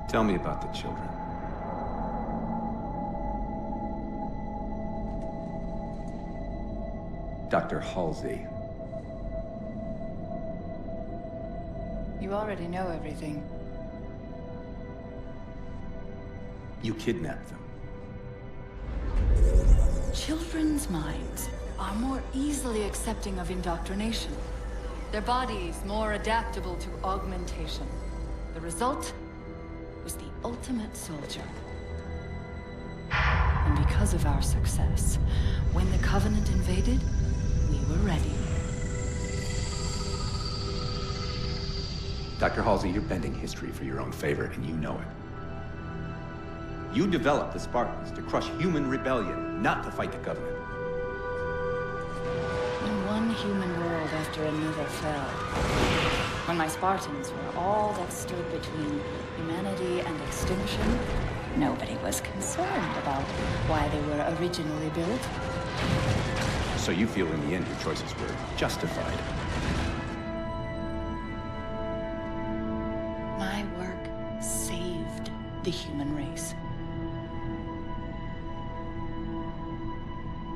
Tell me about the children. Dr. Halsey. You already know everything. You kidnapped them. Children's minds are more easily accepting of indoctrination. Their bodies more adaptable to augmentation. The result was the ultimate soldier. And because of our success, when the Covenant invaded, we were ready. Dr. Halsey, you're bending history for your own favor, and you know it. You developed the Spartans to crush human rebellion, not to fight the Covenant. When one human world after another fell, when my Spartans were all that stood between humanity and extinction, nobody was concerned about why they were originally built. So you feel in the end your choices were justified? My work saved the human race.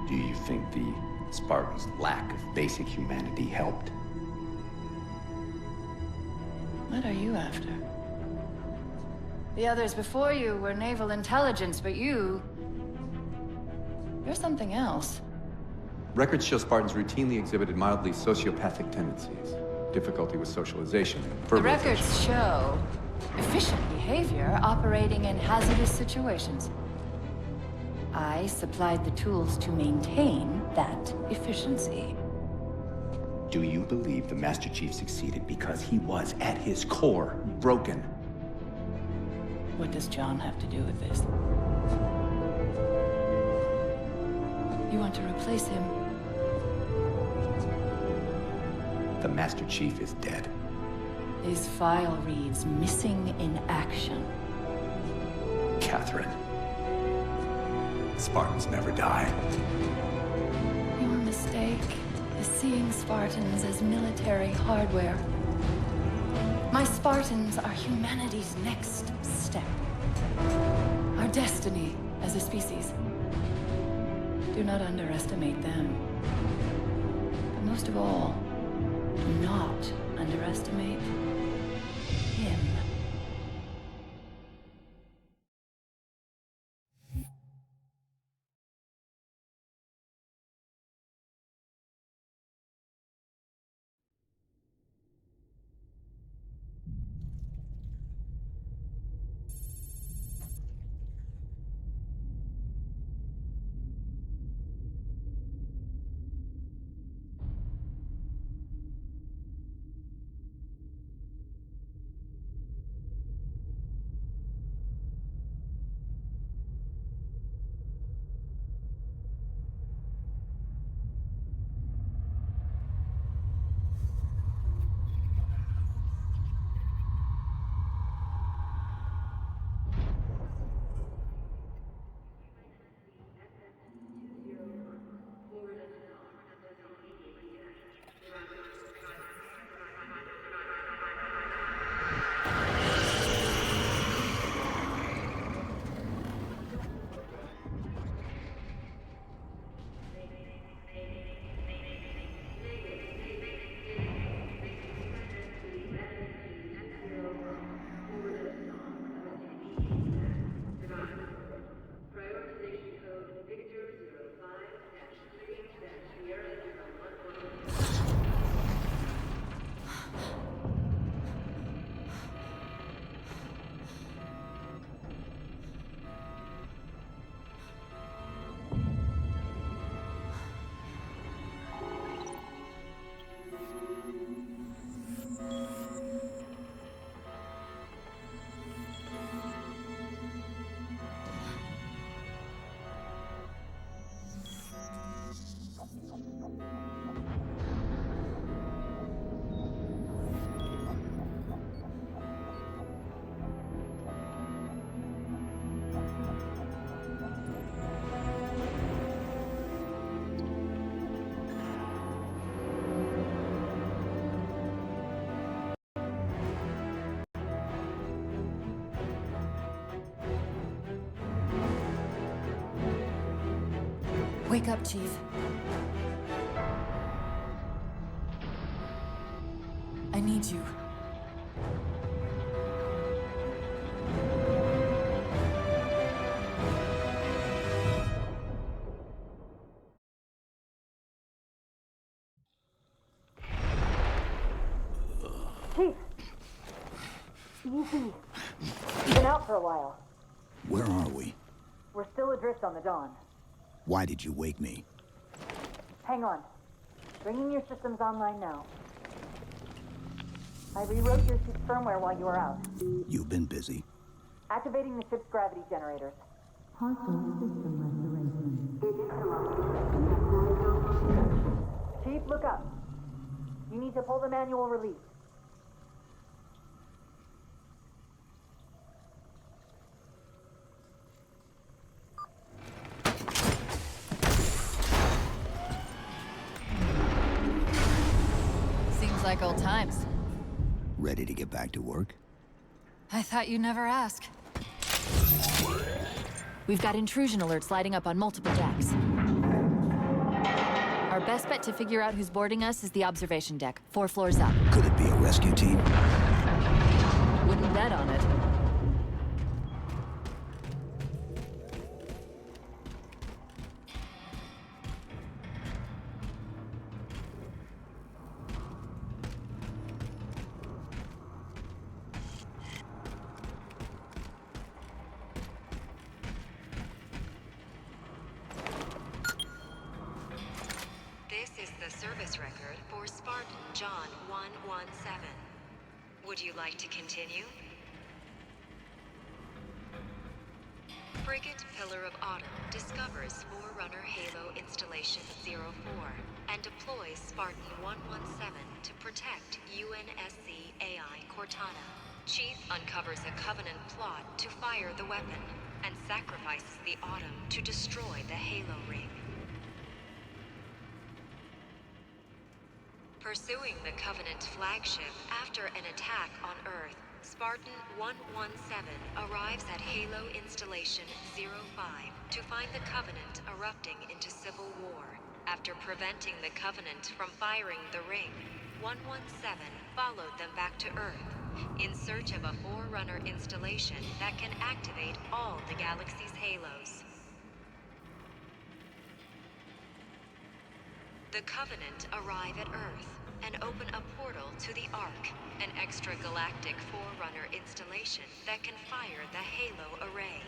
Do you think the Spartans' lack of basic humanity helped? What are you after? The others before you were naval intelligence, but you're something else. Records show Spartans routinely exhibited mildly sociopathic tendencies, difficulty with socialization, and The verbalization. records show efficient behavior operating in hazardous situations. I supplied the tools to maintain that efficiency. Do you believe the Master Chief succeeded because he was, at his core, broken? What does John have to do with this? You want to replace him? The Master Chief is dead. His file reads missing in action. Catherine. Spartans never die. Your mistake is seeing Spartans as military hardware. My Spartans are humanity's next step. Our destiny as a species. Do not underestimate them. But most of all, do not underestimate him. Wake up, Chief. I need you. Chief! Easy. You've been out for a while. Where are we? We're still adrift on the Dawn. Why did you wake me? Hang on. Bringing your systems online now. I rewrote your ship's firmware while you were out. You've been busy. Activating the ship's gravity generators. Chief, look up. You need to pull the manual release. Seems like old times. Ready to get back to work? I thought you'd never ask. We've got intrusion alerts lighting up on multiple decks. Our best bet to figure out who's boarding us is the observation deck, 4 floors up. Could it be a rescue team? Wouldn't bet on it. This is the service record for Spartan John 117. Would you like to continue? Frigate Pillar of Autumn discovers Forerunner Halo Installation 04 and deploys Spartan 117 to protect UNSC AI Cortana. Chief uncovers a Covenant plot to fire the weapon and sacrifices the Autumn to destroy the Halo ring. Pursuing the Covenant flagship after an attack on Earth, Spartan 117 arrives at Halo Installation 05 to find the Covenant erupting into civil war. After preventing the Covenant from firing the ring, 117 followed them back to Earth in search of a Forerunner installation that can activate all the galaxy's halos. The Covenant arrive at Earth and open a portal to the Ark, an extragalactic Forerunner installation that can fire the Halo array.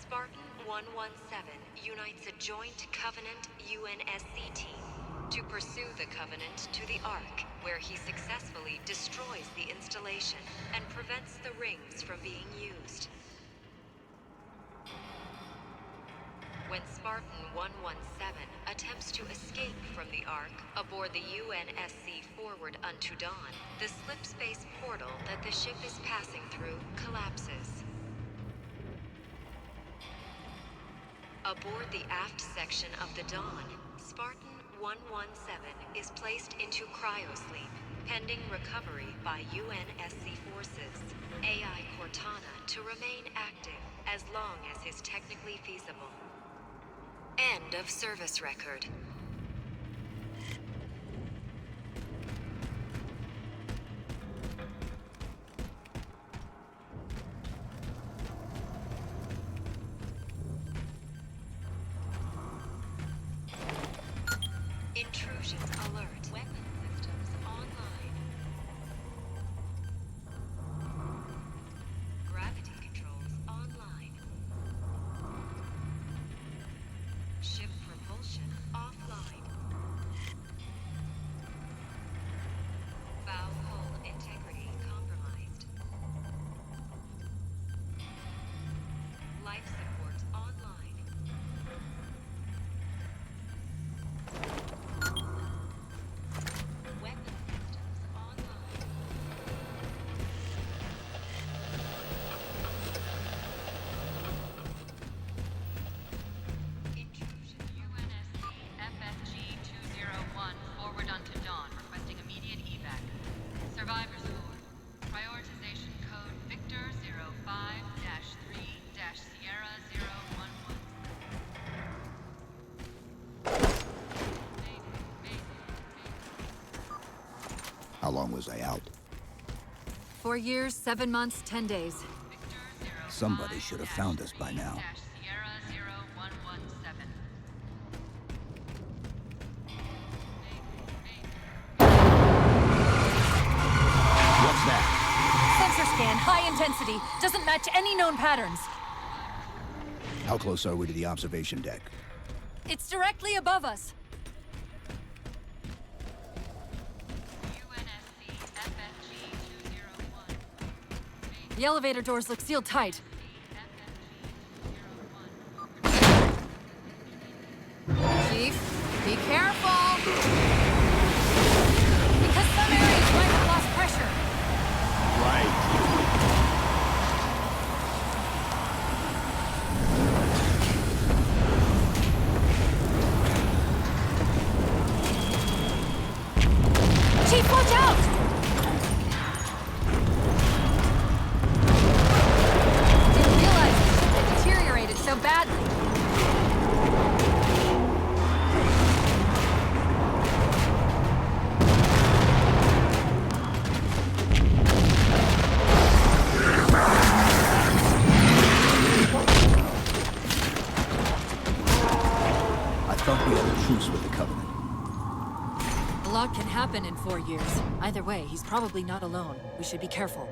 Spartan 117 unites a joint Covenant UNSC team to pursue the Covenant to the Ark, where he successfully destroys the installation and prevents the rings from being used. When Spartan 117 attempts to escape from the Ark aboard the UNSC Forward Unto Dawn, the slip-space portal that the ship is passing through collapses. Aboard the aft section of the Dawn, Spartan 117 is placed into cryosleep, pending recovery by UNSC forces. AI Cortana to remain active as long as is technically feasible. End of service record. Intrusion alert. Weapon systems online. Gravity controls online. Ship propulsion offline. was I out? 4 years, 7 months, 10 days. Somebody should have found us by now. What's that? Sensor scan, high intensity. Doesn't match any known patterns. How close are we to the observation deck? It's directly above us. The elevator doors look sealed tight. Chief, be careful! Because some areas might have lost pressure. Right. Chief, watch out! Didn't realize the ship had deteriorated so badly. I thought we had a truce with the Covenant. A lot can happen in 4 years. Either way, he's probably not alone. We should be careful.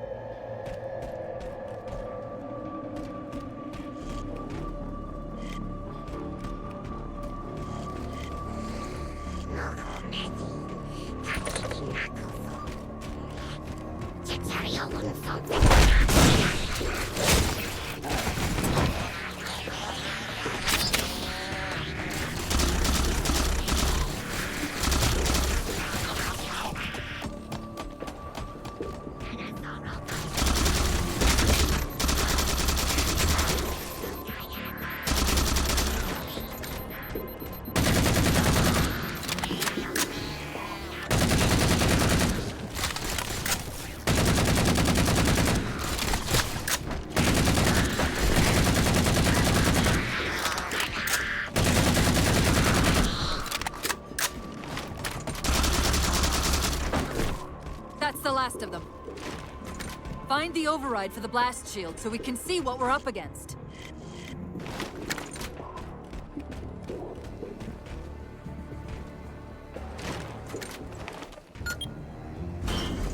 That's the last of them. Find the override for the blast shield so we can see what we're up against.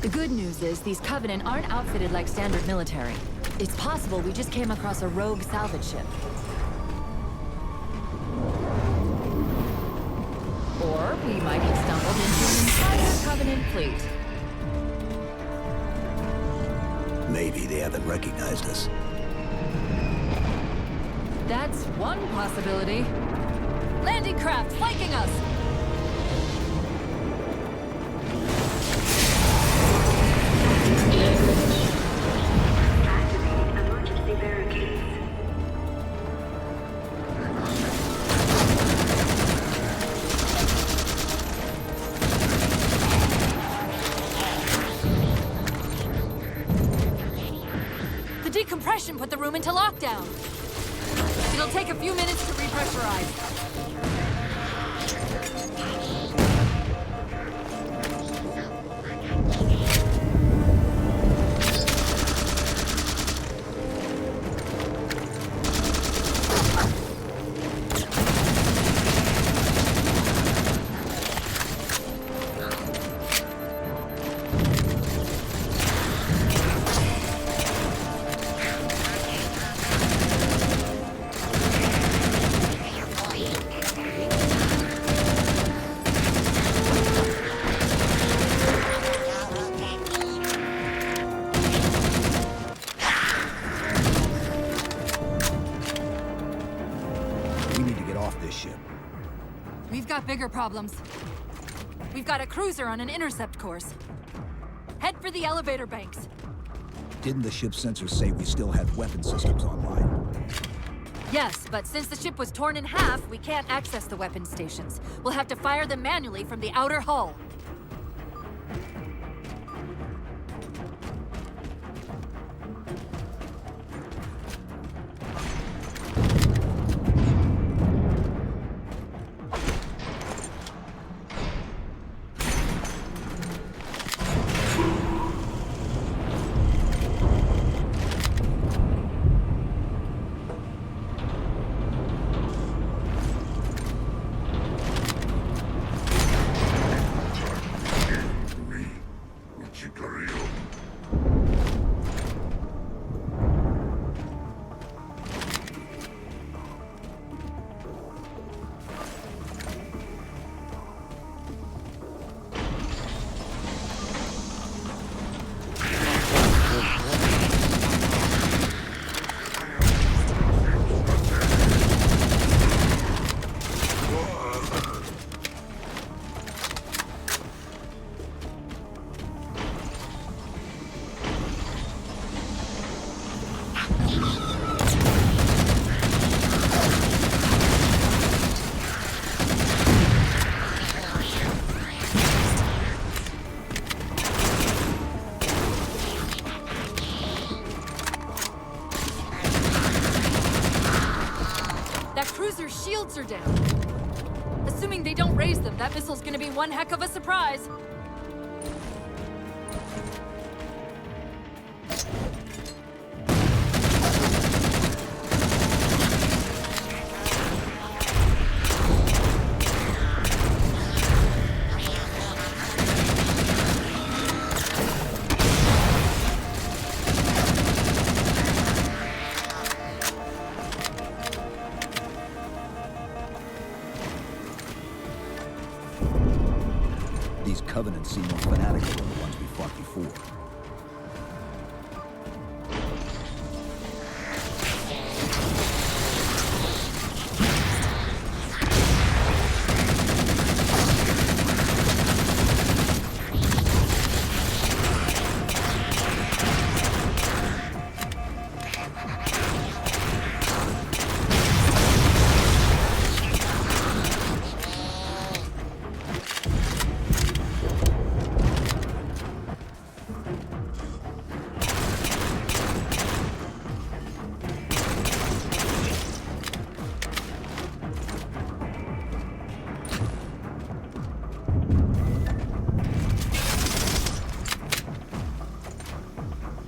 The good news is these Covenant aren't outfitted like standard military. It's possible we just came across a rogue salvage ship. Or we might have stumbled into an entire Covenant fleet. Maybe they haven't recognized us. That's one possibility. Landing craft flanking us! Emergency barricades. The decompression put the room into lockdown. It'll take a few minutes to repressurize. We've got bigger problems. We've got a cruiser on an intercept course. Head for the elevator banks. Didn't the ship's sensors say we still had weapon systems online? Yes, but since the ship was torn in half, we can't access the weapon stations. We'll have to fire them manually from the outer hull. cruiser's shields are down. Assuming they don't raise them, that missile's gonna be one heck of a surprise. These Covenants seem more fanatical than the ones we fought before.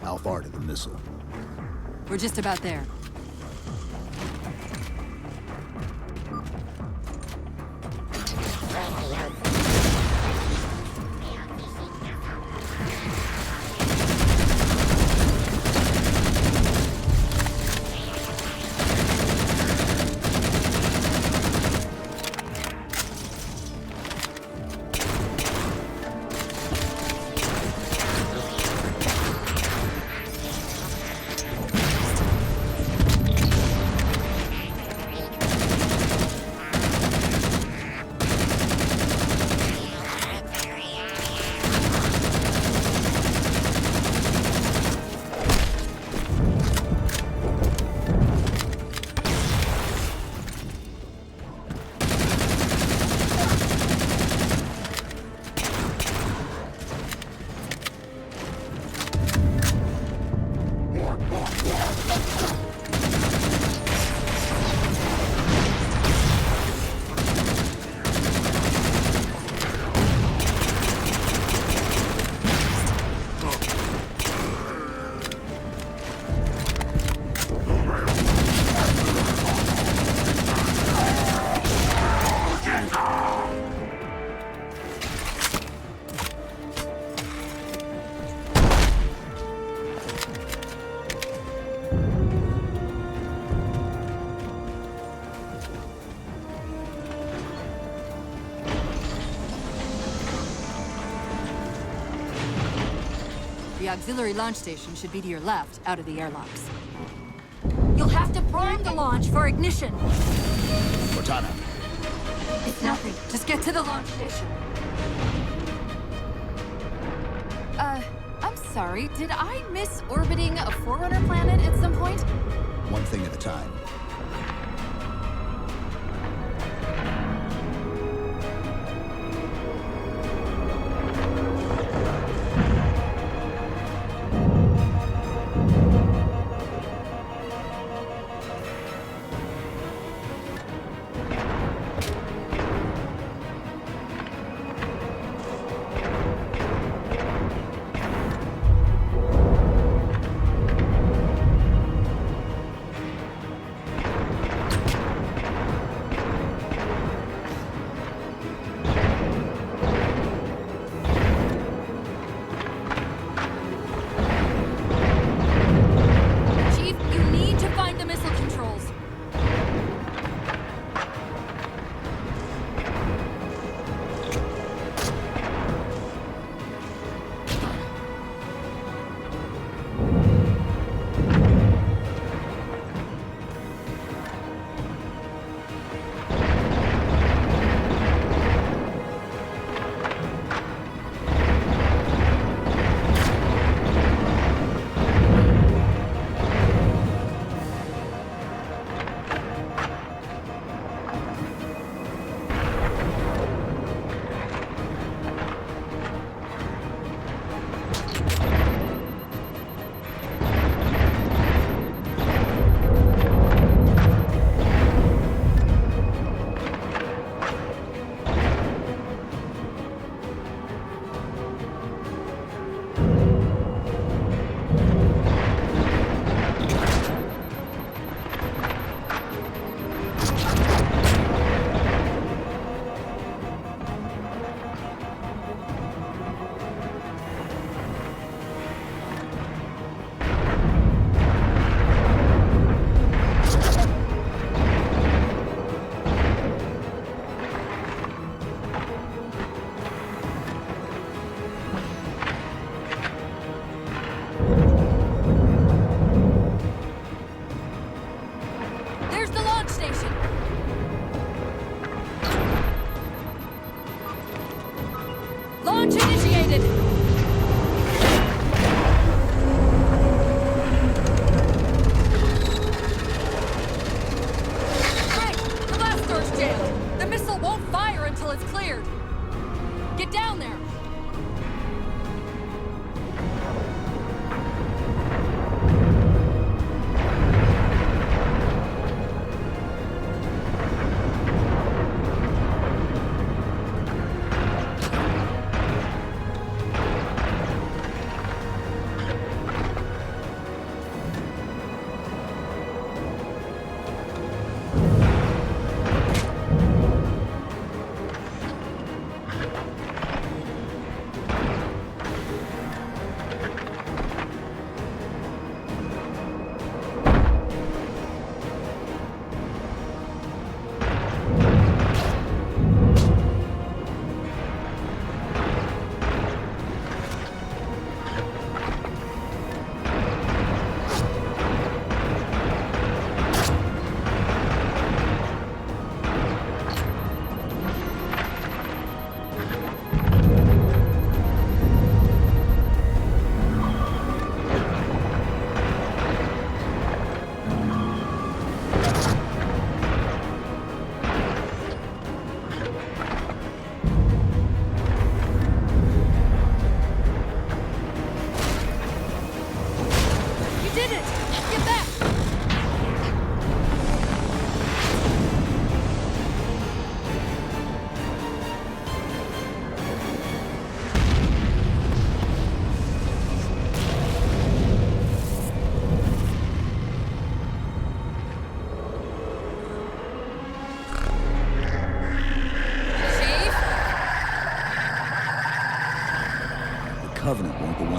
How far to the missile? We're just about there. The auxiliary launch station should be to your left, out of the airlocks. You'll have to prime the launch for ignition. Cortana. It's nothing. Just get to the launch station. I'm sorry. Did I miss orbiting a Forerunner planet at some point? One thing at a time.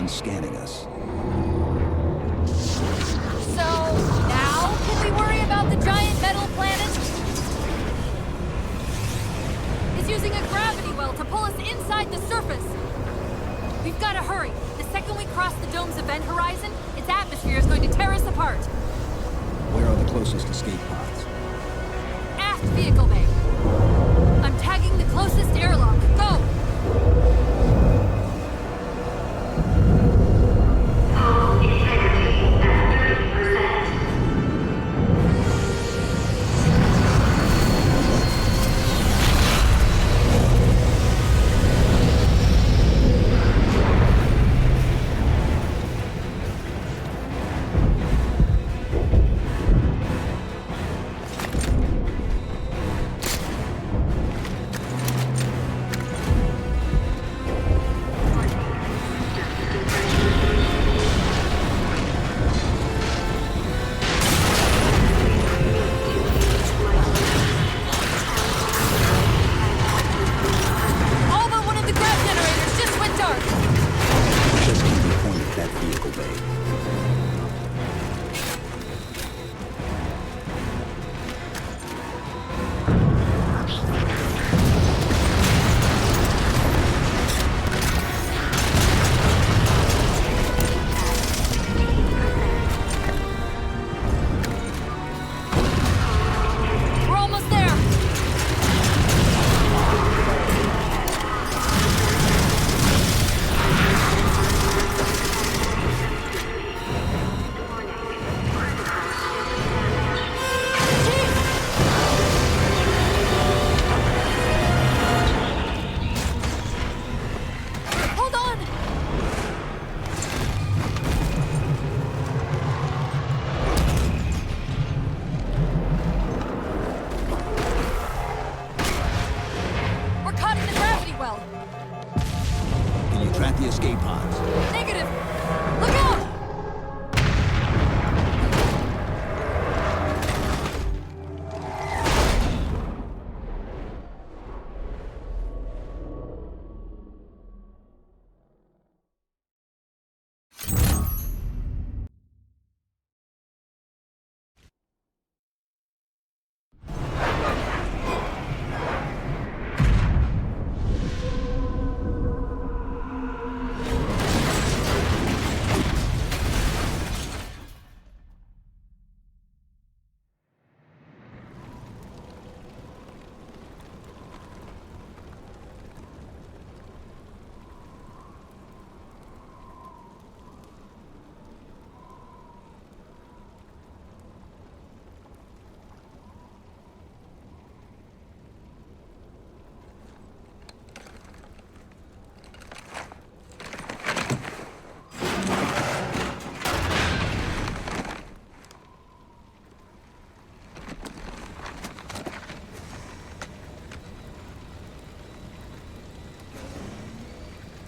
Spartans scanning us. So, now can we worry about the giant metal planet? It's using a gravity well to pull us inside the surface. We've got to hurry. The second we cross the dome's event horizon, its atmosphere is going to tear us apart. Where are the closest escape pods? Aft vehicle bay. I'm tagging the closest airlock. Go!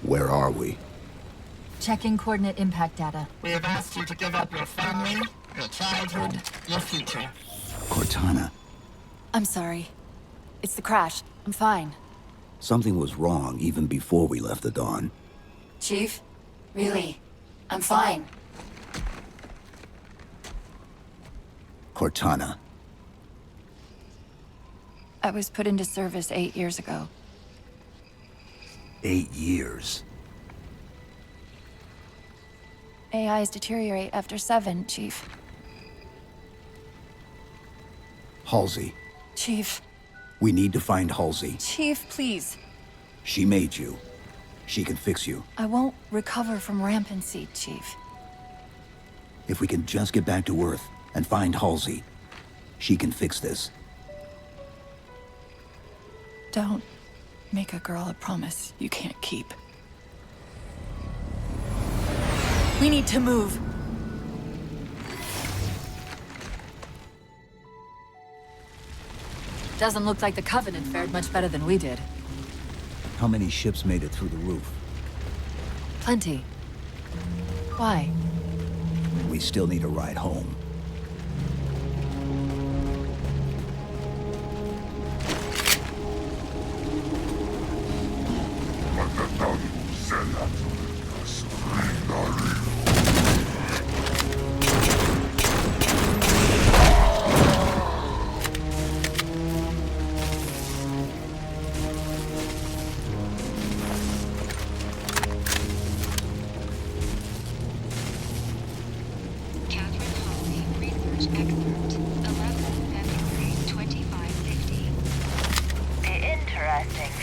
Where are we? Checking coordinate impact data. We have asked you to give up your family, your childhood, your future. Cortana. I'm sorry. It's the crash. I'm fine. Something was wrong even before we left the Dawn. Chief? Really? I'm fine. Cortana. I was put into service 8 years ago. 8 years. AIs deteriorate after 7, Chief. Halsey. Chief. We need to find Halsey. Chief, please. She made you. She can fix you. I won't recover from rampancy, Chief. If we can just get back to Earth and find Halsey, she can fix this. Don't make a girl a promise you can't keep. We need to move. Doesn't look like the Covenant fared much better than we did. How many ships made it through the roof? Plenty. Why? We still need a ride home.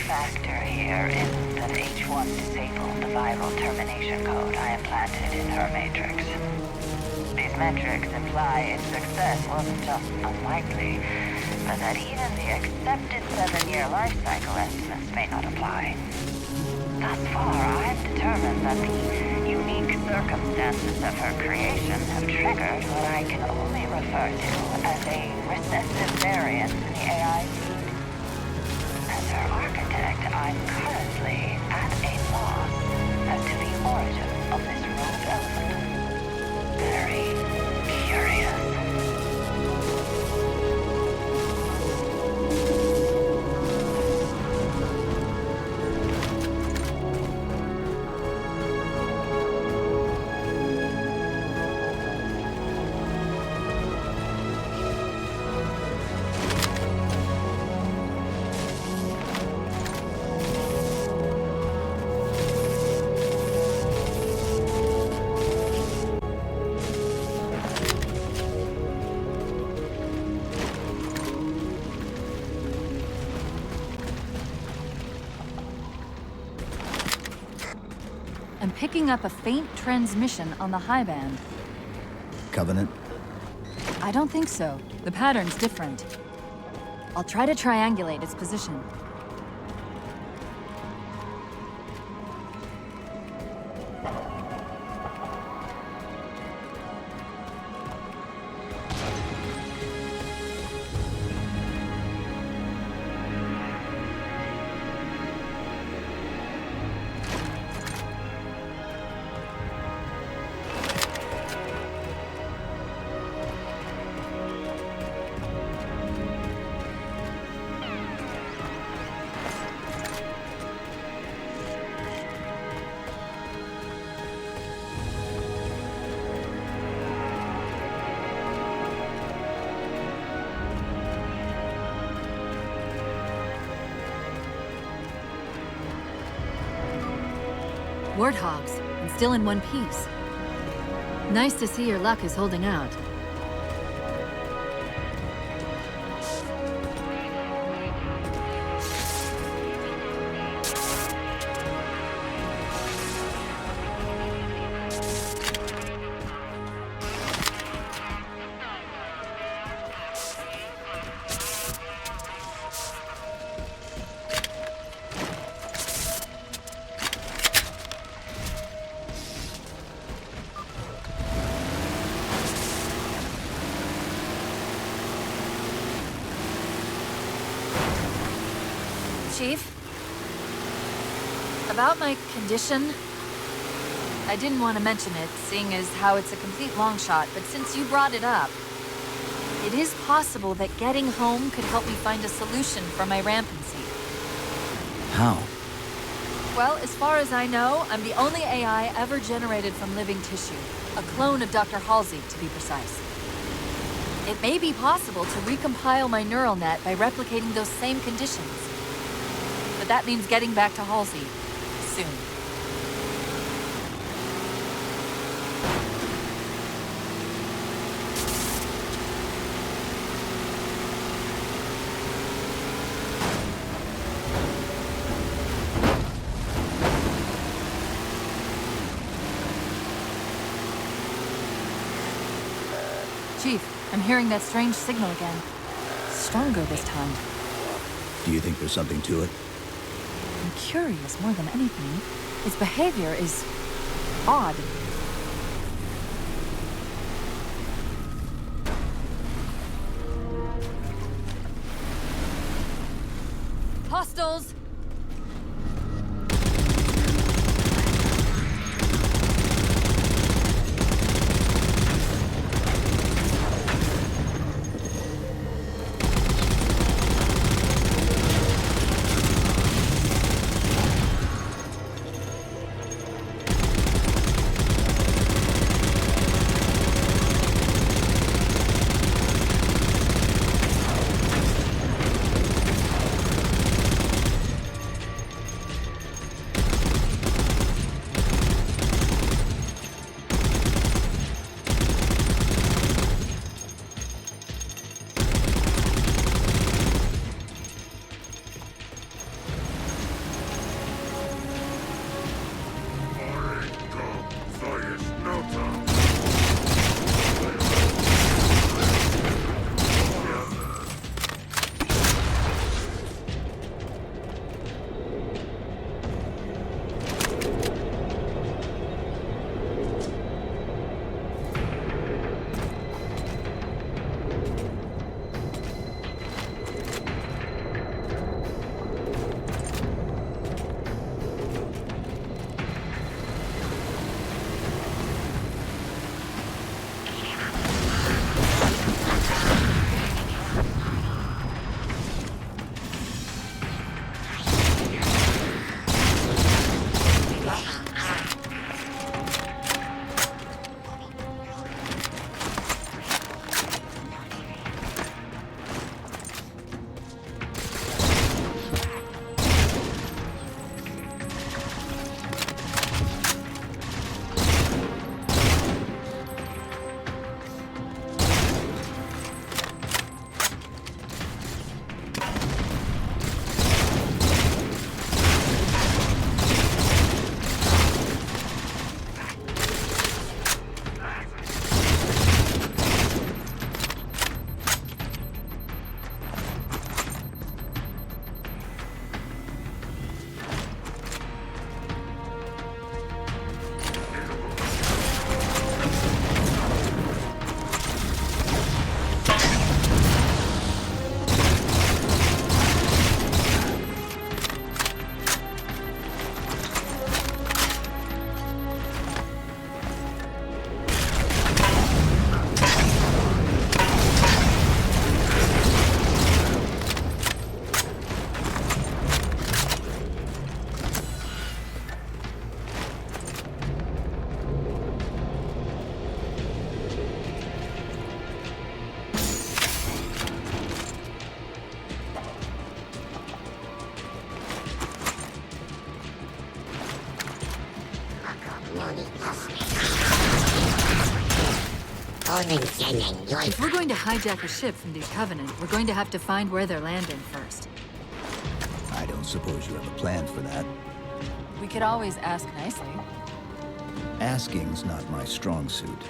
factor here isn't that H1 disabled the viral termination code I implanted in her matrix. These metrics imply its success wasn't just unlikely, but that even the accepted 7-year life cycle estimates may not apply. Thus far, I've determined that the unique circumstances of her creation have triggered what I can only refer to as a recessive variance in the AI feed. As her architect, I'm currently at a loss as to the origin of this rogue element. Very curious. I'm picking up a faint transmission on the high band. Covenant? I don't think so. The pattern's different. I'll try to triangulate its position. Warthogs, and still in one piece. Nice to see your luck is holding out. Chief? About my condition? I didn't want to mention it, seeing as how it's a complete long shot, but since you brought it up, it is possible that getting home could help me find a solution for my rampancy. How? Well, as far as I know, I'm the only AI ever generated from living tissue. A clone of Dr. Halsey, to be precise. It may be possible to recompile my neural net by replicating those same conditions. But that means getting back to Halsey soon. Chief, I'm hearing that strange signal again. Stronger this time. Do you think there's something to it? I'm curious more than anything. Its behavior is odd. Hostiles! If we're going to hijack a ship from these Covenant, we're going to have to find where they're landing first. I don't suppose you have a plan for that. We could always ask nicely. Asking's not my strong suit.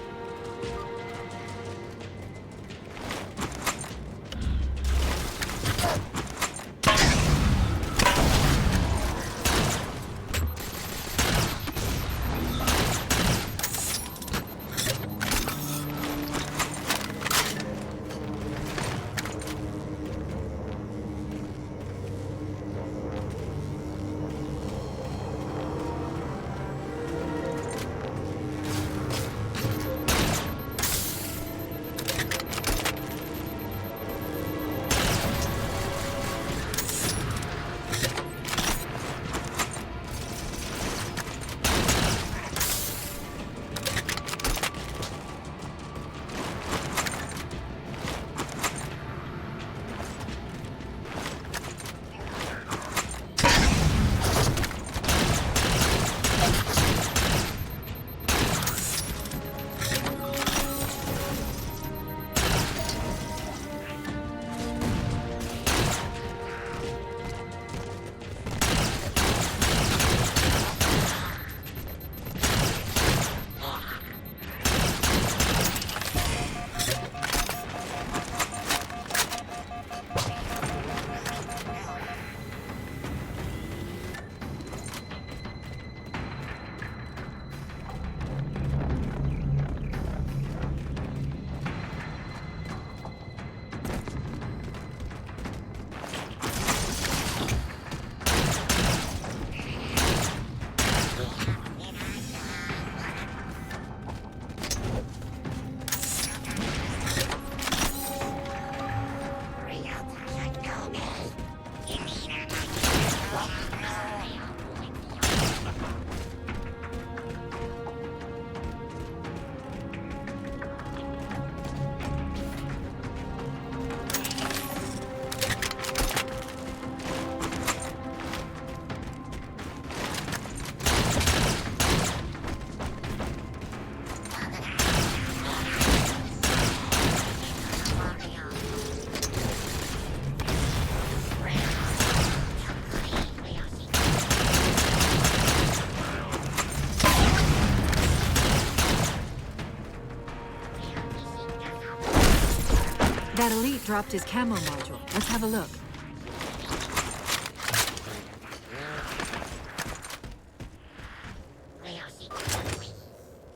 That elite dropped his camo module. Let's have a look.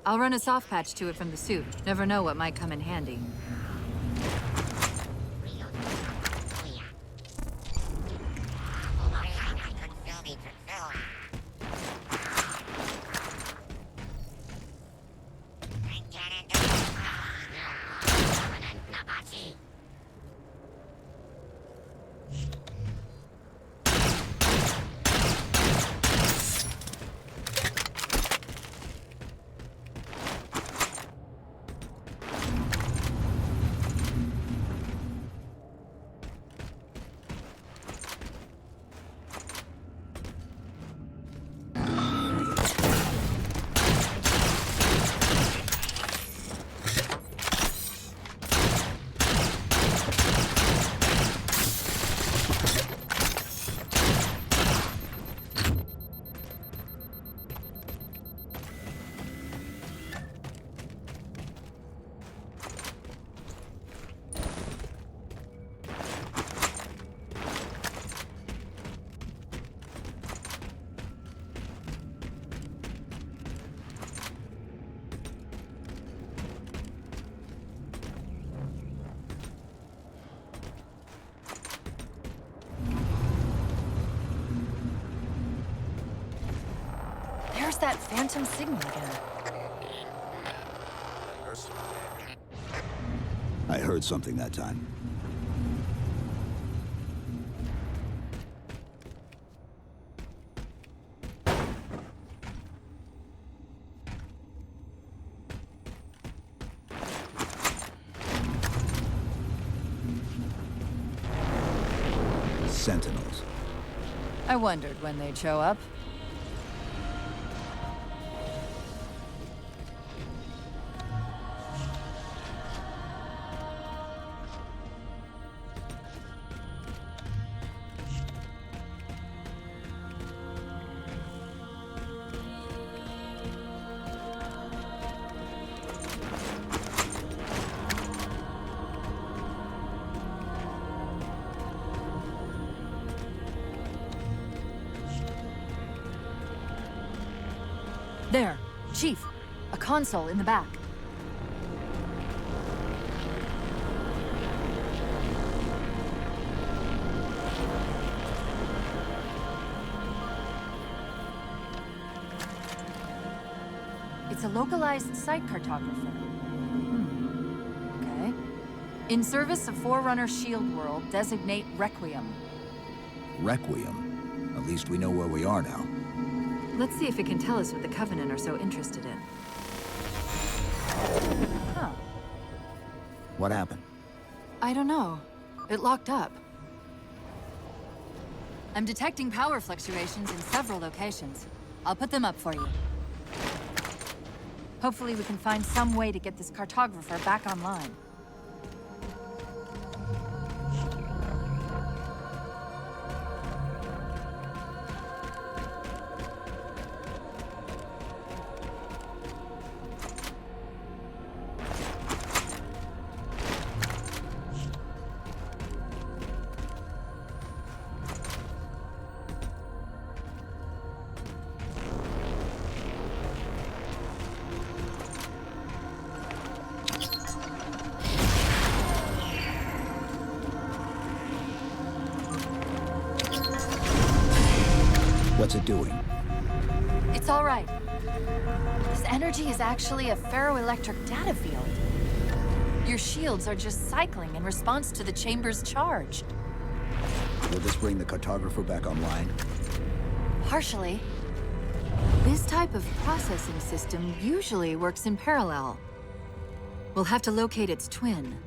I'll run a soft patch to it from the suit. Never know what might come in handy. There's that phantom signal again. I heard something that time. Sentinels. I wondered when they'd show up. There, Chief. A console in the back. It's a localized site cartographer. Okay. In service of Forerunner Shield World, designate Requiem. Requiem. At least we know where we are now. Let's see if it can tell us what the Covenant are so interested in. Huh. What happened? I don't know. It locked up. I'm detecting power fluctuations in several locations. I'll put them up for you. Hopefully we can find some way to get this cartographer back online. What's it doing? It's all right. This energy is actually a ferroelectric data field. Your shields are just cycling in response to the chamber's charge. Will this bring the cartographer back online? Partially. This type of processing system usually works in parallel. We'll have to locate its twin.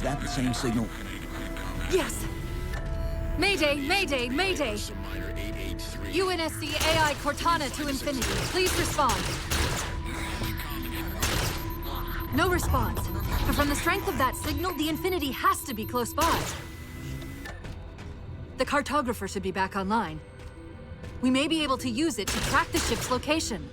That the same signal? Yes! Mayday, mayday, mayday! UNSC AI Cortana to infinity. Please respond. No response. But from the strength of that signal, the infinity has to be close by. The cartographer should be back online. We may be able to use it to track the ship's location.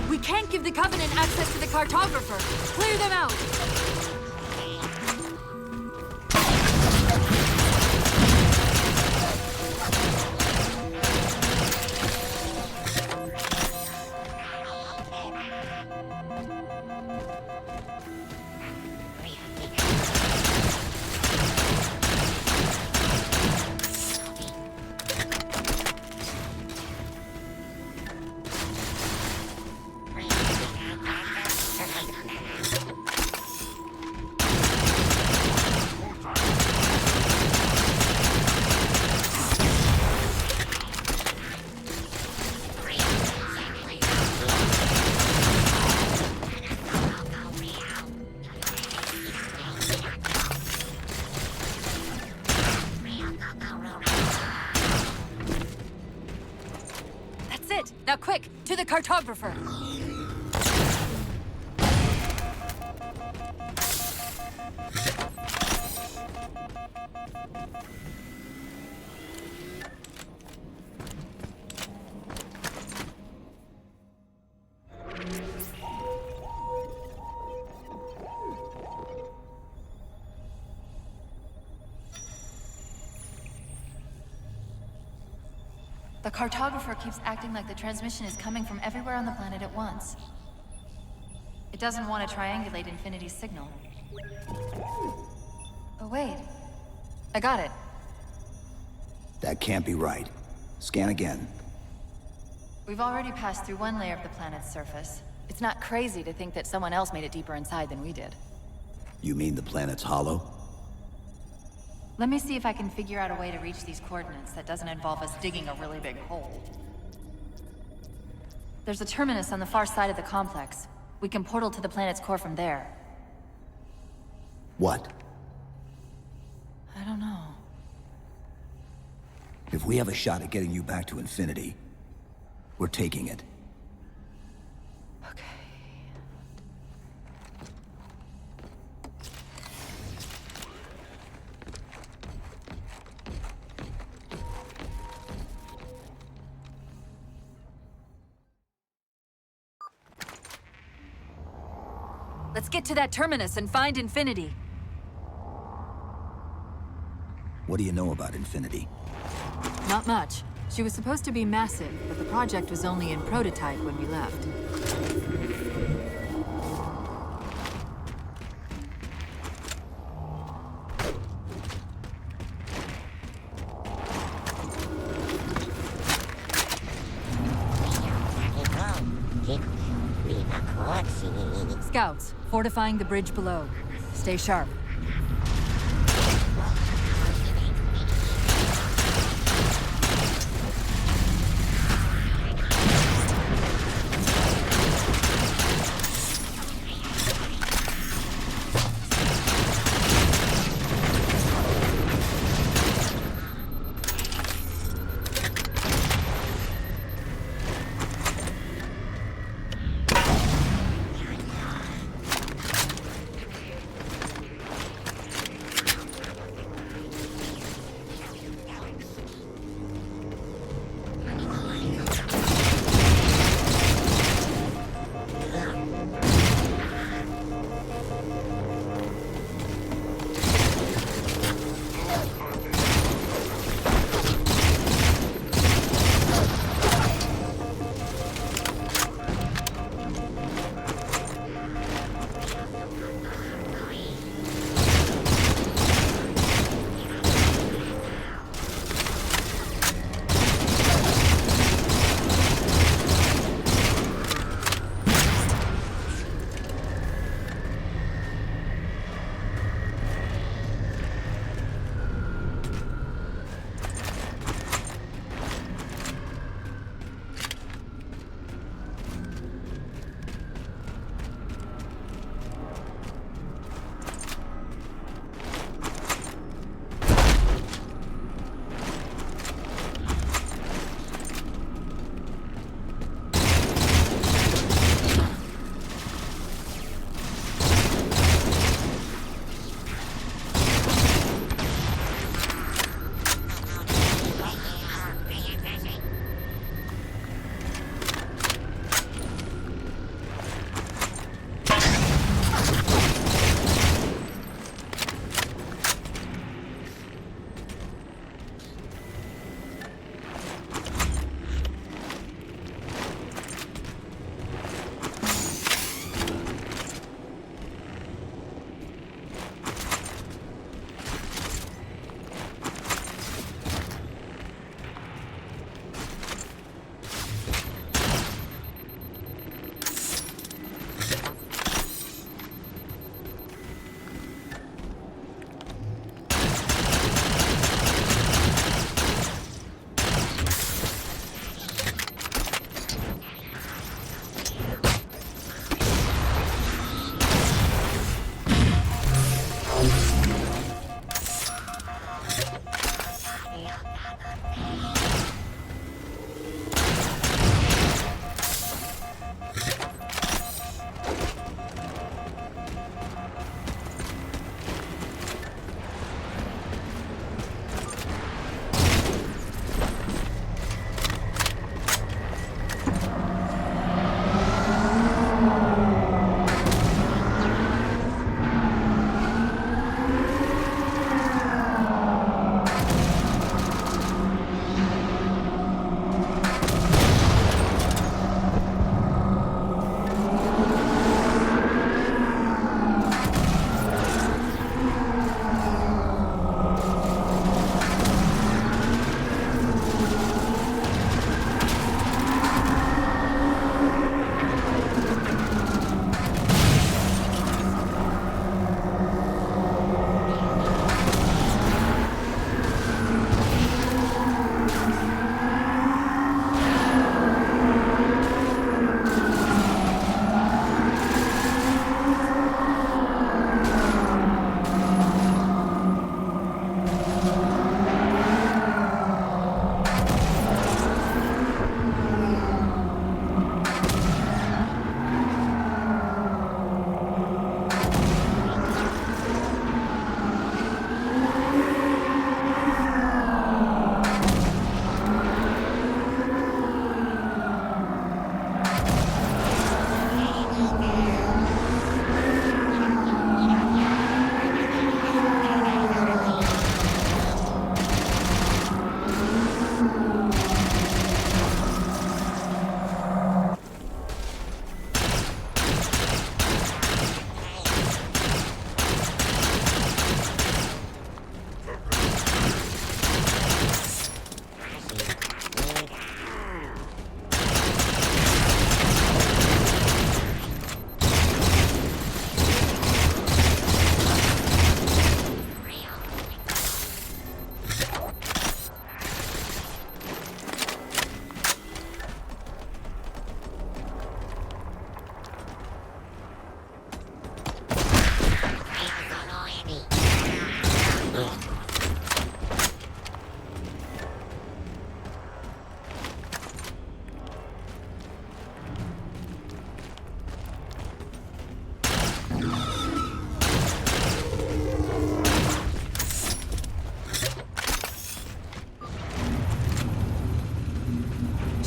We can't give the Covenant access to the cartographer. Clear them out! it! Now quick, to the cartographer! The cartographer keeps acting like the transmission is coming from everywhere on the planet at once. It doesn't want to triangulate Infinity's signal. Oh wait. I got it. That can't be right. Scan again. We've already passed through one layer of the planet's surface. It's not crazy to think that someone else made it deeper inside than we did. You mean the planet's hollow? Let me see if I can figure out a way to reach these coordinates that doesn't involve us digging a really big hole. There's a terminus on the far side of the complex. We can portal to the planet's core from there. What? I don't know. If we have a shot at getting you back to Infinity, we're taking it. Okay. Let's get to that terminus and find Infinity. What do you know about Infinity? Not much. She was supposed to be massive, but the project was only in prototype when we left. Scouts, fortifying the bridge below. Stay sharp.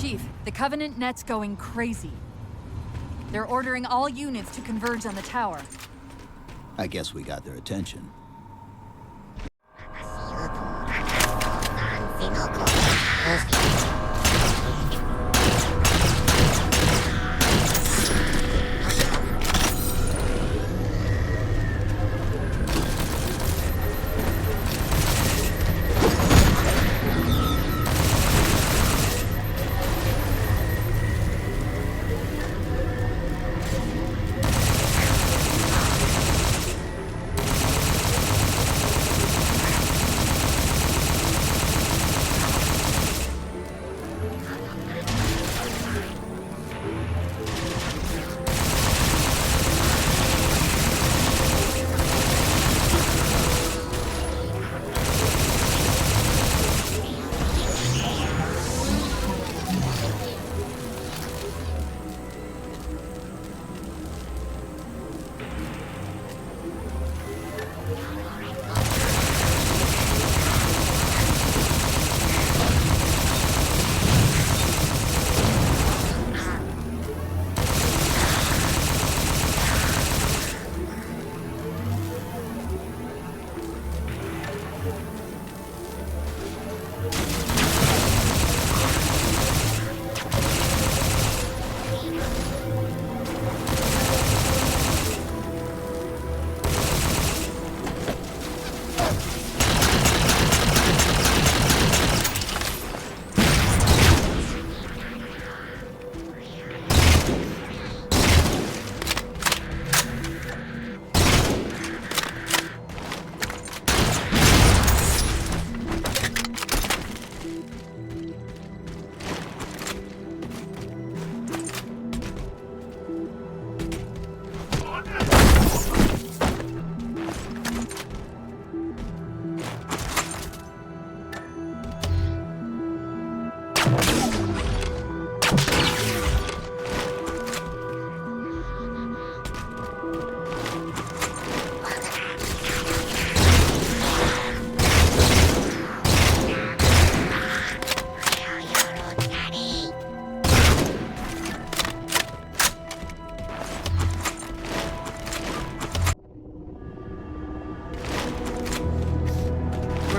Chief, the Covenant net's going crazy. They're ordering all units to converge on the tower. I guess we got their attention.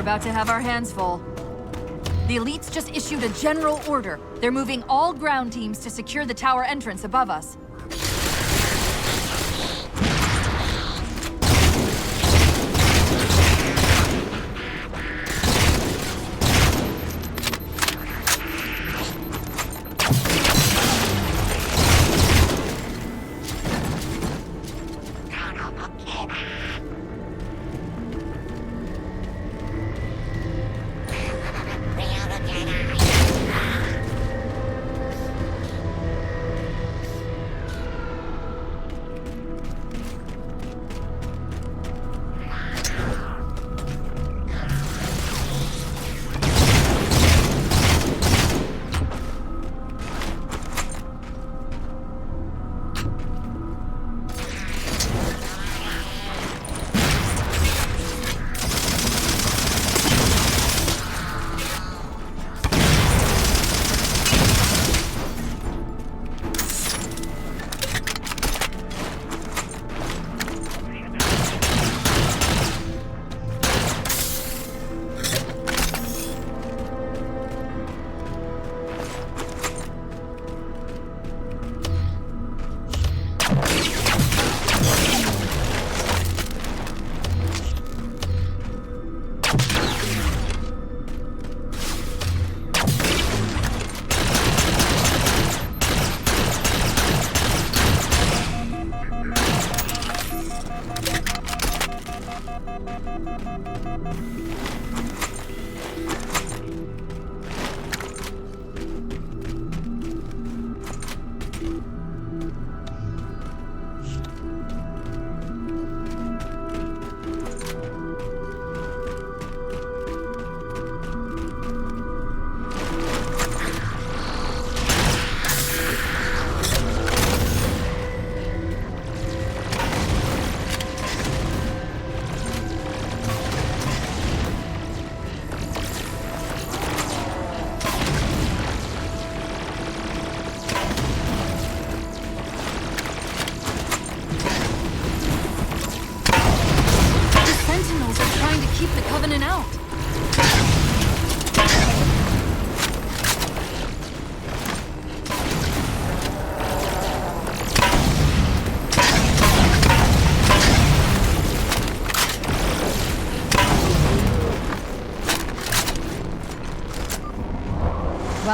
We're about to have our hands full. The elites just issued a general order. They're moving all ground teams to secure the tower entrance above us.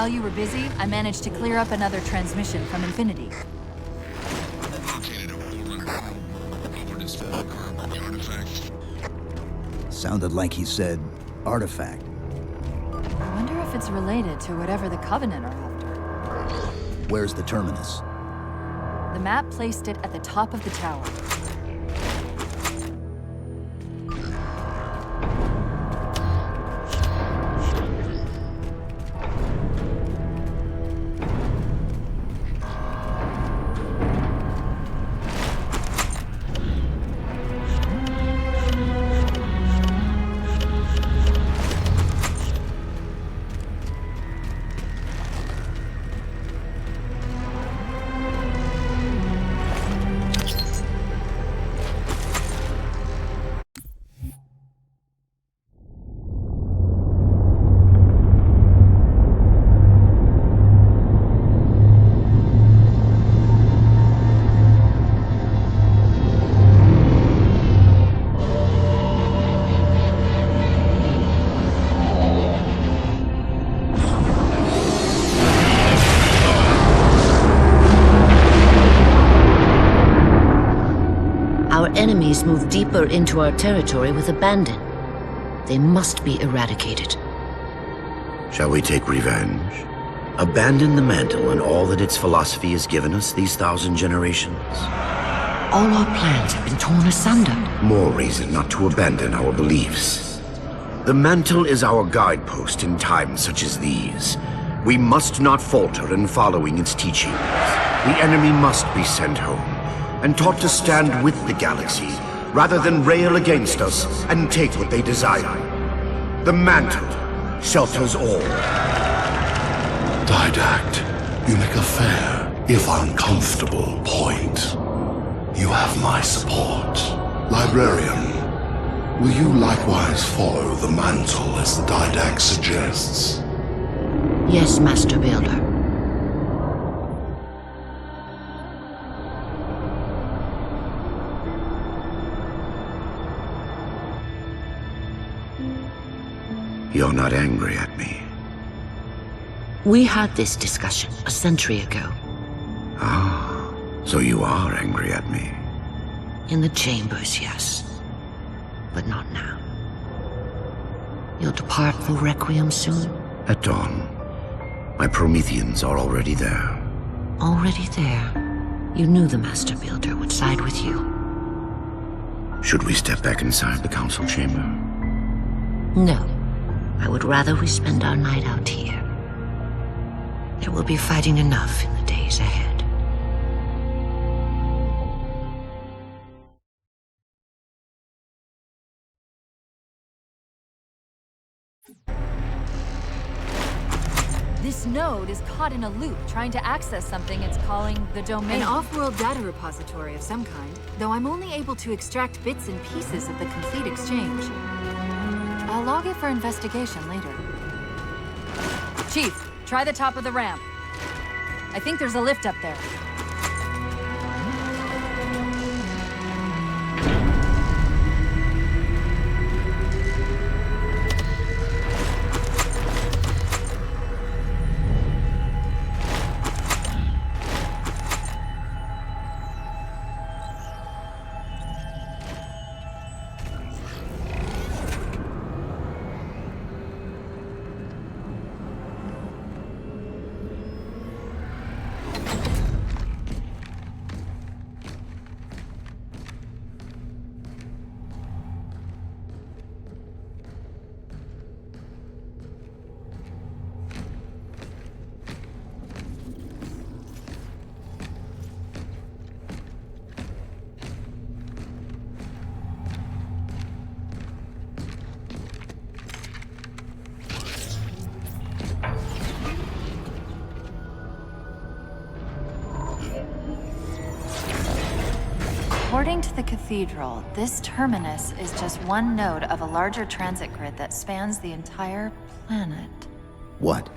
while you were busy, I managed to clear up another transmission from Infinity. Located a Forerunner. Over to the artifact. Sounded like he said artifact. I wonder if it's related to whatever the Covenant are after. Where's the terminus? The map placed it at the top of the tower. Enemies move deeper into our territory with abandon. They must be eradicated. Shall we take revenge? Abandon the mantle and all that its philosophy has given us these 1,000 generations? All our plans have been torn asunder. More reason not to abandon our beliefs. The mantle is our guidepost in times such as these. We must not falter in following its teachings. The enemy must be sent home and taught to stand with the galaxy, rather than rail against us and take what they desire. The mantle shelters all. Didact, you make a fair, if uncomfortable, point. You have my support. Librarian, will you likewise follow the mantle as the Didact suggests? Yes, Master Builder. You're not angry at me. We had this discussion a century ago. Ah, so you are angry at me. In the chambers, yes. But not now. You'll depart for Requiem soon? At dawn. My Prometheans are already there. Already there? You knew the Master Builder would side with you. Should we step back inside the council chamber? No. I would rather we spend our night out here. There will be fighting enough in the days ahead. This node is caught in a loop trying to access something it's calling the domain. An off-world data repository of some kind, though I'm only able to extract bits and pieces of the complete exchange. I'll log it for investigation later. Chief, try the top of the ramp. I think there's a lift up there. According to the cathedral, this terminus is just one node of a larger transit grid that spans the entire planet. What?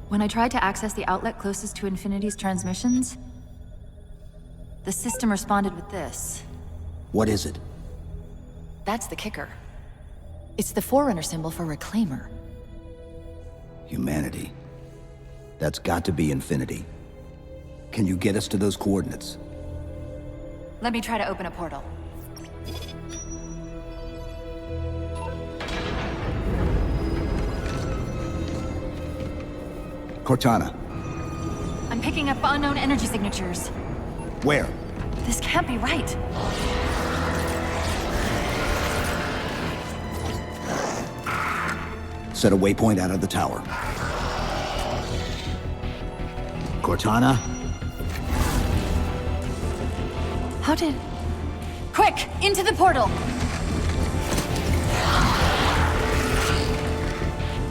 When I tried to access the outlet closest to Infinity's transmissions, the system responded with this. What is it? That's the kicker. It's the Forerunner symbol for Reclaimer. Humanity. That's got to be Infinity. Can you get us to those coordinates? Let me try to open a portal. Cortana. I'm picking up unknown energy signatures. Where? This can't be right. Set a waypoint out of the tower. Cortana? How did... Quick! Into the portal!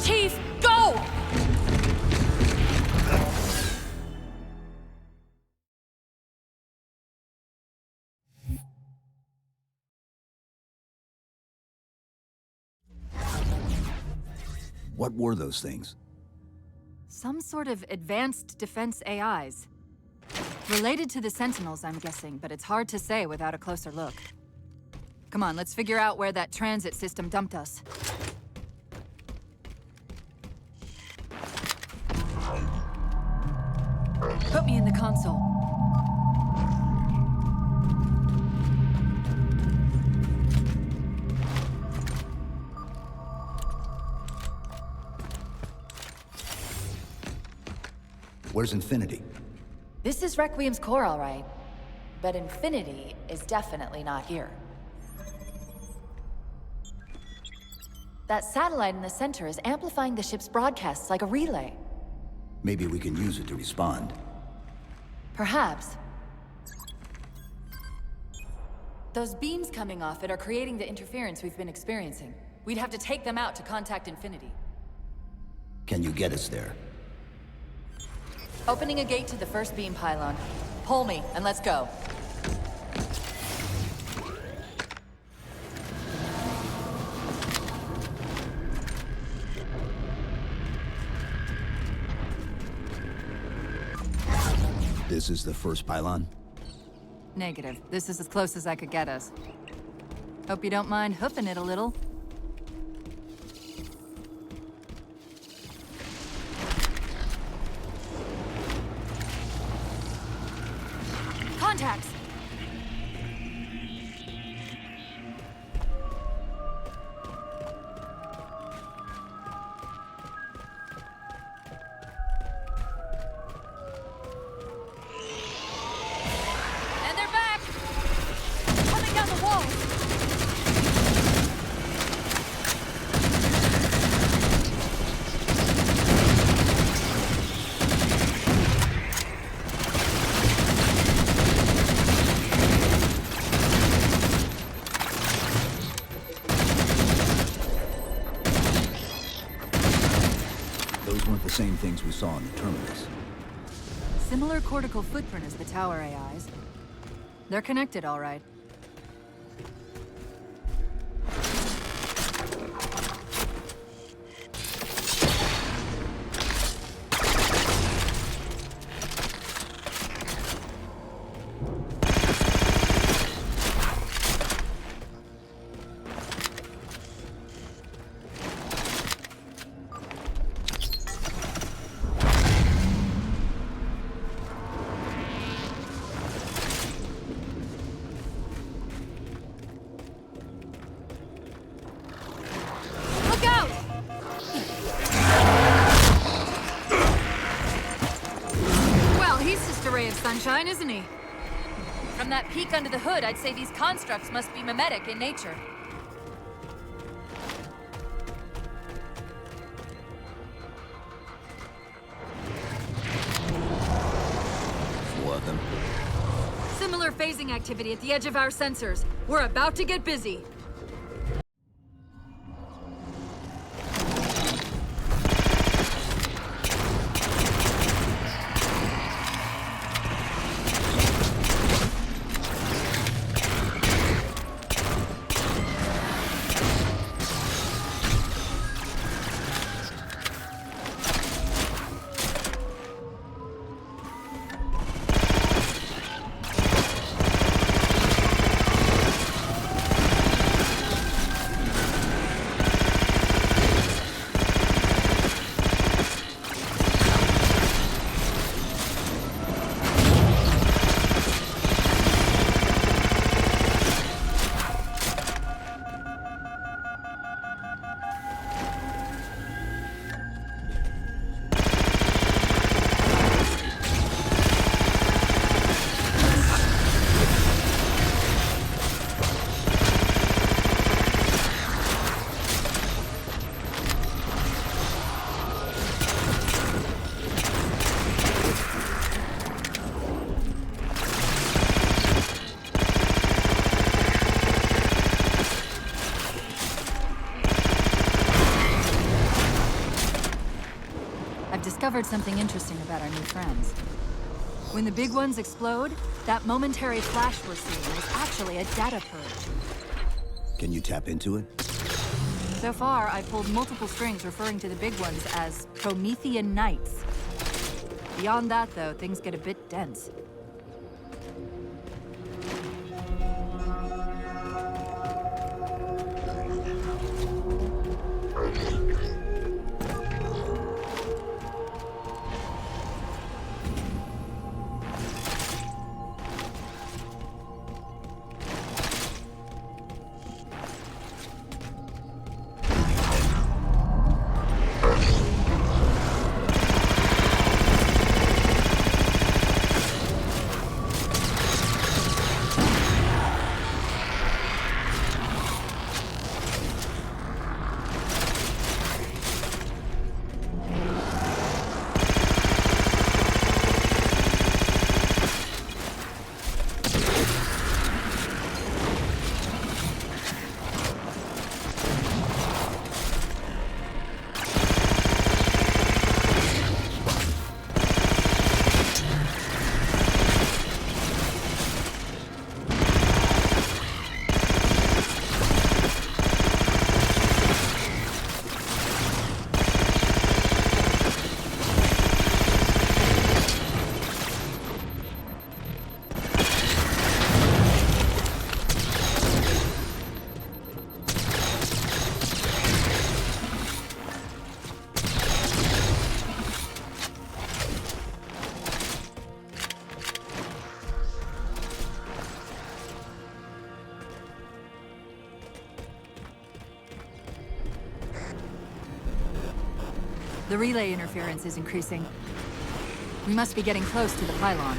Chief, go! What were those things? Some sort of advanced defense AIs. Related to the Sentinels, I'm guessing, but it's hard to say without a closer look. Come on, let's figure out where that transit system dumped us. Put me in the console. Where's Infinity? This is Requiem's core, all right. But Infinity is definitely not here. That satellite in the center is amplifying the ship's broadcasts like a relay. Maybe we can use it to respond. Perhaps. Those beams coming off it are creating the interference we've been experiencing. We'd have to take them out to contact Infinity. Can you get us there? Opening a gate to the first beam pylon. Pull me, and let's go. This is the first pylon? Negative. This is as close as I could get us. Hope you don't mind hoofing it a little. Contacts! And they're back! Coming down the wall! Same things we saw in the terminus. Similar cortical footprint as the tower AIs. They're connected, all right. Sunshine, isn't he? From that peek under the hood, I'd say these constructs must be mimetic in nature. Four of them. Similar phasing activity at the edge of our sensors. We're about to get busy. discovered something interesting about our new friends. When the big ones explode, that momentary flash we're seeing is actually a data purge. Can you tap into it? So far, I've pulled multiple strings referring to the big ones as Promethean Knights. Beyond that, though, things get a bit dense. The relay interference is increasing. We must be getting close to the pylon.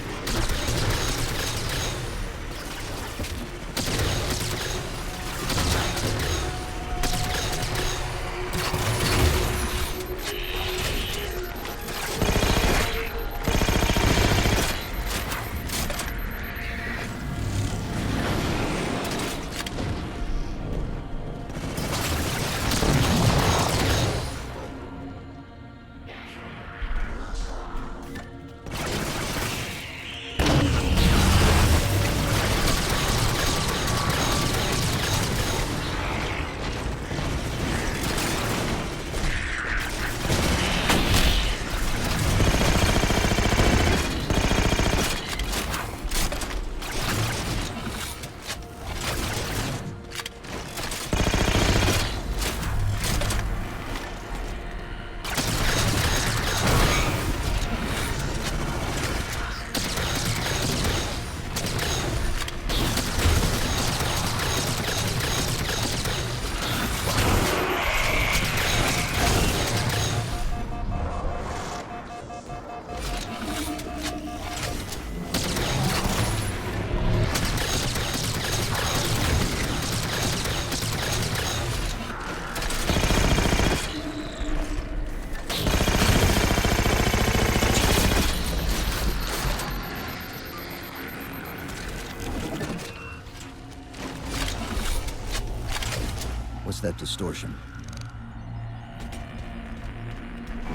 That distortion.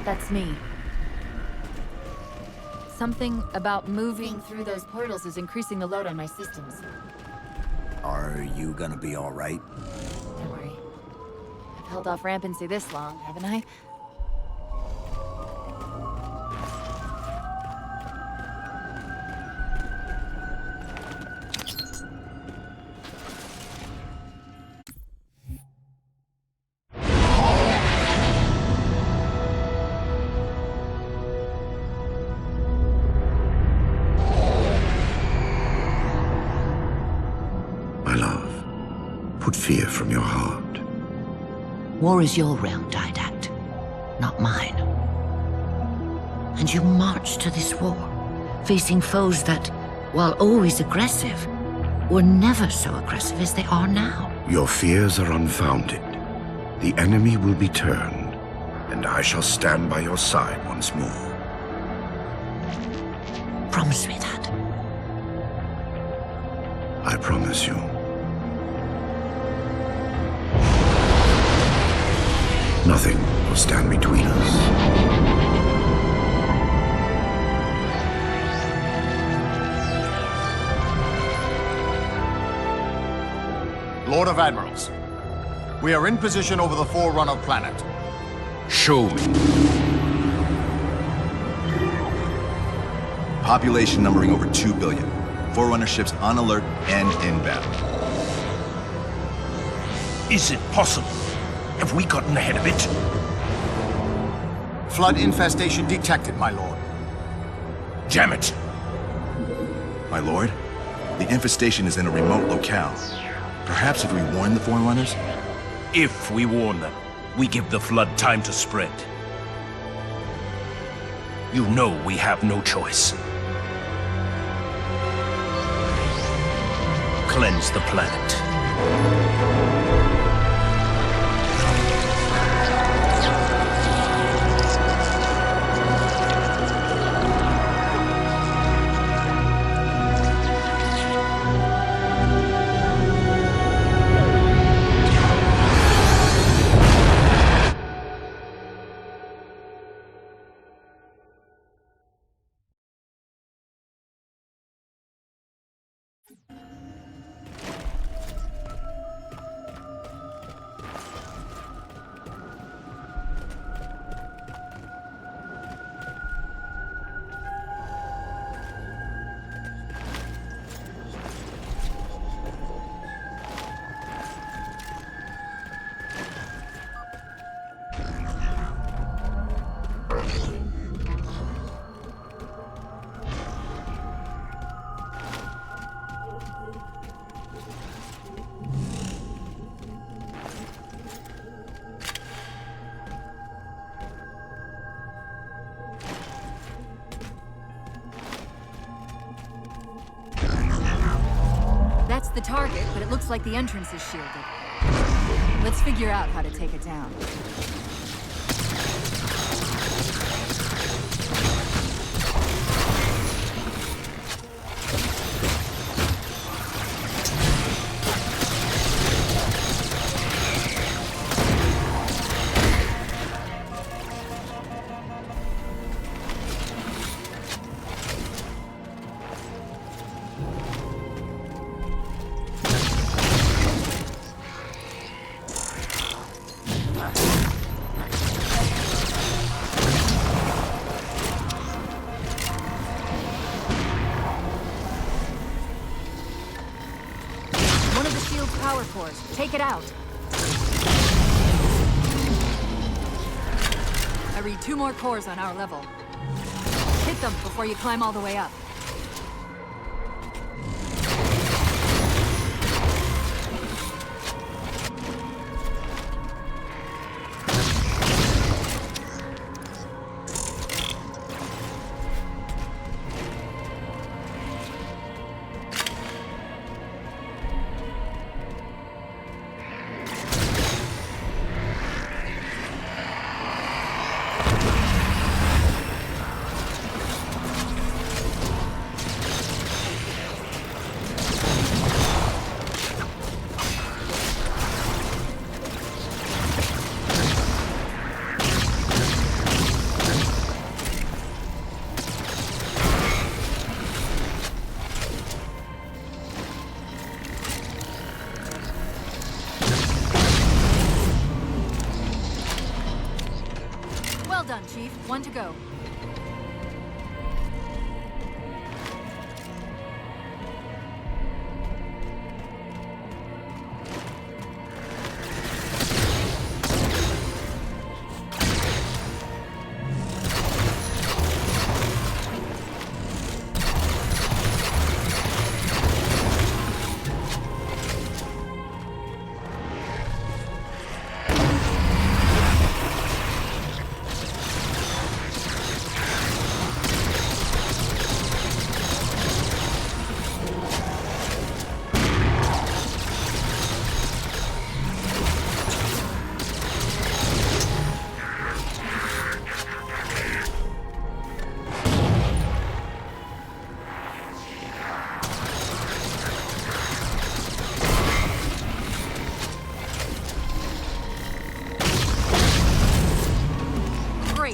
That's me. Something about moving through those portals is increasing the load on my systems. Are you gonna be all right? Don't worry. I've held off rampancy this long, haven't I? Fear from your heart. War is your realm, Didact, not mine. And you marched to this war, facing foes that, while always aggressive, were never so aggressive as they are now. Your fears are unfounded. The enemy will be turned, and I shall stand by your side once more. Promise me that. I promise you. Nothing will stand between us. Lord of Admirals. We are in position over the Forerunner planet. Show me. Population numbering over 2 billion. Forerunner ships on alert and inbound. Is it possible? Have we gotten ahead of it? Flood infestation detected, my lord. Damn it! My lord, the infestation is in a remote locale. Perhaps if we warn the Forerunners? If we warn them, we give the flood time to spread. You know we have no choice. Cleanse the planet. That's the target, but it looks like the entrance is shielded. Let's figure out how to take it down. Power cores. Take it out. I read 2 more cores on our level. Hit them before you climb all the way up. Well done, Chief. 1 to go.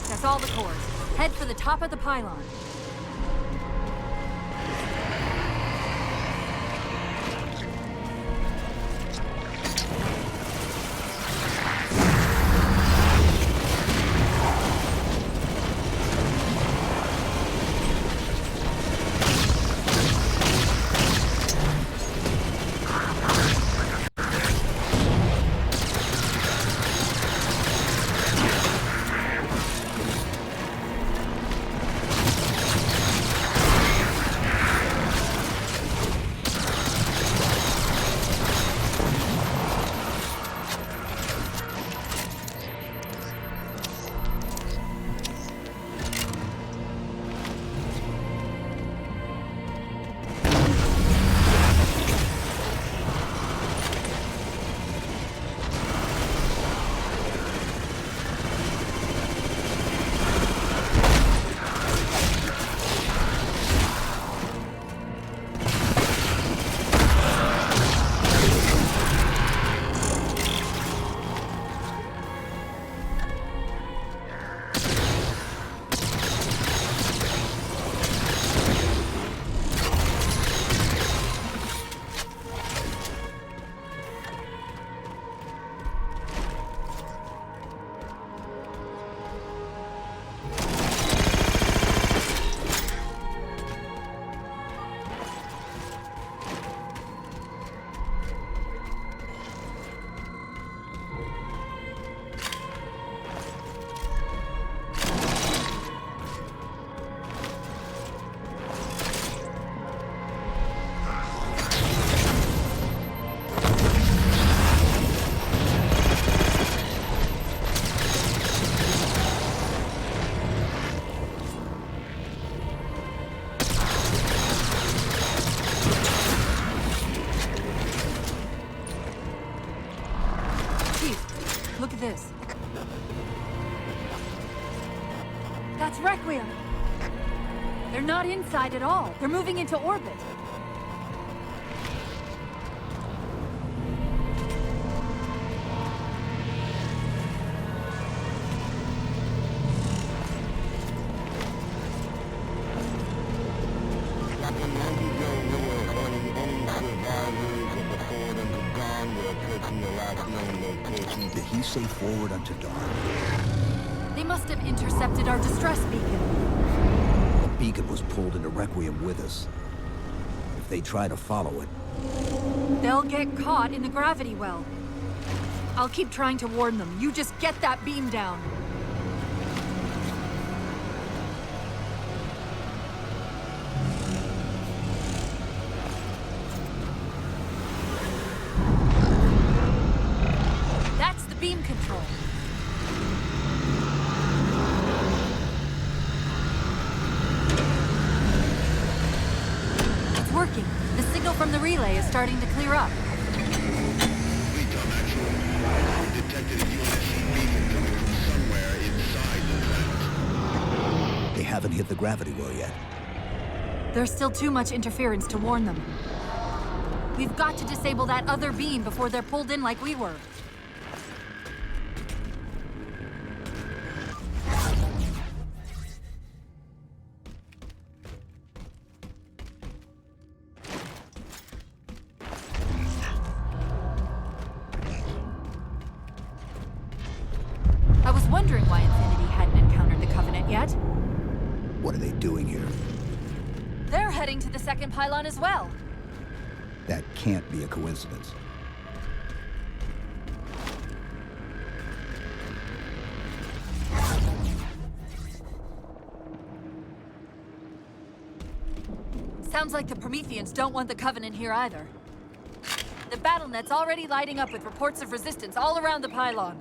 That's all the cores. Head for the top of the pylon. not inside at all. They're moving into orbit. Did he say forward unto dawn? They must have intercepted our distress beacon. The beacon was pulled into Requiem with us. If they try to follow it... They'll get caught in the gravity well. I'll keep trying to warn them. You just get that beam down. That's the beam control. It's working. The signal from the relay is starting to clear up. They haven't hit the gravity well yet. There's still too much interference to warn them. We've got to disable that other beam before they're pulled in like we were. I was wondering why Infinity hadn't encountered the Covenant yet. What are they doing here? They're heading to the second pylon as well. That can't be a coincidence. Sounds like the Prometheans don't want the Covenant here either. The BattleNet's already lighting up with reports of resistance all around the pylon.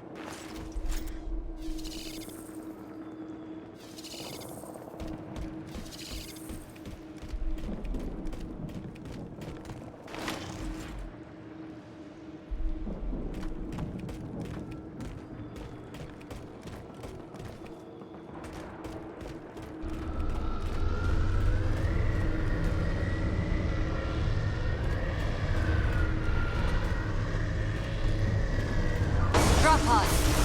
Drop pod.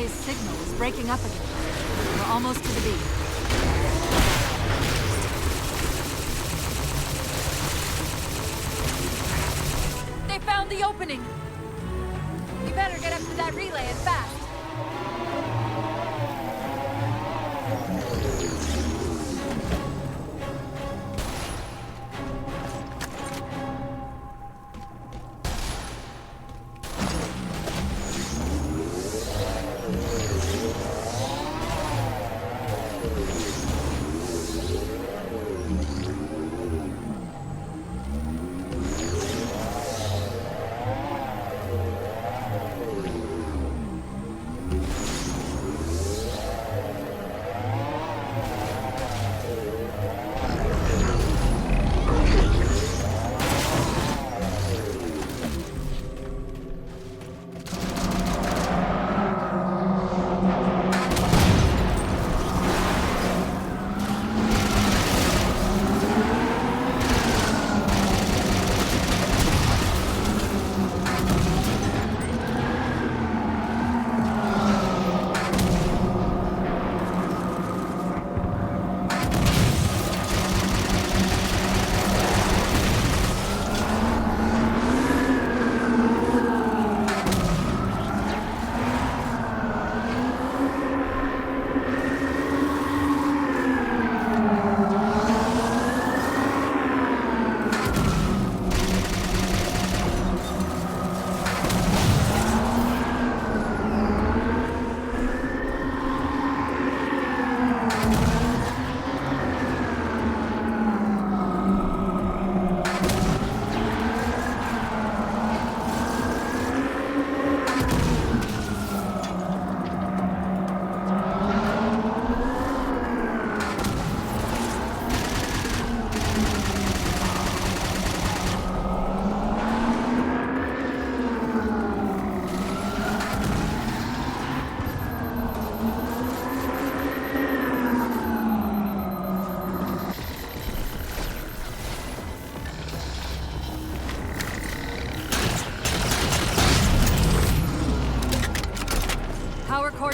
relay's signal is breaking up again. We're almost to the beam. They found the opening! You better get up to that relay and fast.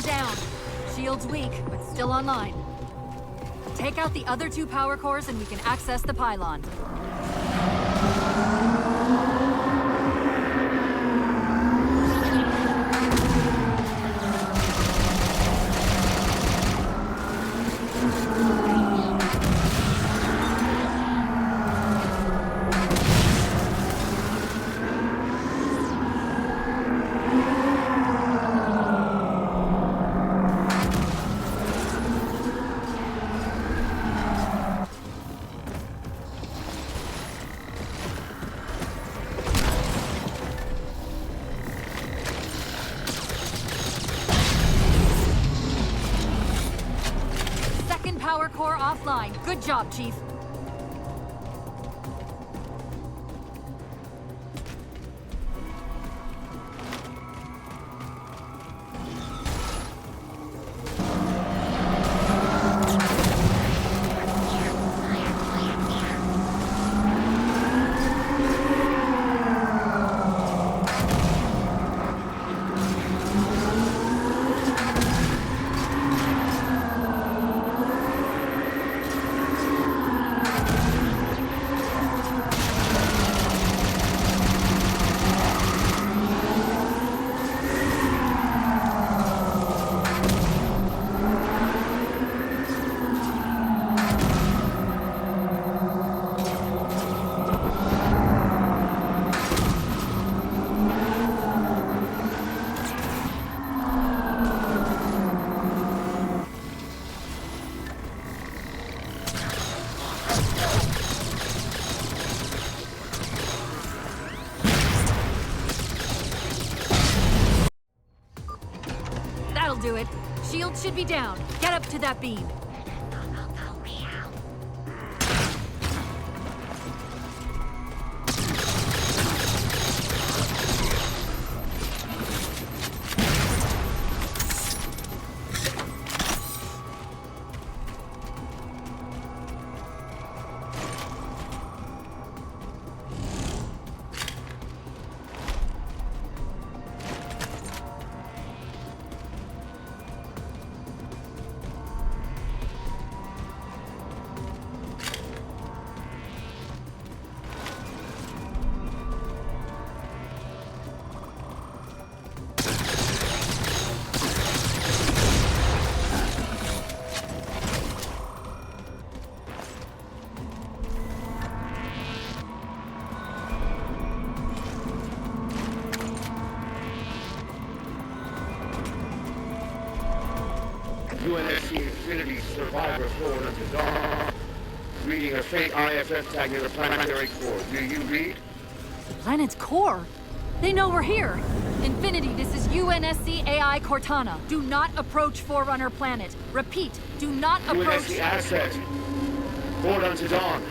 Down. Shield's weak, but still online. Take out the other 2 power cores and we can access the pylon. Power core offline. Good job, Chief. Do it. Shield should be down. Get up to that beam. UNSC Infinity survivor Forerunner to Dawn. Reading a faint IFF tag near the planetary core. Do you read? The planet's core? They know we're here. Infinity, this is UNSC AI Cortana. Do not approach Forerunner planet. Repeat, do not approach... UNSC asset. Forerunner to Dawn.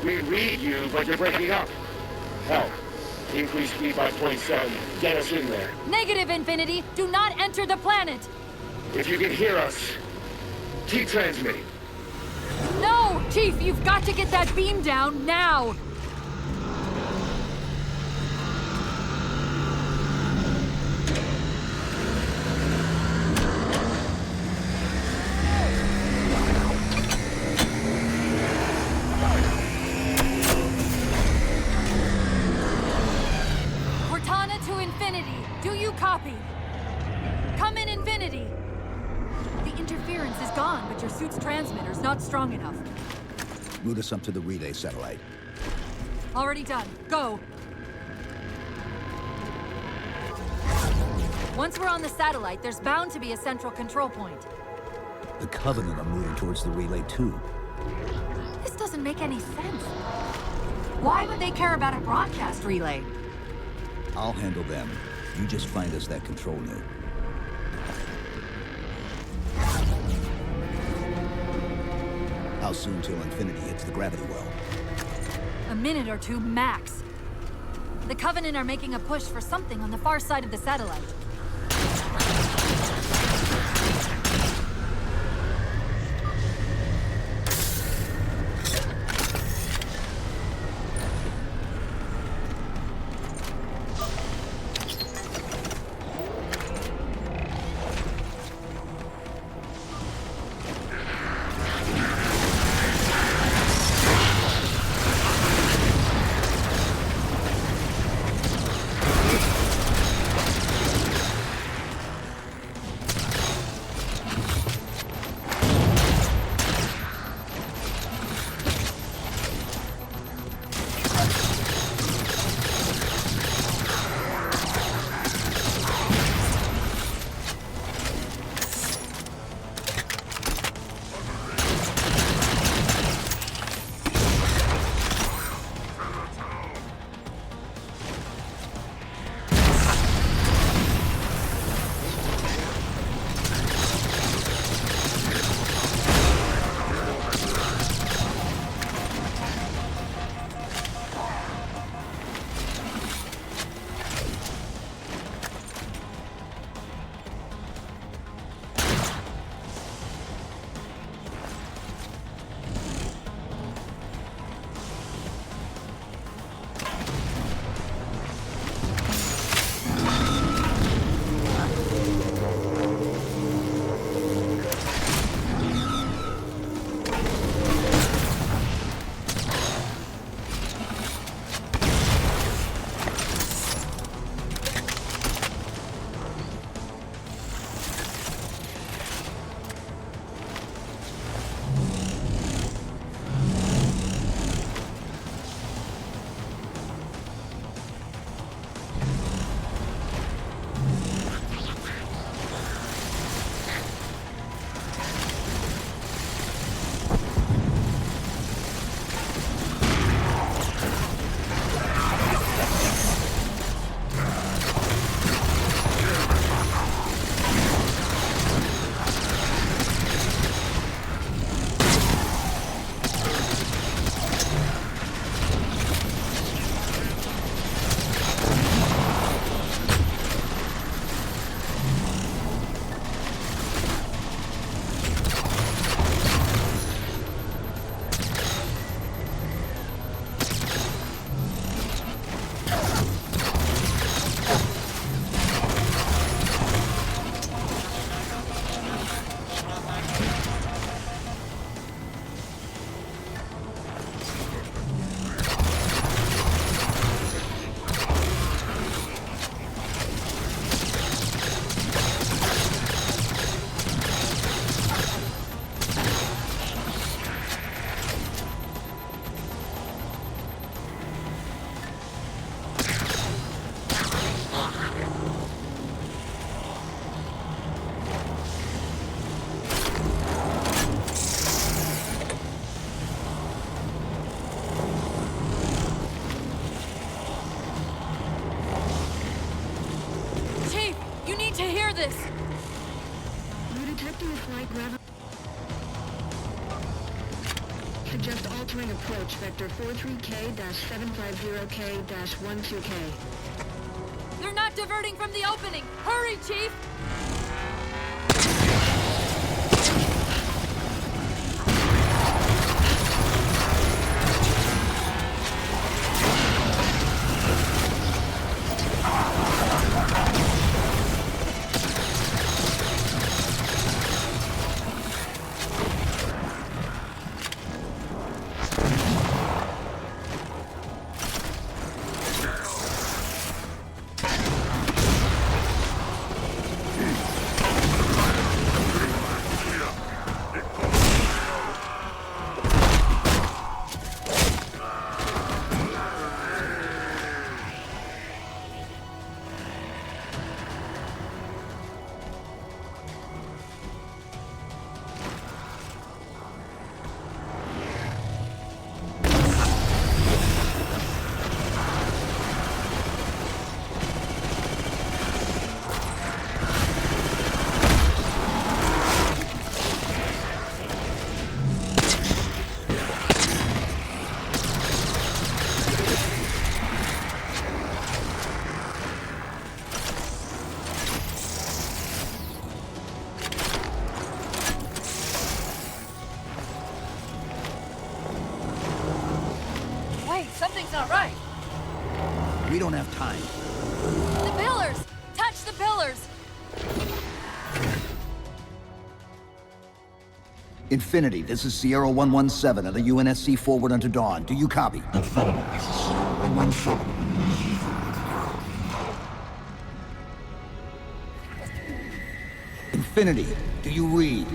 We read you, but you're breaking up. Help. Increase speed by 27. Get us in there. Negative, Infinity. Do not enter the planet. If you can hear us, keep transmitting. No! Chief, you've got to get that beam down now! Cortana to Infinity. Do you copy? Come in, Infinity. The interference is gone, but your suit's transmitter's not strong enough. Route us up to the relay satellite. Already done. Go. Once we're on the satellite, there's bound to be a central control point. The Covenant are moving towards the relay too. This doesn't make any sense. Why would they care about a broadcast relay? I'll handle them. You just find us that control node. How soon till Infinity hits the gravity well? A minute or two max. The Covenant are making a push for something on the far side of the satellite. Suggest altering approach vector 43K-750K-12K. They're not diverting from the opening! Hurry, Chief! Something's not right. We don't have time. The pillars! Touch the pillars! Infinity, this is Sierra 117 of the UNSC Forward unto Dawn. Do you copy? Infinity, do you read?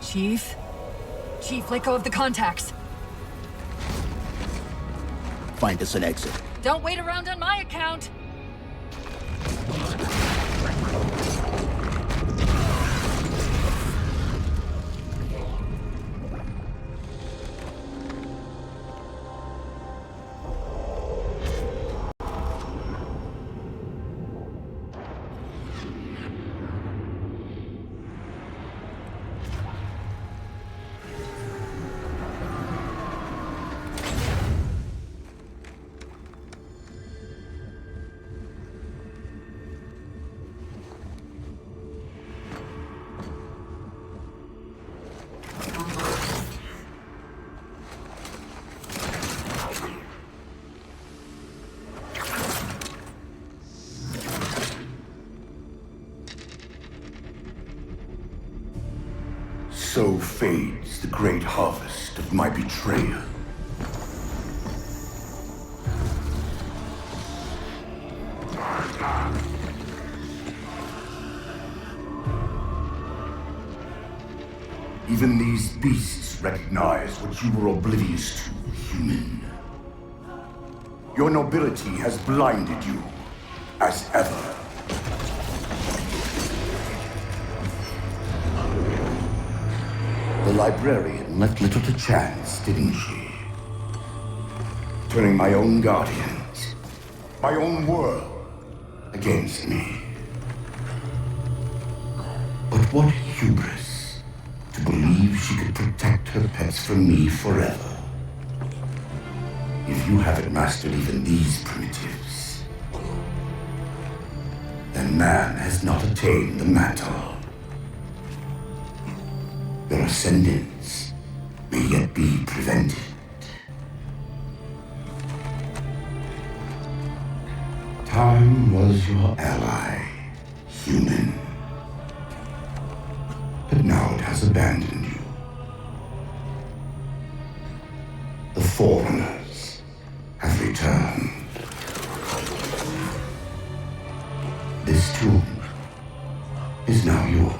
Chief? Chief, let go of the contacts. Find us an exit. Don't wait around on my account. So fades the great harvest of my betrayal. Even these beasts recognize what you were oblivious to, human. Your nobility has blinded you, as ever. The librarian left little to chance, didn't she? Turning my own guardians, my own world, against me. But what hubris to believe she could protect her pets from me forever. If you haven't mastered even these primitives, then man has not attained the mantle. Their ascendance may yet be prevented. Time was your ally, human. But now it has abandoned you. The Forerunners have returned. This tomb is now yours.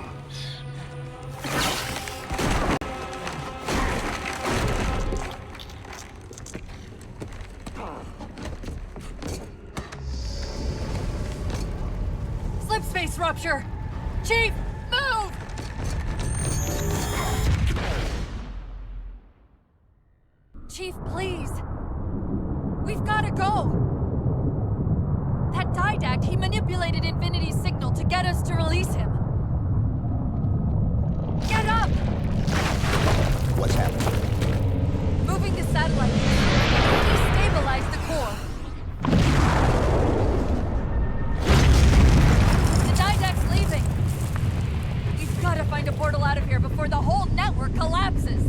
Slipspace rupture! Chief, move! Chief, please. gotta go! That Didact, he manipulated Infinity's signal to get us to release him. Get up! What's happening? Moving the satellite. Destabilize the core. The Didact's leaving. We've gotta find a portal out of here before the whole network collapses.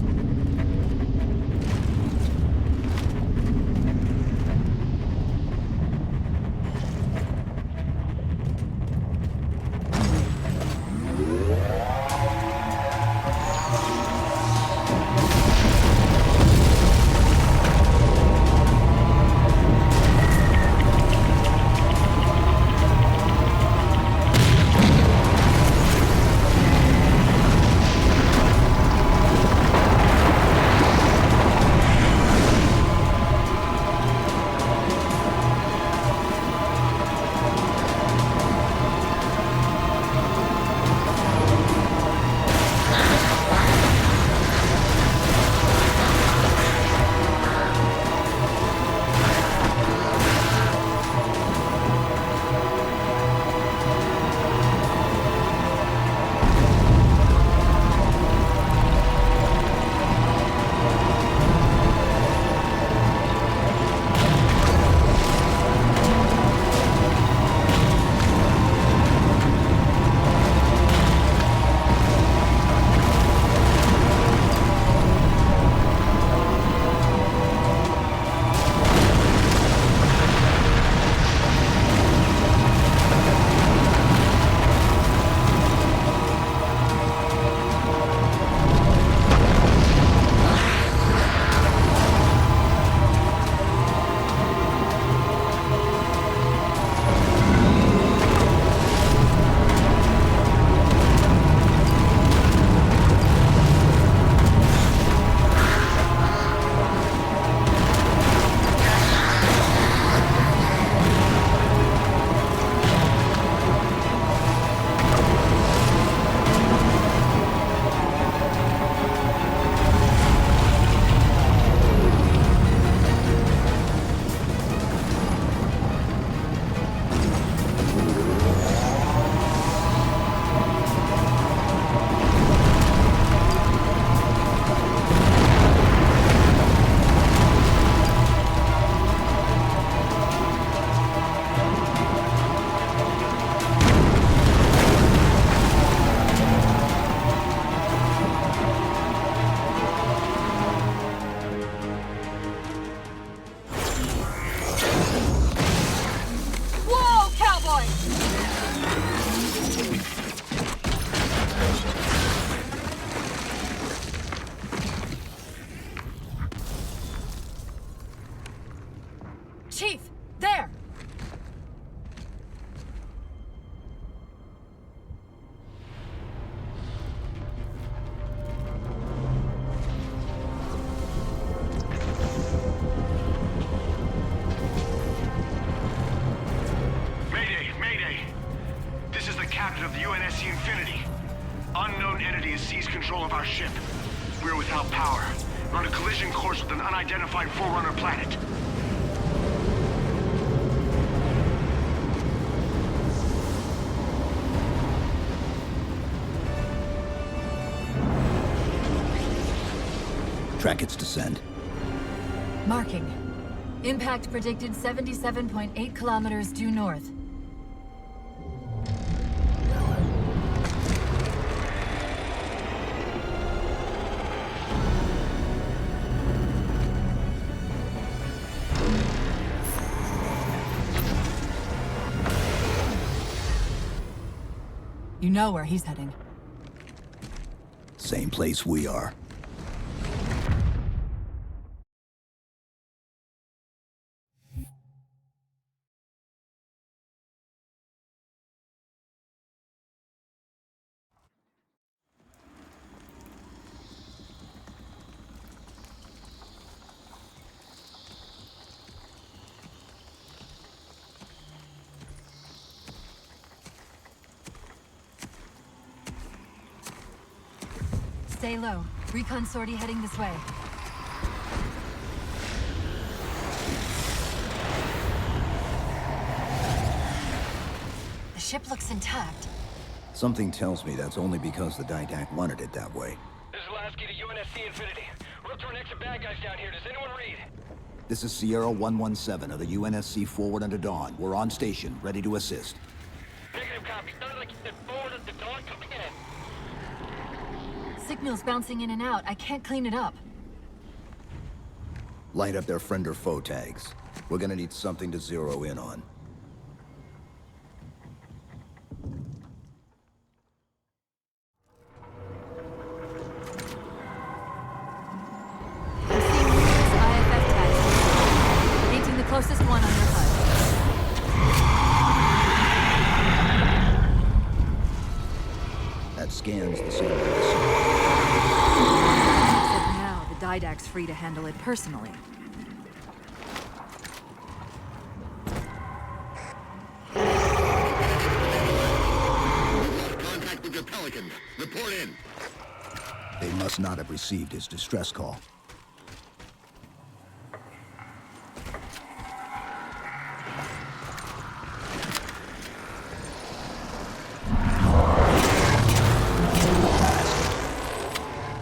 Chief, there! Mayday, Mayday! This is the captain of the UNSC Infinity. Unknown entity has seized control of our ship. We're without power. We're on a collision course with an unidentified Forerunner planet. Track its descent. Marking. Impact predicted 77.8 kilometers due north. You know where he's heading. Same place we are. Stay low. Recon sortie heading this way. ship looks intact. Something tells me that's only because the Didact wanted it that way. This is Lasky to UNSC Infinity. We're up to our next of bad guys down here. Does anyone read? This is Sierra 117 of the UNSC Forward under Dawn. We're on station, ready to assist. Negative copy. Sounded like you said forward under Dawn. Coming in. Signal's bouncing in and out. I can't clean it up. Light up their friend or foe tags. We're gonna need something to zero in on. Closest one on your HUD. That scans the same Except now, the Didact's free to handle it personally. Contact with your Pelican. Report in. They must not have received his distress call.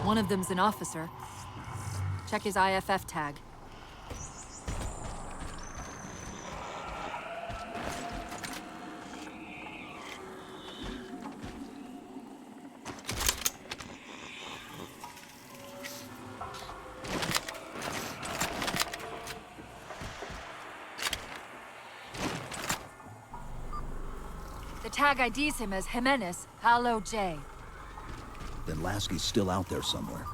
One of them's an officer. Check his IFF tag. The tag IDs him as Jimenez, Halo J. Then Lasky's still out there somewhere.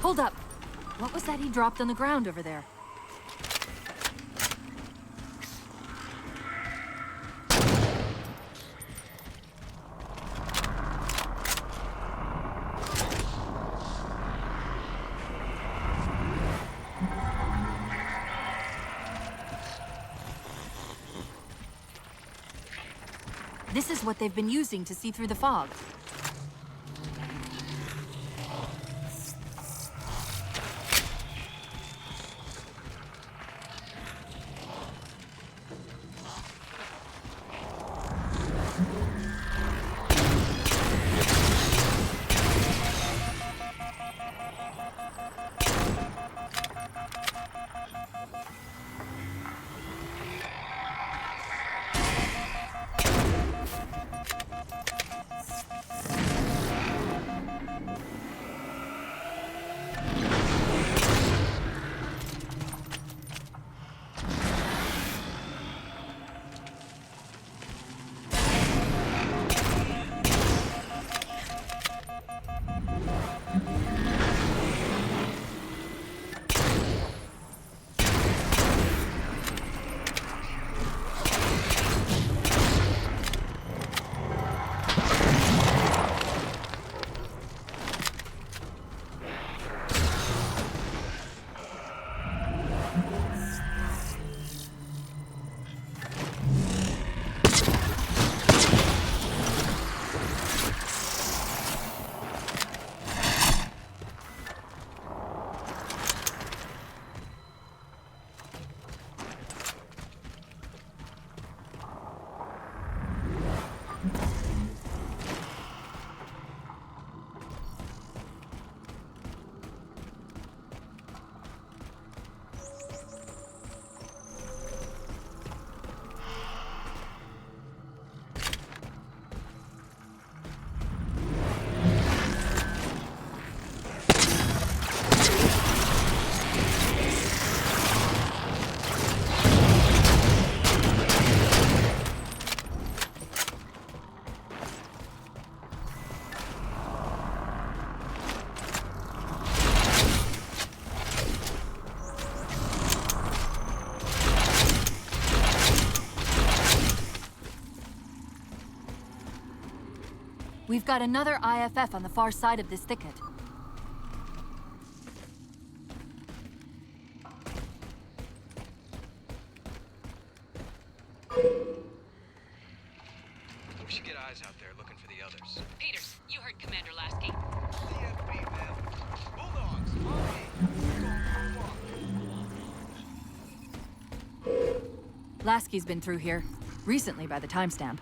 Hold up! What was that he dropped on the ground over there? This is what they've been using to see through the fog. We've got another IFF on the far side of this thicket. We should get eyes out there looking for the others. Peters, you heard Commander Lasky. DFB, man. Bulldogs, on me. Lasky's been through here. Recently by the timestamp.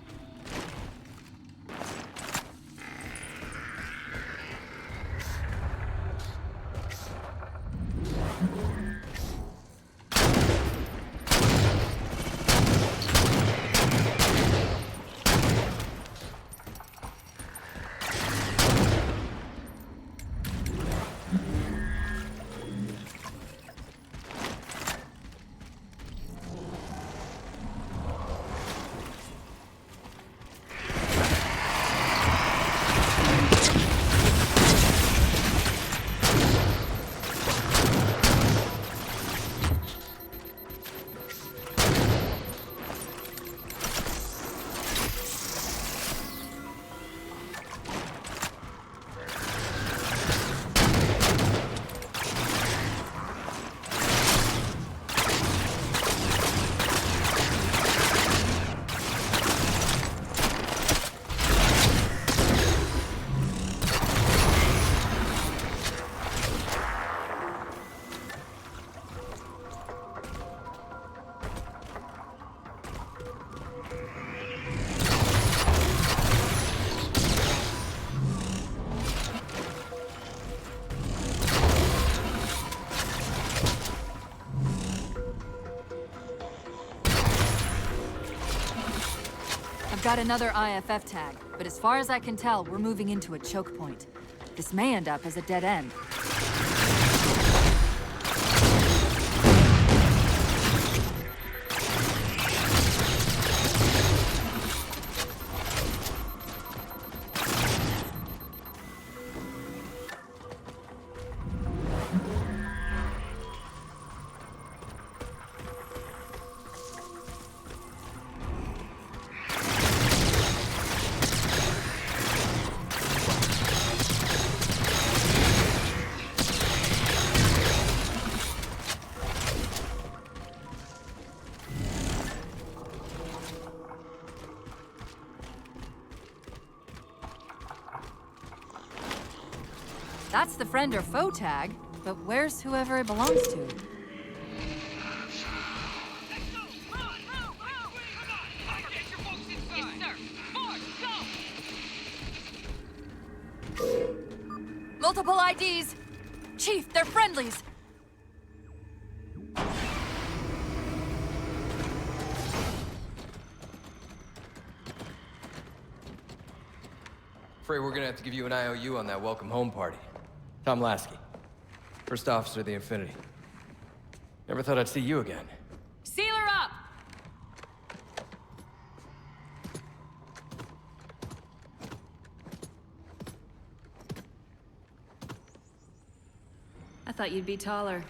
Got another IFF tag, but as far as I can tell, we're moving into a choke point. This may end up as a dead end. That's the friend or foe tag, but where's whoever it belongs to? Multiple IDs! Chief, they're friendlies! Afraid we're gonna have to give you an IOU on that welcome home party. Tom Lasky, First Officer of the Infinity. Never thought I'd see you again. Seal her up! I thought you'd be taller.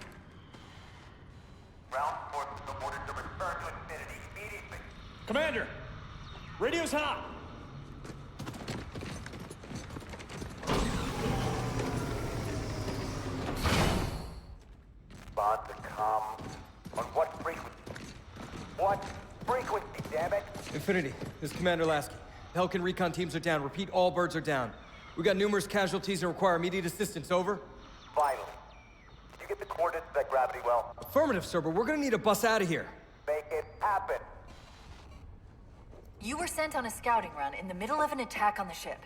Ground forces are ordered to return to Infinity immediately. Commander! Radio's hot! Bond to come. On what frequency? What frequency, damn it? Infinity, this is Commander Lasky. Pelican recon teams are down. Repeat, all birds are down. We got numerous casualties and require immediate assistance. Over. Vital. Did you get the coordinates of that gravity well? Affirmative, sir, but we're gonna need to bus out of here. Make it happen. You were sent on a scouting run in the middle of an attack on the ship.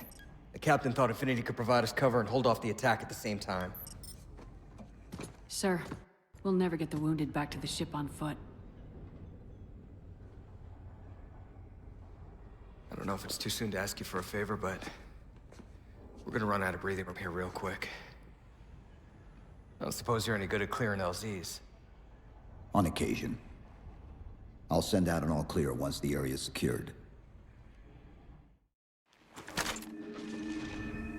The captain thought Infinity could provide us cover and hold off the attack at the same time. Sir, we'll never get the wounded back to the ship on foot. I don't know if it's too soon to ask you for a favor, but we're gonna run out of breathing room here real quick. I don't suppose you're any good at clearing LZs. On occasion. I'll send out an all clear once the area is secured.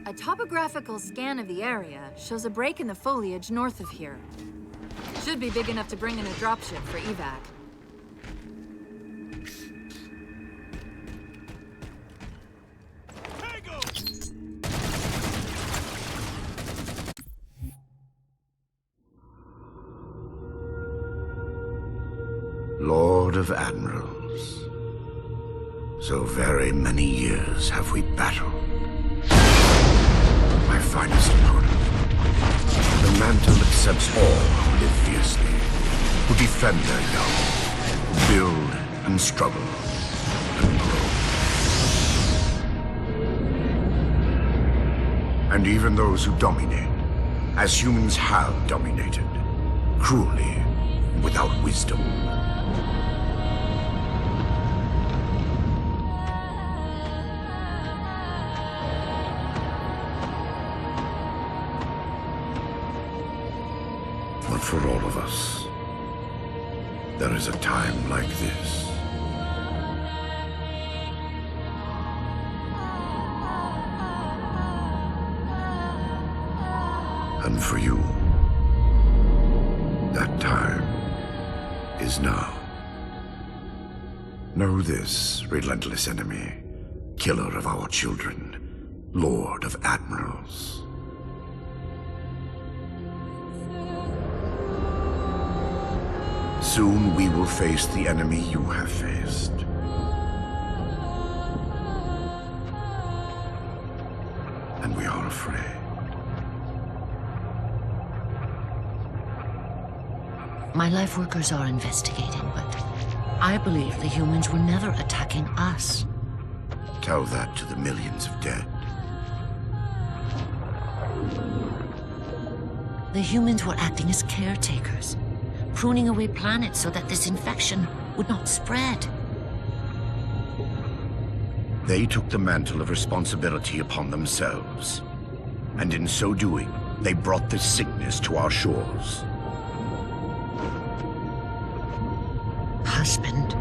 A topographical scan of the area shows a break in the foliage north of here. Should be big enough to bring in a dropship for evac. Lord of Admirals, so very many years have we battled. My finest opponent. The mantle accepts all who live fiercely, who defend their young, who build and struggle and grow. And even those who dominate, as humans have dominated, cruelly, without wisdom. But for all of us, there is a time like this. And for you, that time is now. Know this, relentless enemy, killer of our children, Lord of Admirals. Soon we will face the enemy you have faced. And we are afraid. My life workers are investigating, but I believe the humans were never attacking us. Tell that to the millions of dead. The humans were acting as caretakers, pruning away planets so that this infection would not spread. They took the mantle of responsibility upon themselves. And in so doing, they brought this sickness to our shores. Husband.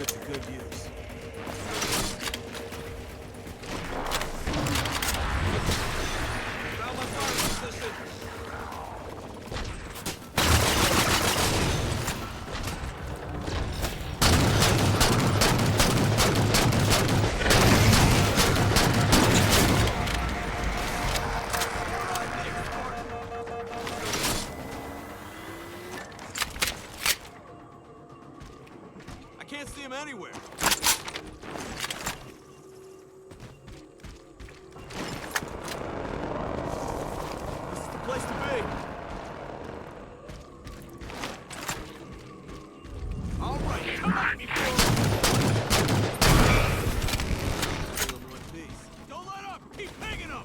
it to good use. Found my fire position. I can't see him anywhere. This is the place to be. All right, come on, me Kill him one piece. Don't let up. Keep pinging him.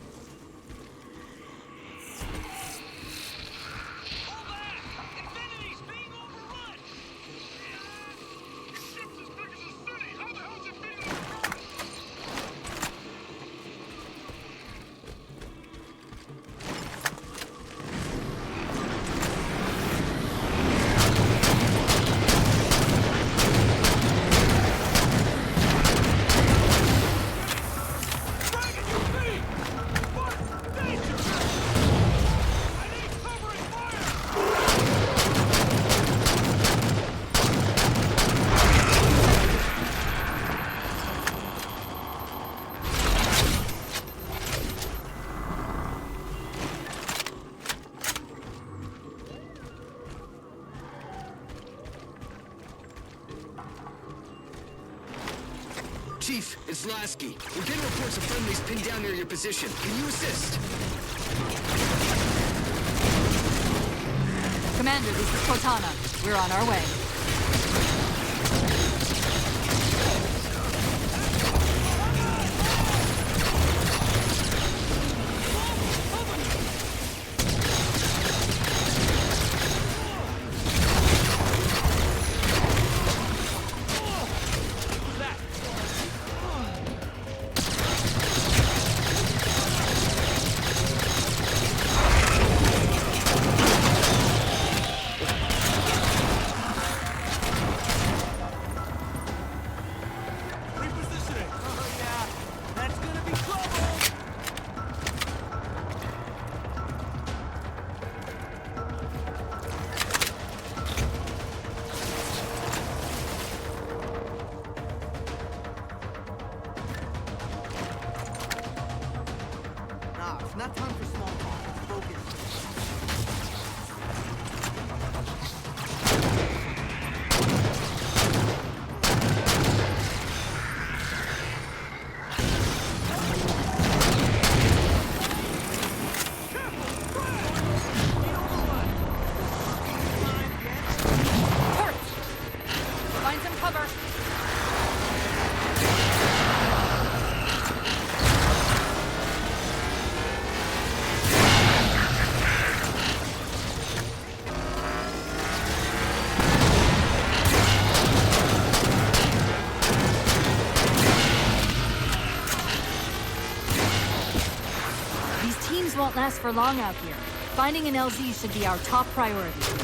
Chief, it's Lasky. We're getting reports of friendlies pinned down near your position. Can you assist? Commander, this is Cortana. We're on our way. Not time for small talk. Focus. Find some cover. Won't last for long out here. Finding an LZ should be our top priority.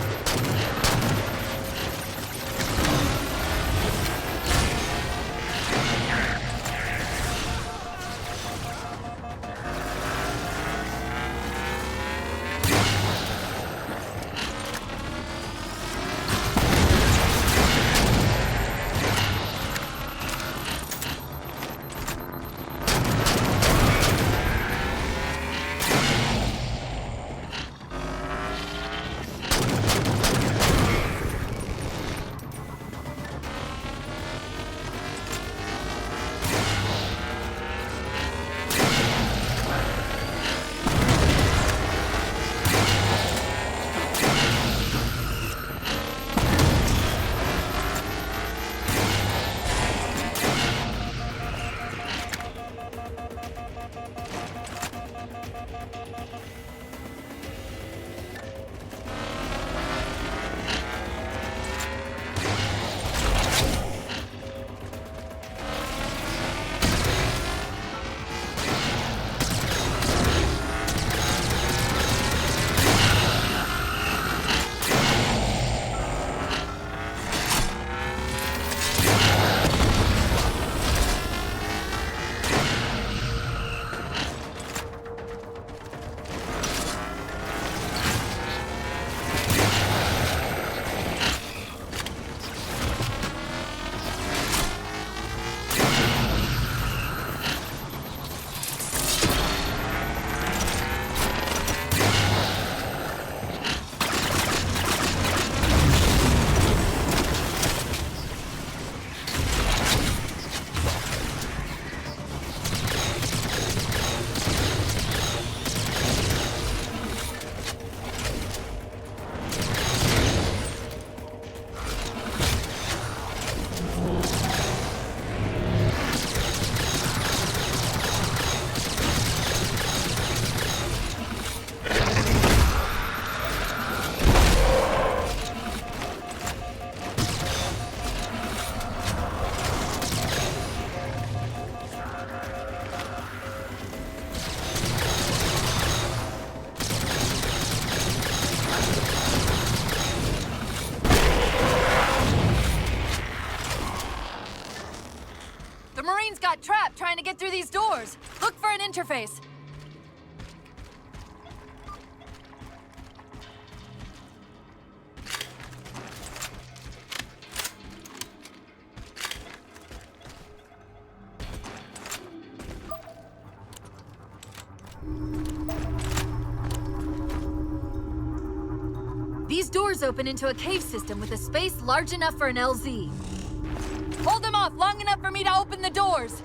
Marines got trapped trying to get through these doors. Look for an interface. These doors open into a cave system with a space large enough for an LZ. Hold them off long enough for me to open the doors!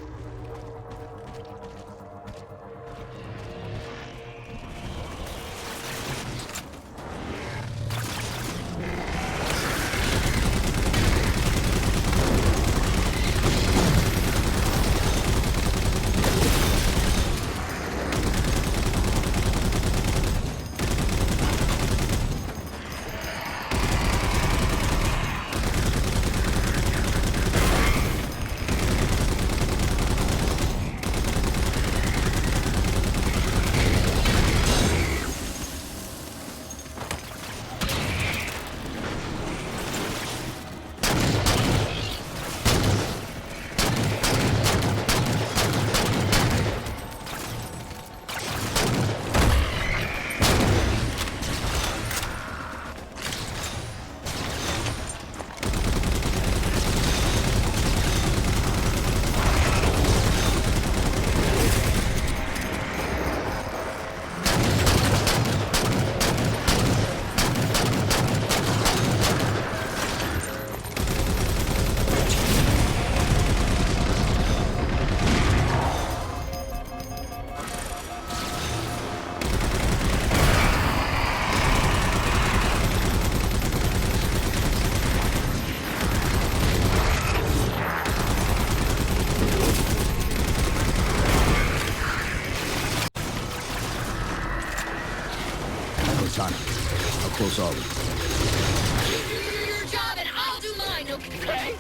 How close are we? You do your job and I'll do mine, okay?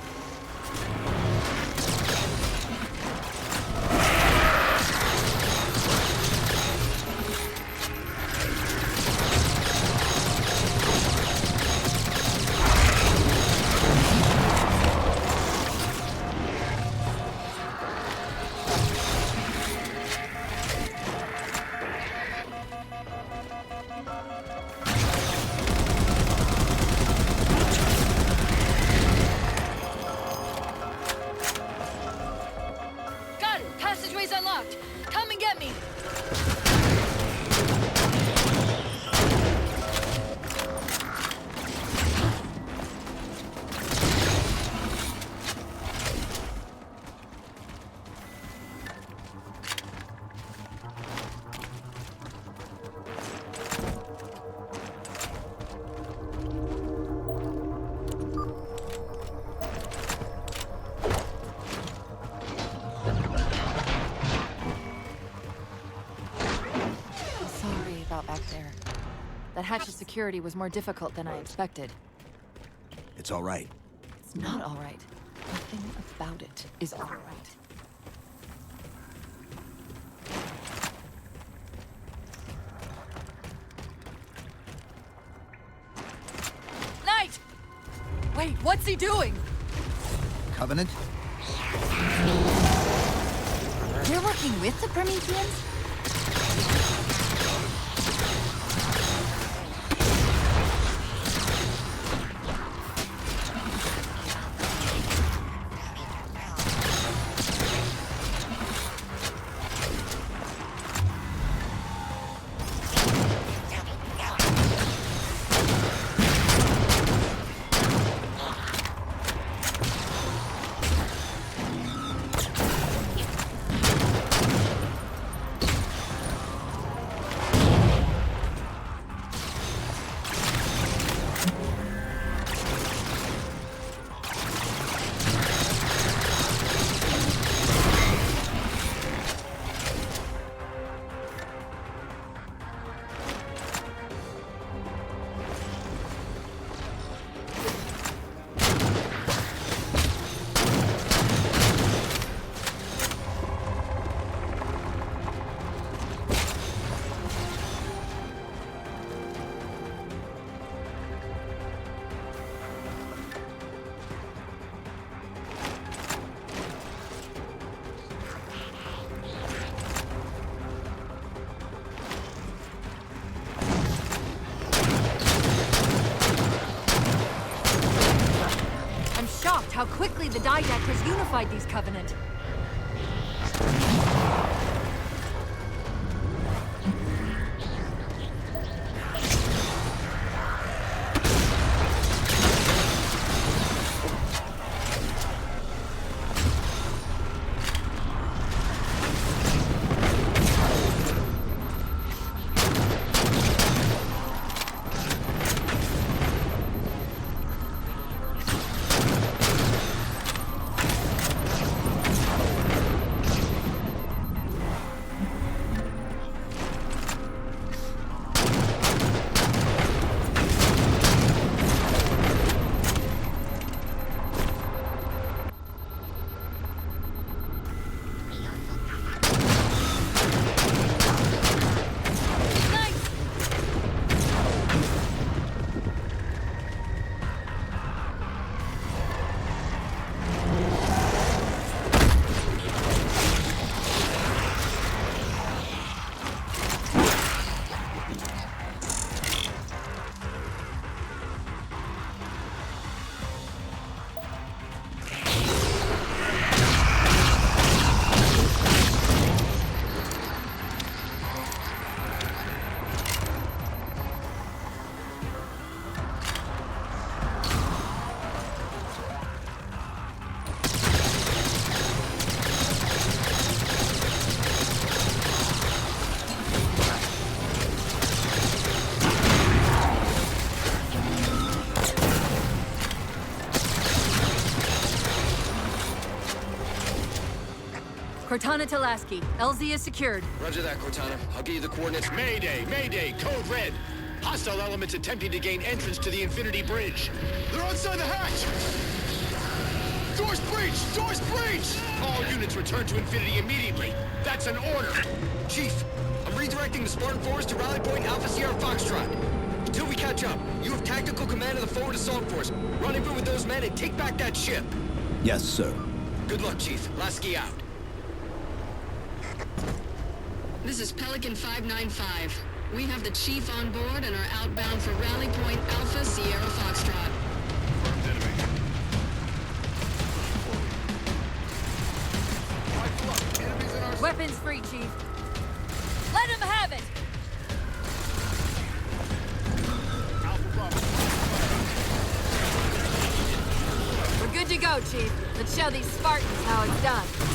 Back there. That hatch of security was more difficult than I expected. It's all right. It's not all right. Nothing about it is all right. Knight! Wait, what's he doing? Covenant? They're working with the Prometheans? the Didact has unified these Covenant. Cortana to Lasky. LZ is secured. Roger that, Cortana. I'll give you the coordinates. Mayday! Mayday! Code red! Hostile elements attempting to gain entrance to the Infinity Bridge. They're outside the hatch! Doors breached! Doors breached! All units return to Infinity immediately. That's an order. Chief, I'm redirecting the Spartan force to rally point Alpha Sierra Foxtrot. Until we catch up, you have tactical command of the forward assault force. Rendezvous with those men and take back that ship. Yes, sir. Good luck, Chief. Lasky out. This is Pelican 595. We have the Chief on board and are outbound for rally point Alpha Sierra Foxtrot. Weapons free, Chief. Let him have it! We're good to go, Chief. Let's show these Spartans how it's done.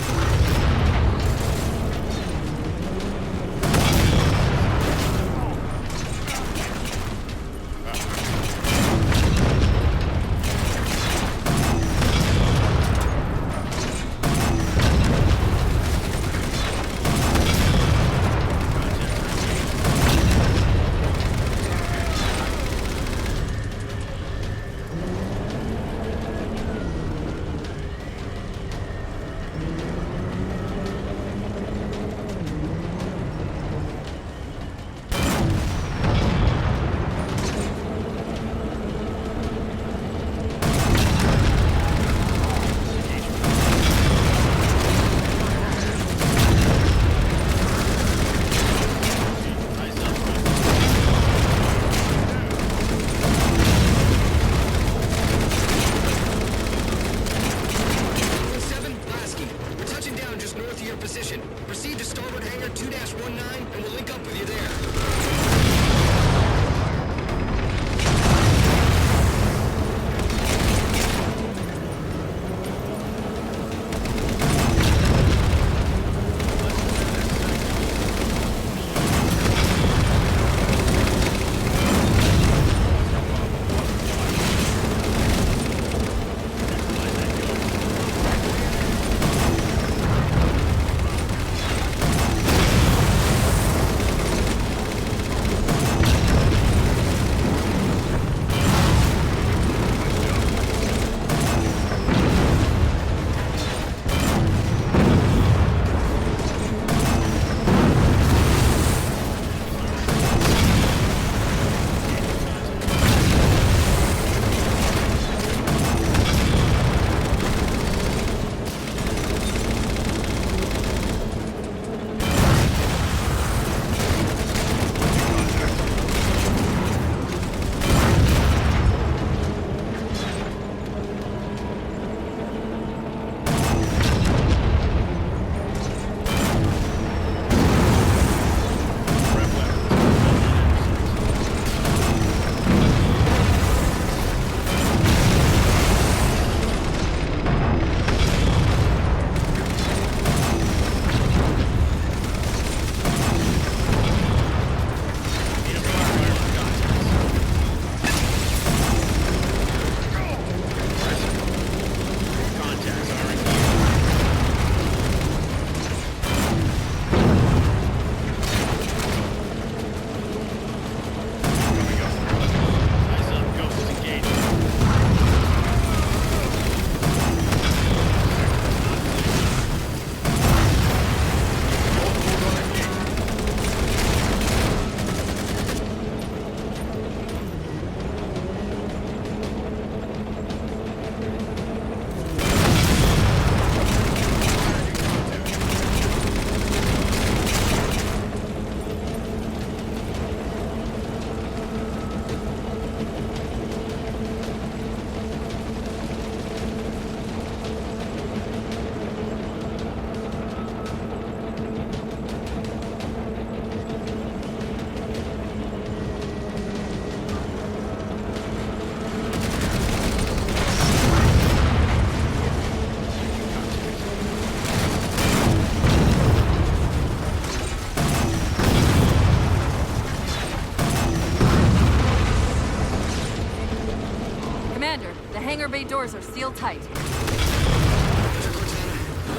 bay doors are sealed tight. We'll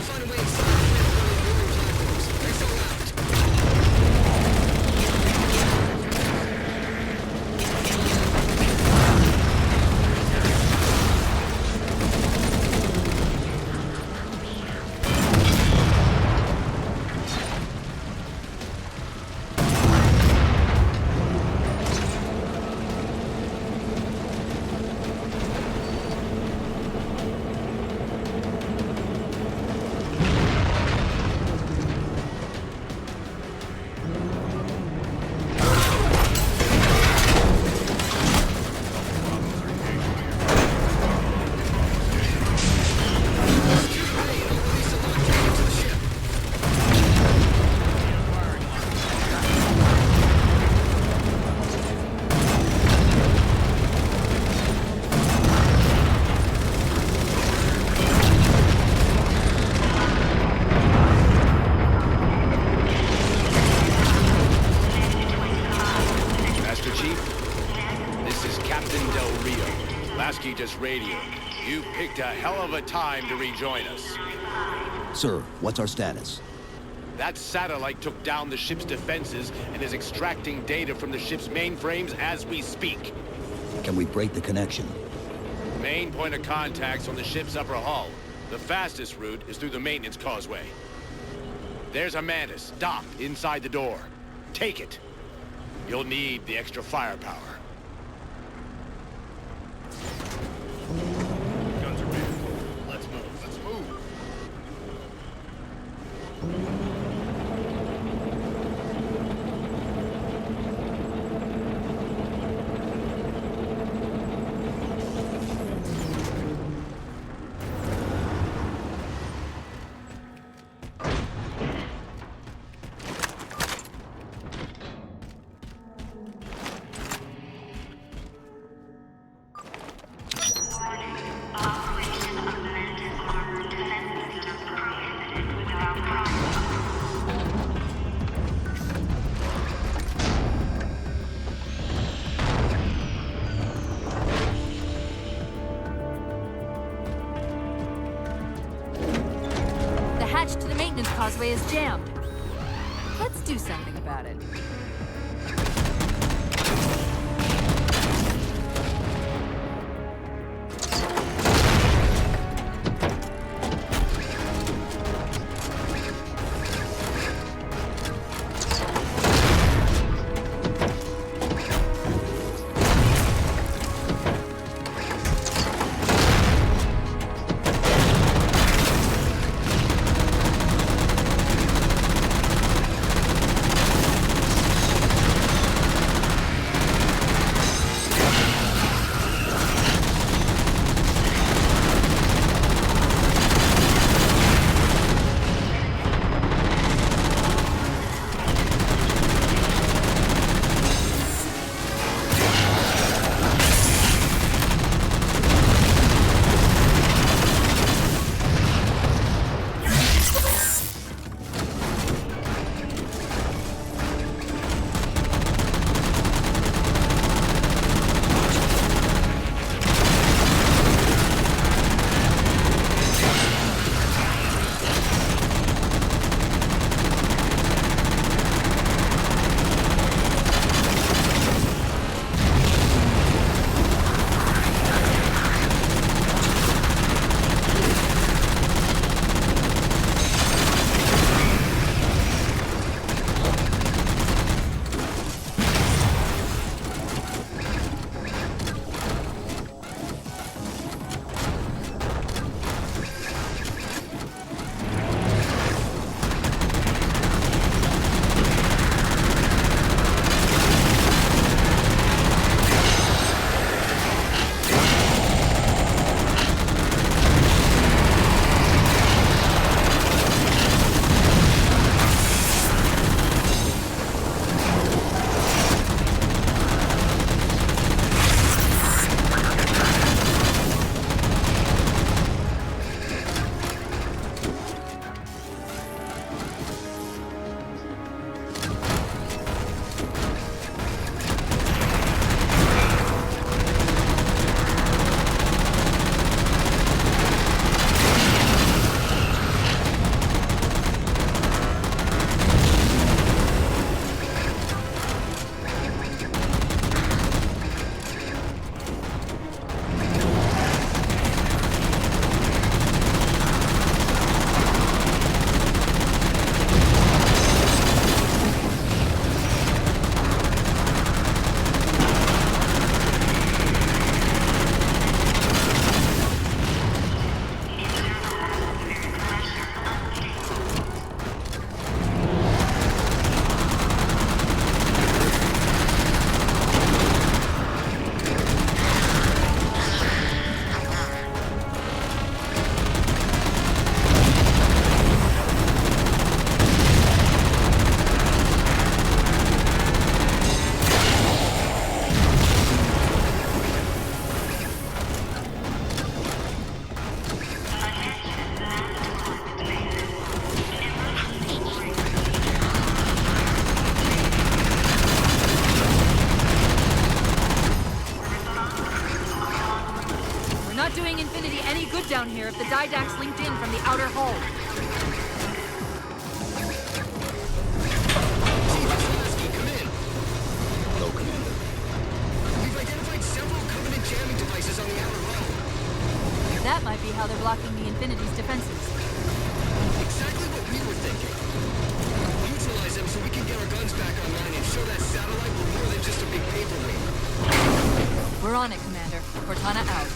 find a way inside. Thanks a lot. Just radioed. You picked a hell of a time to rejoin us. Sir, what's our status? That satellite took down the ship's defenses and is extracting data from the ship's mainframes as we speak. Can we break the connection? Main point of contact's on the ship's upper hull. The fastest route is through the maintenance causeway. There's a Mantis docked inside the door. Take it. You'll need the extra firepower. Guns are ready. Let's move. Let's move. To the maintenance causeway is jammed. Let's do something about it. the Didacts linked in from the outer hull. Chief, it's Lasky, come in. Hello, Commander. We've identified several Covenant jamming devices on the outer hull. That might be how they're blocking the Infinity's defenses. Exactly what we were thinking. Neutralize them so we can get our guns back online and show that satellite we're more than just a big paperweight. We're on it, Commander. Cortana out.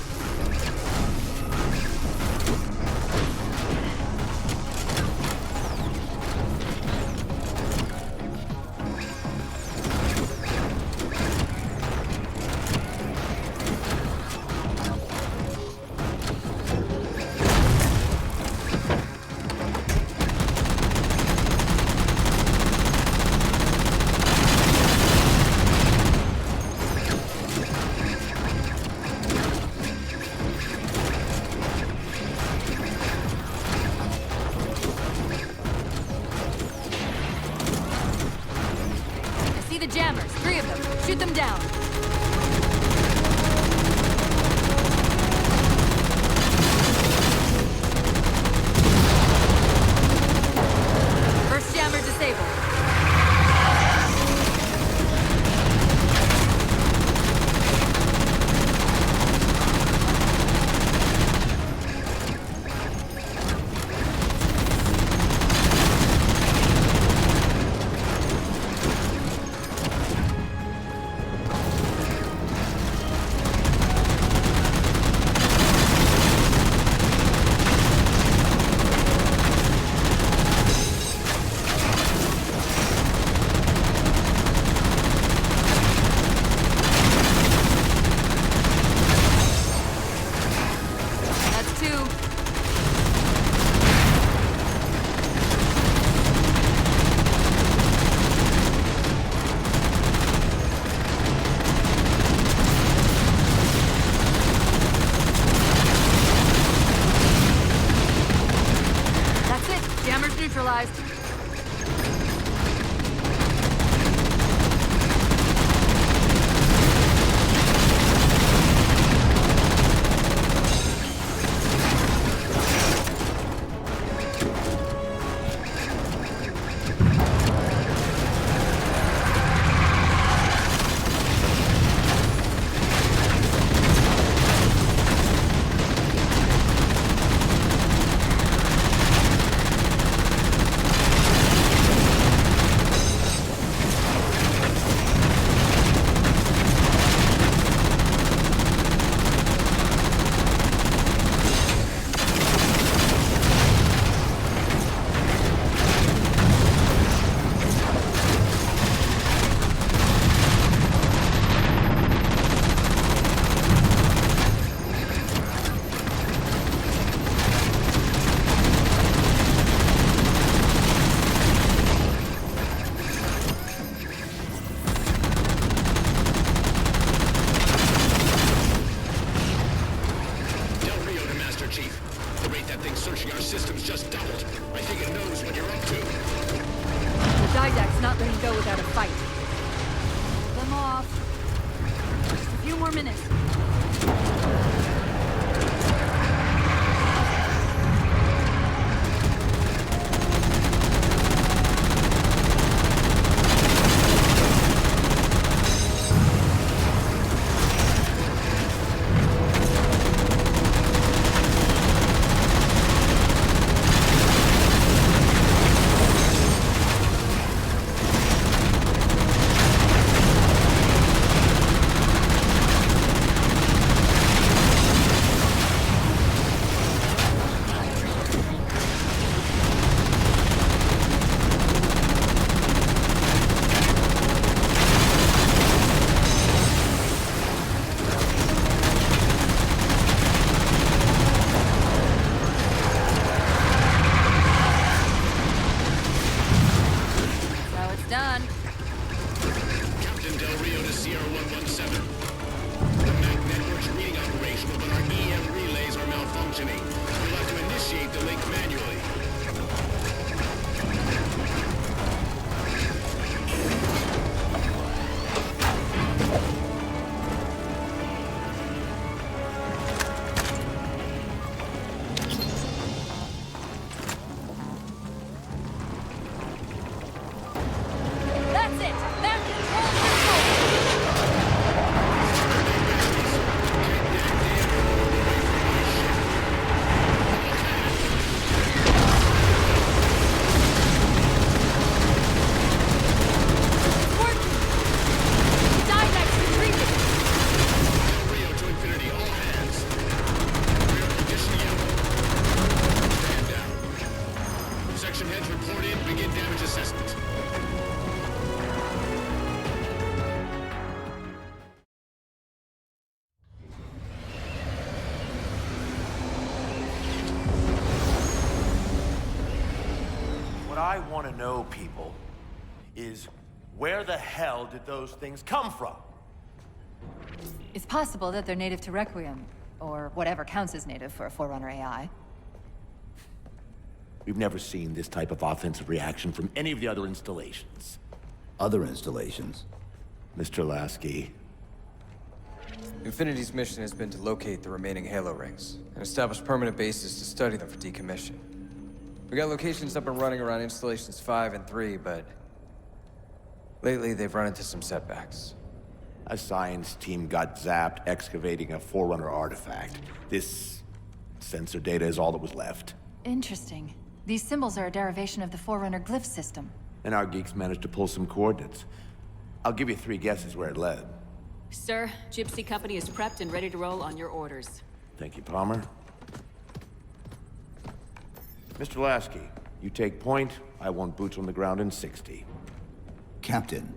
The jammers, 3 of them. Shoot them down. First jammer disabled. Neutralized. Didact's not letting go without a fight. Hold them off. Just a few more minutes. section heads report in, begin damage assessment. What I want to know, people, is where the hell did those things come from? It's possible that they're native to Requiem, or whatever counts as native for a Forerunner AI. We've never seen this type of offensive reaction from any of the other installations. Other installations? Mr. Lasky. Infinity's mission has been to locate the remaining Halo rings, and establish permanent bases to study them for decommission. We got locations up and running around installations 5 and 3, but lately they've run into some setbacks. A science team got zapped excavating a Forerunner artifact. This sensor data is all that was left. Interesting. These symbols are a derivation of the Forerunner glyph system. And our geeks managed to pull some coordinates. I'll give you 3 guesses where it led. Sir, Gypsy Company is prepped and ready to roll on your orders. Thank you, Palmer. Mr. Lasky, you take point. I want boots on the ground in 60. Captain.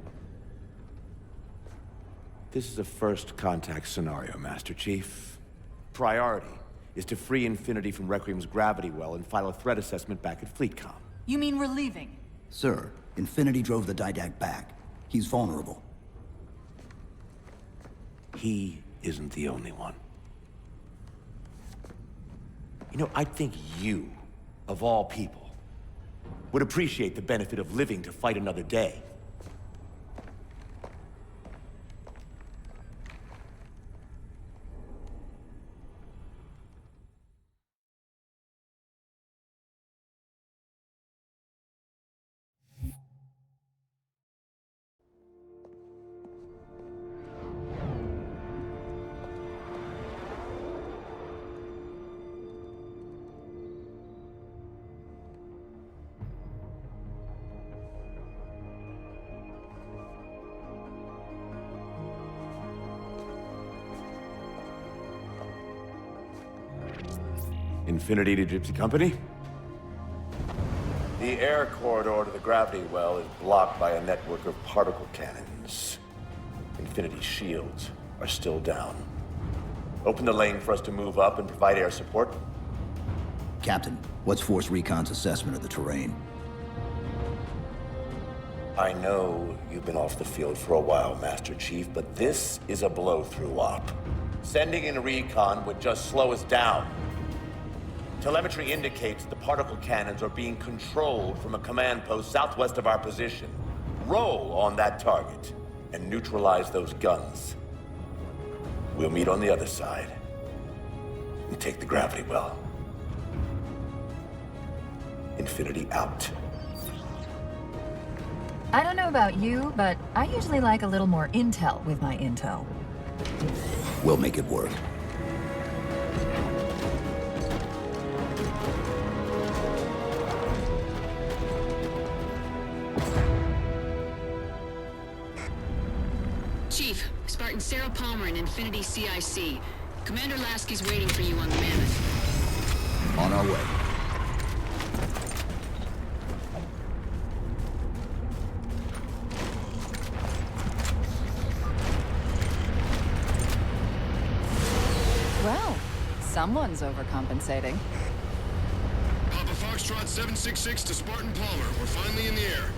This is a first contact scenario, Master Chief. Priority is to free Infinity from Requiem's gravity well and file a threat assessment back at FleetCom. You mean we're leaving? Sir, Infinity drove the Didact back. He's vulnerable. He isn't the only one. You know, I think you, of all people, would appreciate the benefit of living to fight another day. Infinity to Gypsy Company? The air corridor to the gravity well is blocked by a network of particle cannons. Infinity's shields are still down. Open the lane for us to move up and provide air support. Captain, what's Force Recon's assessment of the terrain? I know you've been off the field for a while, Master Chief, but this is a blow-through op. Sending in recon would just slow us down. Telemetry indicates the particle cannons are being controlled from a command post southwest of our position. Roll on that target and neutralize those guns. We'll meet on the other side and take the gravity well. Infinity out. I don't know about you, but I usually like a little more intel with my intel. We'll make it work. Chief, Spartan Sarah Palmer in Infinity CIC. Commander Lasky's waiting for you on the Mammoth. On our way. Well, someone's overcompensating. Papa Foxtrot 766 to Spartan Palmer. We're finally in the air.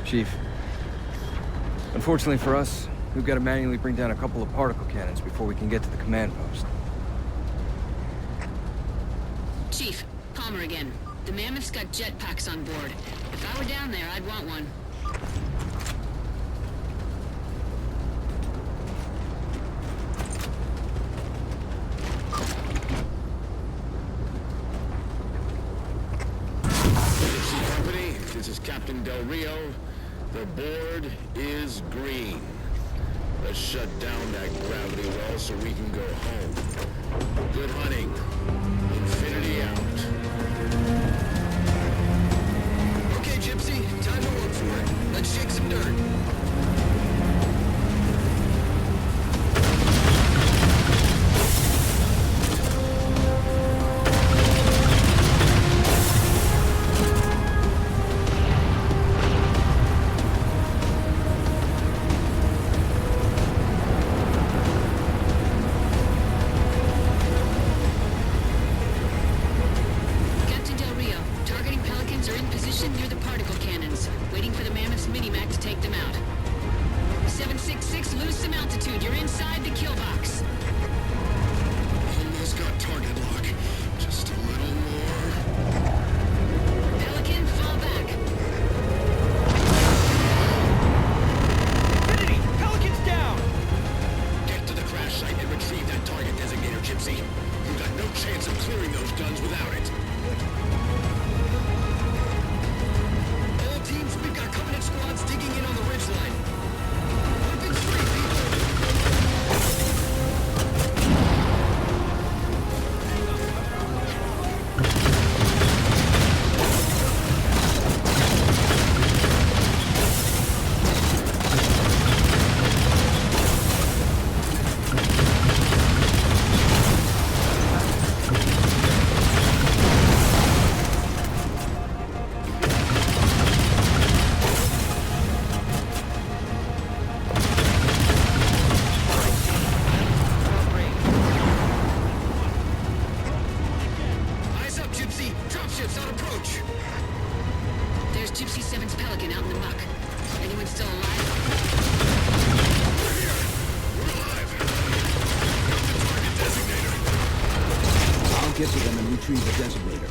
Chief. Unfortunately for us, we've got to manually bring down a couple of particle cannons before we can get to the command post. Chief, Palmer again. The Mammoth's got jetpacks on board. If I were down there, I'd want one. Company, this is Captain Del Rio. The board is green. Let's shut down that gravity well so we can go home. Good hunting. Infinity out. Okay, Gypsy, time to work for it. Let's shake some dirt. Captain Del Rio, targeting Pelicans are in position near the particle cannons, waiting for the Mammoth's mini-mac to take them out. 766, lose some altitude. You're inside the kill box. Almost got target lock. Just a little more. Pelican, fall back. Infinity! Pelican's down! Get to the crash site and retrieve that target designator, Gypsy. You've got no chance of clearing those guns without it. All teams, we've got Covenant squads digging in on the ridgeline. Weapons free, people! Eyes up, Gypsy! Dropships on approach! There's Gypsy 7's Pelican out in the muck. Anyone still alive? We're here! We're alive! Got the target designator! I'll get to them and retrieve the designator.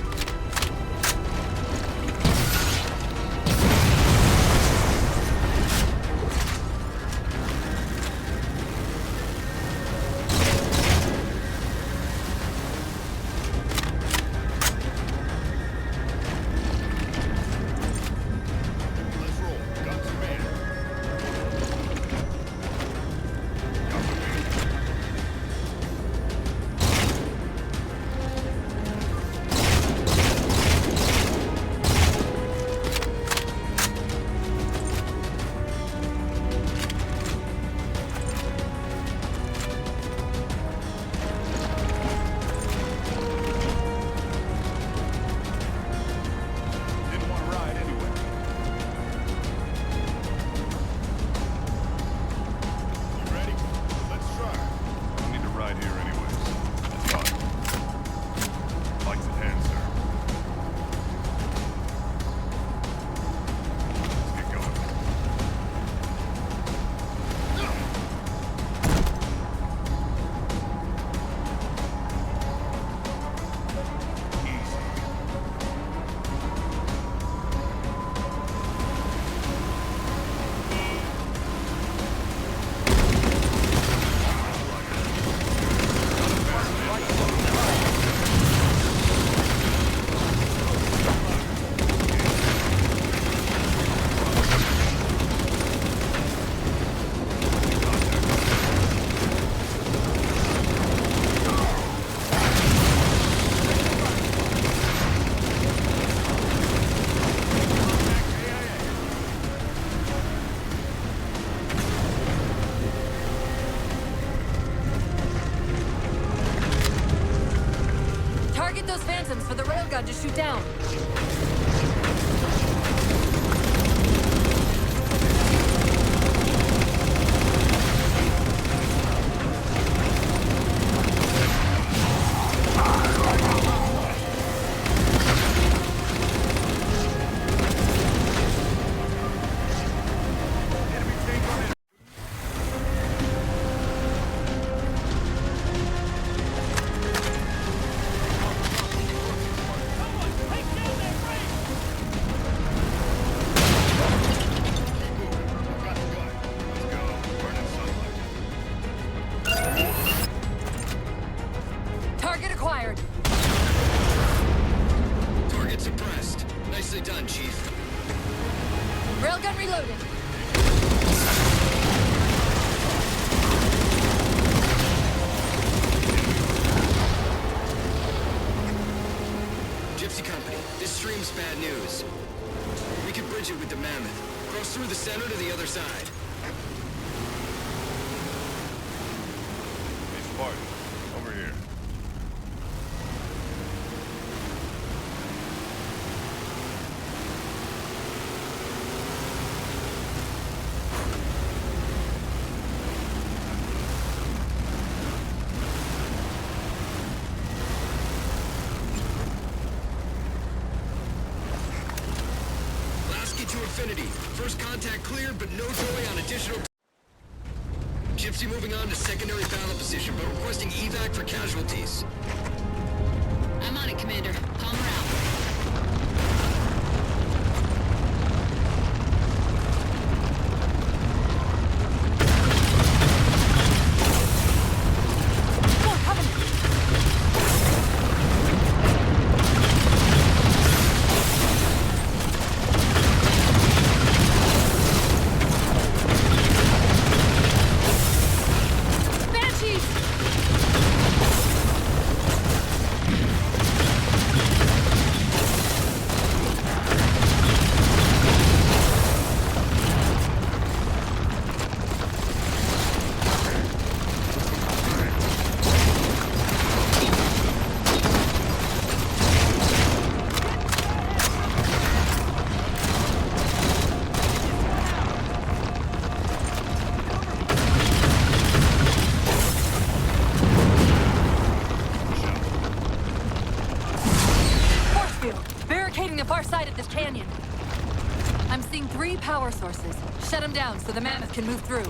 Let's roll. Guns in hand. Didn't want to ride anyway. You ready? Let's try. Don't need to ride here anyways. Fine. Lights at hand, sir. Let's get going. Target those phantoms for the railgun to shoot down. Take down that reloading. Gypsy Company, this stream's bad news. We could bridge it with the Mammoth. Cross through the center to the other side. Hey, Spartan, over here. To Infinity. First contact cleared, but no joy on additional... Gypsy moving on to secondary battle position, but requesting evac for casualties. I'm on it, Commander. Palmer out. I'm seeing 3 power sources. Shut them down so the Mammoth can move through.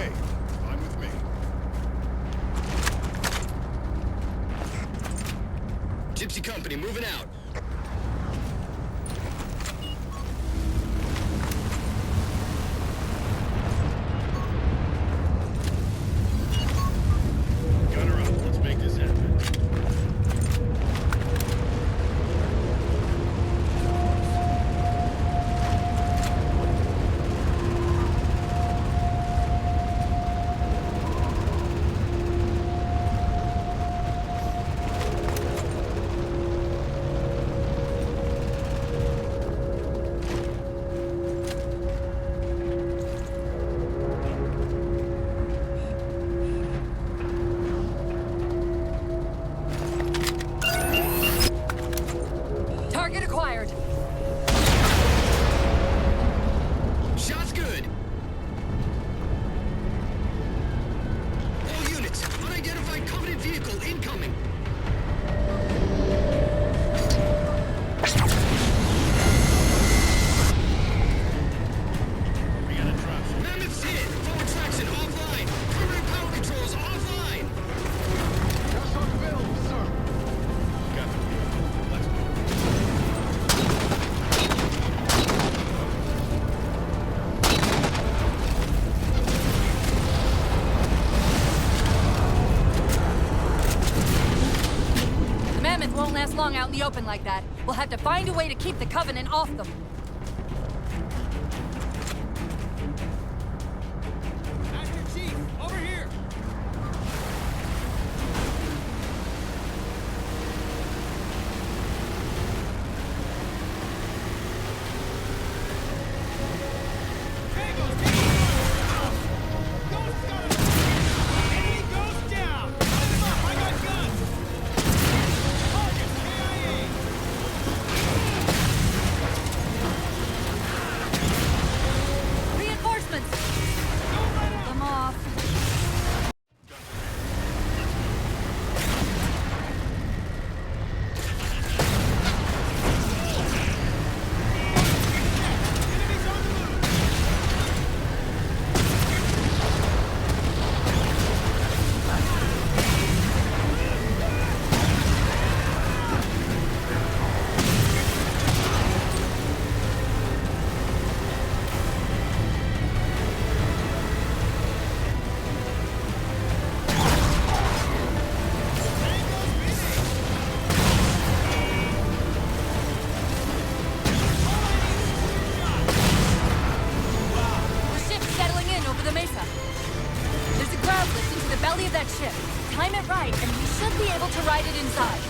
Okay, fine with me. Gypsy Company, moving out. Gunner up, let's make this happen. Target acquired. Shot's good. All units, unidentified Covenant vehicle incoming. We got a drop. Mammoth's hit. Forward traction offline. Permanent power controls offline. Just unavailable, sir. Got the vehicle. Let's move. The Mammoth won't last long out in the open like that. We'll have to find a way to keep the Covenant off them. Master Chief, over here! Tango's down! Ghost got him! Enemy Ghost down! Light him up, I got guns! Target KIA! Reinforcements! Them off. Enemies on the move! The ship's settling in over the mesa. There's a ground lift into the belly of that ship. Time it right, and we should be able to ride it inside.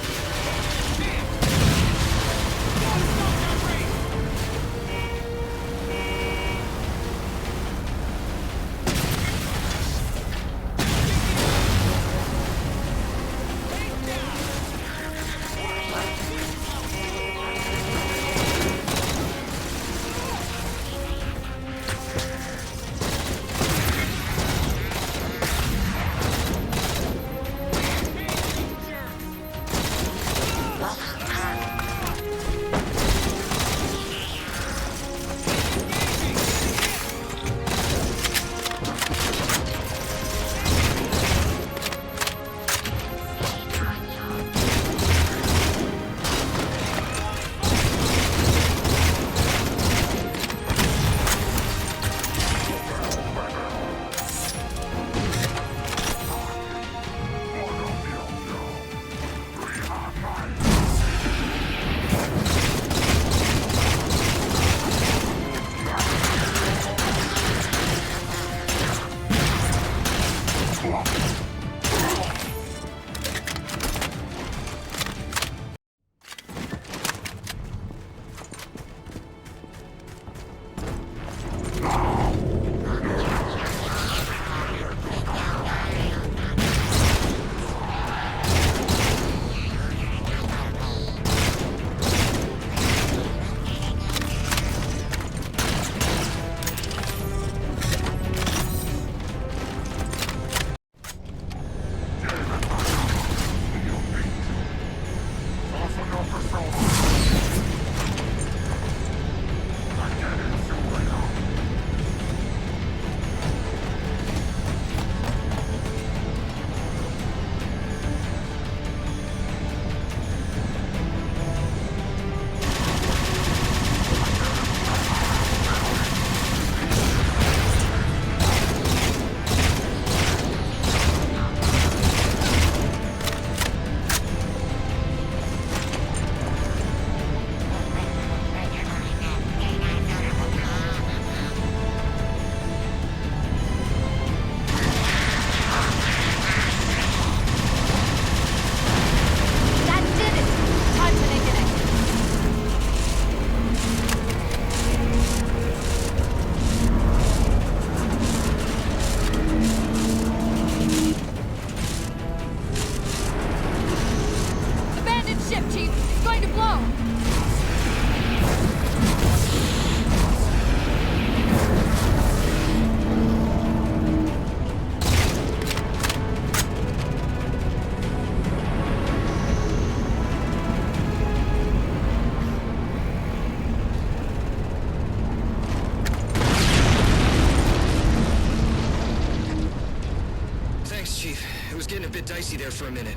was getting a bit dicey there for a minute.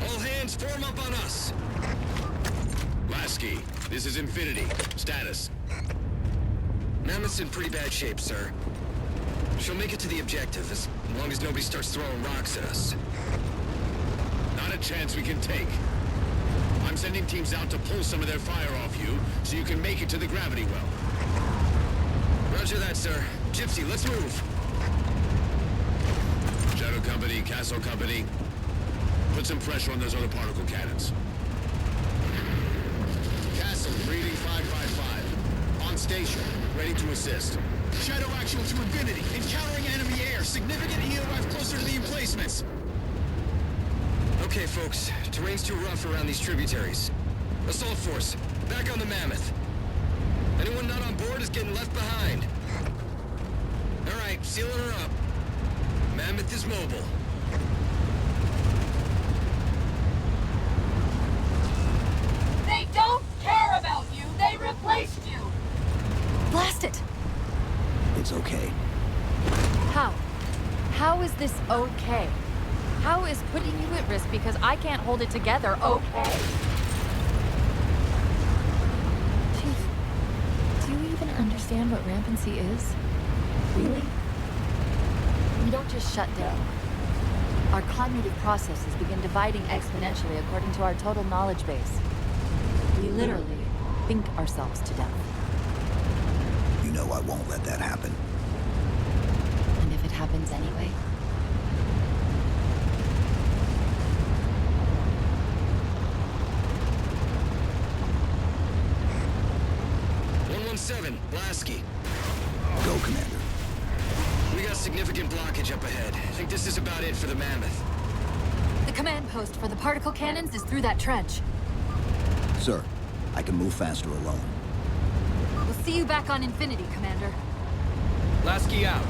All hands, form up on us! Lasky, this is Infinity. Status. Mammoth's in pretty bad shape, sir. She'll make it to the objective, as long as nobody starts throwing rocks at us. Not a chance we can take. I'm sending teams out to pull some of their fire off you, so you can make it to the gravity well. Roger that, sir. Gypsy, let's move. Shadow Company, Castle Company, put some pressure on those other particle cannons. Castle, reading 555. On station, ready to assist. Shadow actual to Infinity. Encountering enemy air. Significant EOF closer to the emplacements. Okay, folks. Terrain's too rough around these tributaries. Assault force, back on the Mammoth. Anyone not on board is getting left behind. All right, sealing her up. Mammoth is mobile. They don't care about you! They replaced you! Blast it! It's okay. How? How is this okay? How is putting you at risk because I can't hold it together okay? Chief, do you even understand what rampancy is? Really? We don't just shut down. Our cognitive processes begin dividing exponentially according to our total knowledge base. We literally think ourselves to death. You know I won't let that happen. And if it happens anyway? Lasky. Go, Commander. We got significant blockage up ahead. I think this is about it for the Mammoth. The command post for the particle cannons is through that trench. Sir, I can move faster alone. We'll see you back on Infinity, Commander. Lasky out.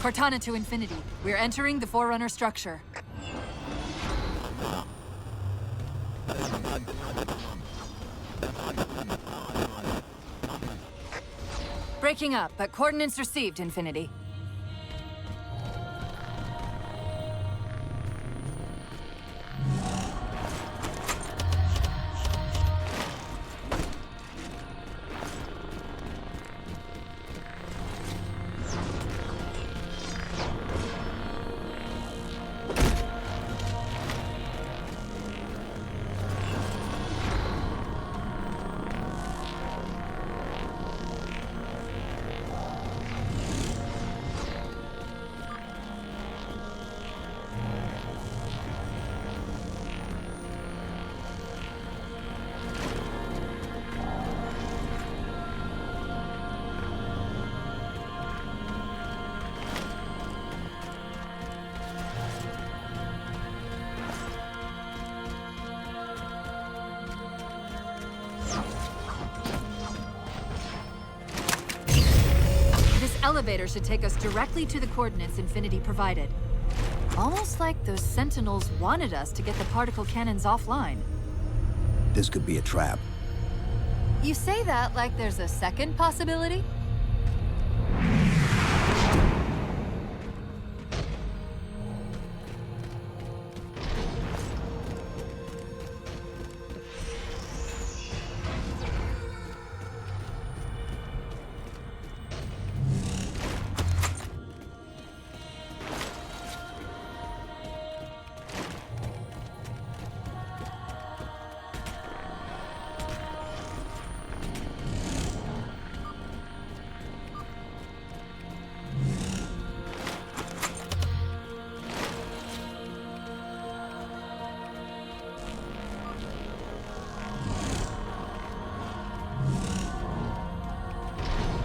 Cortana to infinity. We're entering the Forerunner structure. Breaking up, but coordinates received, Infinity. Elevator should take us directly to the coordinates Infinity provided. Almost like those Sentinels wanted us to get the particle cannons offline. This could be a trap. You say that like there's a second possibility?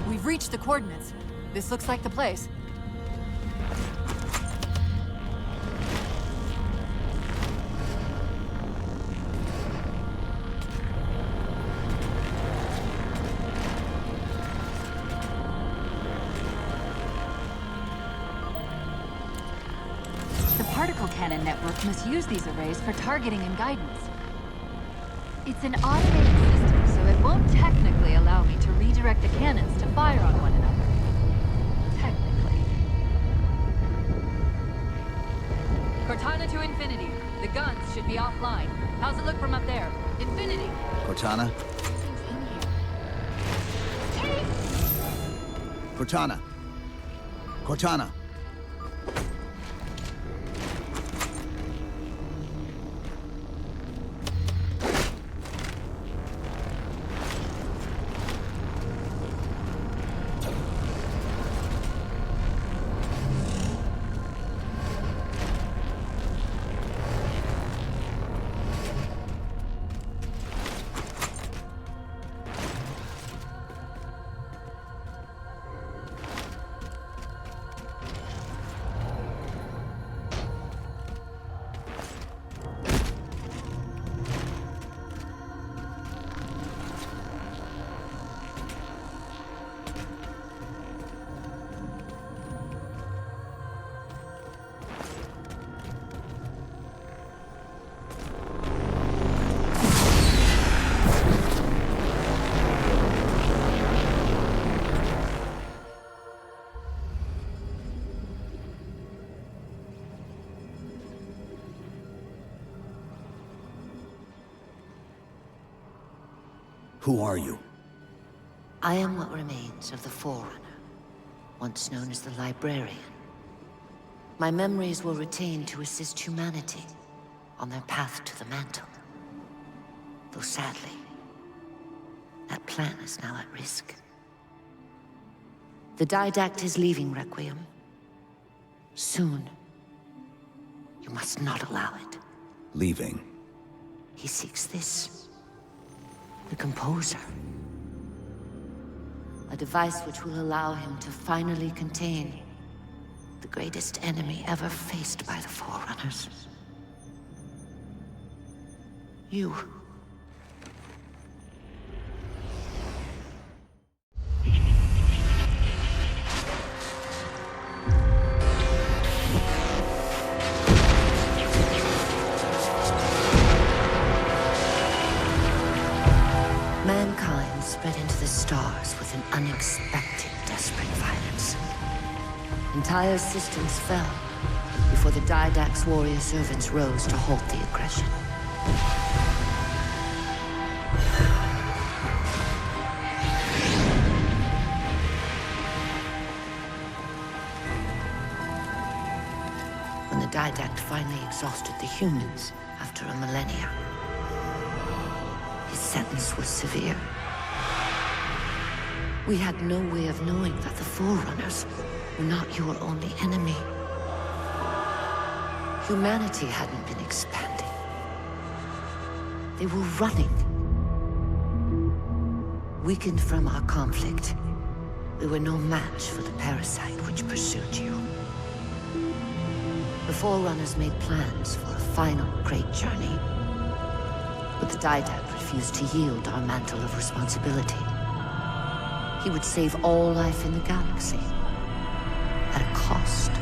We've reached the coordinates. This looks like the place. The particle cannon network must use these arrays for targeting and guidance. It's an automated system, so it won't technically allow me to redirect the cannons to fire on one another. Technically. Cortana to Infinity. The guns should be offline. How's it look from up there? Infinity! Cortana? Cortana! Cortana! Who are you? I am what remains of the Forerunner, once known as the Librarian. My memories were retained to assist humanity on their path to the mantle. Though sadly, that plan is now at risk. The Didact is leaving Requiem. Soon. You must not allow it. Leaving? He seeks this. The Composer. A device which will allow him to finally contain the greatest enemy ever faced by the Forerunners. You. Mankind spread into the stars with an unexpected, desperate violence. Entire systems fell before the Didact's warrior servants rose to halt the aggression. When the Didact finally exhausted the humans after a millennia, his sentence was severe. We had no way of knowing that the Forerunners were not your only enemy. Humanity hadn't been expanding. They were running. Weakened from our conflict, we were no match for the parasite which pursued you. The Forerunners made plans for a final great journey, but the Didact refused to yield our mantle of responsibility. He would save all life in the galaxy, at a cost.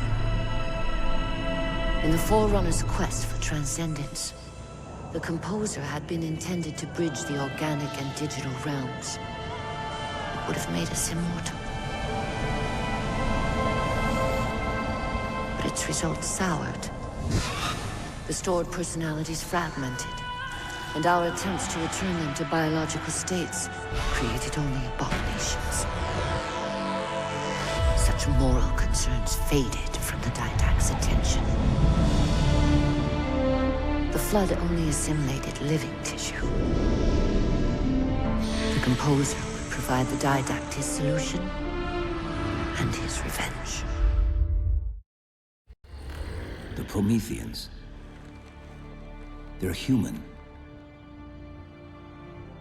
In the Forerunners' quest for transcendence, the Composer had been intended to bridge the organic and digital realms. It would have made us immortal. But its results soured. The stored personalities fragmented, and our attempts to return them to biological states created only abominations. Such moral concerns faded from the Didact's attention. The Flood only assimilated living tissue. The Composer would provide the Didact his solution and his revenge. The Prometheans. They're human.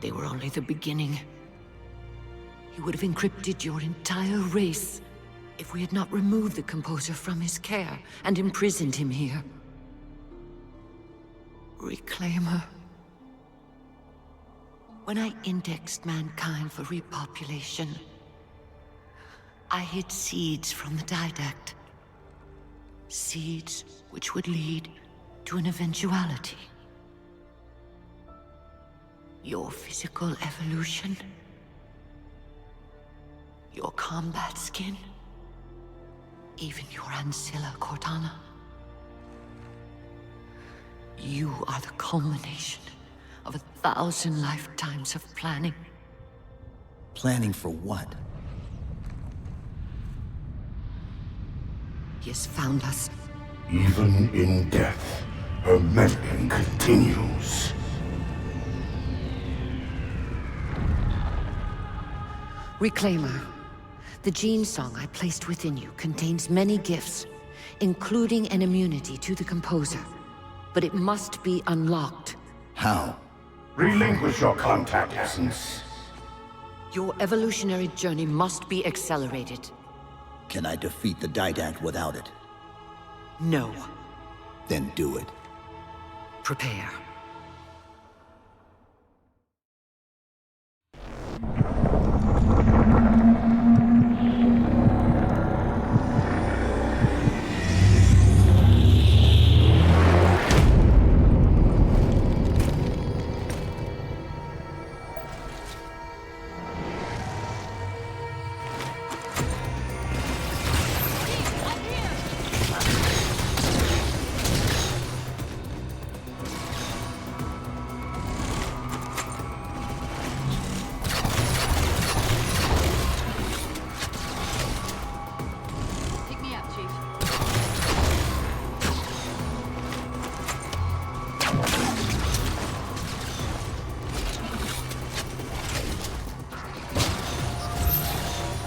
They were only the beginning. He would have encrypted your entire race if we had not removed the Composer from his care and imprisoned him here. Reclaimer. When I indexed mankind for repopulation, I hid seeds from the Didact. Seeds which would lead to an eventuality. Your physical evolution, your combat skin, even your ancilla Cortana. You are the culmination of 1,000 lifetimes of planning. Planning for what? He has found us. Even in death, her meddling continues. Reclaimer. The gene song I placed within you contains many gifts, including an immunity to the Composer. But it must be unlocked. How? Relinquish your contact essence. Your evolutionary journey must be accelerated. Can I defeat the Didact without it? No. Then do it. Prepare.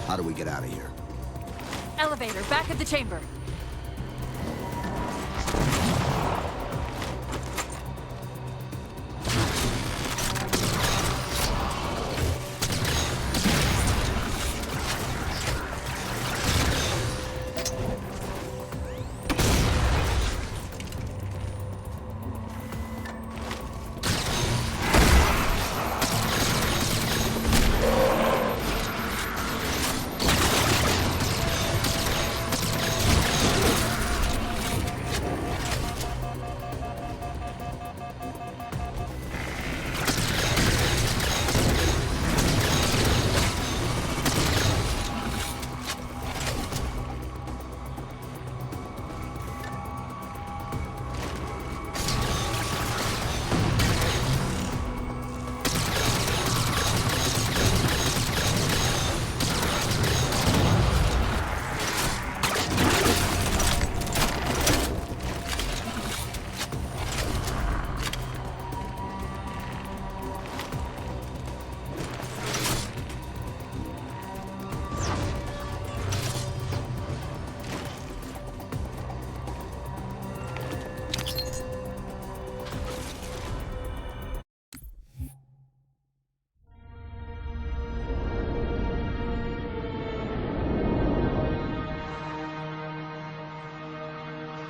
How do we get out of here? Elevator, back of the chamber.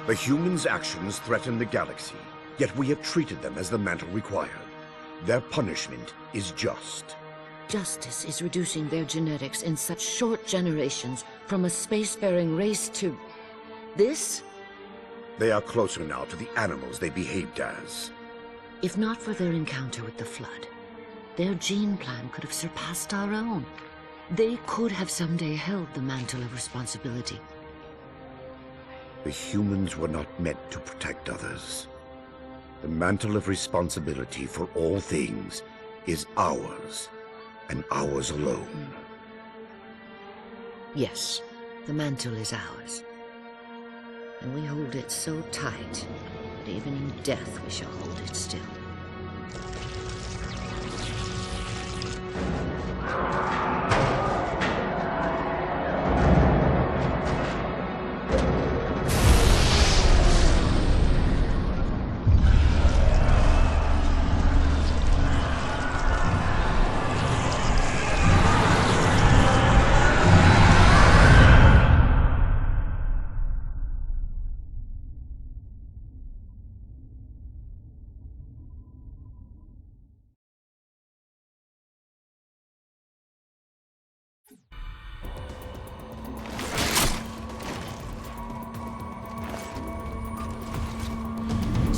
The humans' actions threaten the galaxy, yet we have treated them as the mantle required. Their punishment is just. Justice is reducing their genetics in such short generations from a spacefaring race to... this? They are closer now to the animals they behaved as. If not for their encounter with the Flood, their gene plan could have surpassed our own. They could have someday held the mantle of responsibility. The humans were not meant to protect others. The mantle of responsibility for all things is ours, and ours alone. Yes, the mantle is ours. And we hold it so tight that even in death we shall hold it still.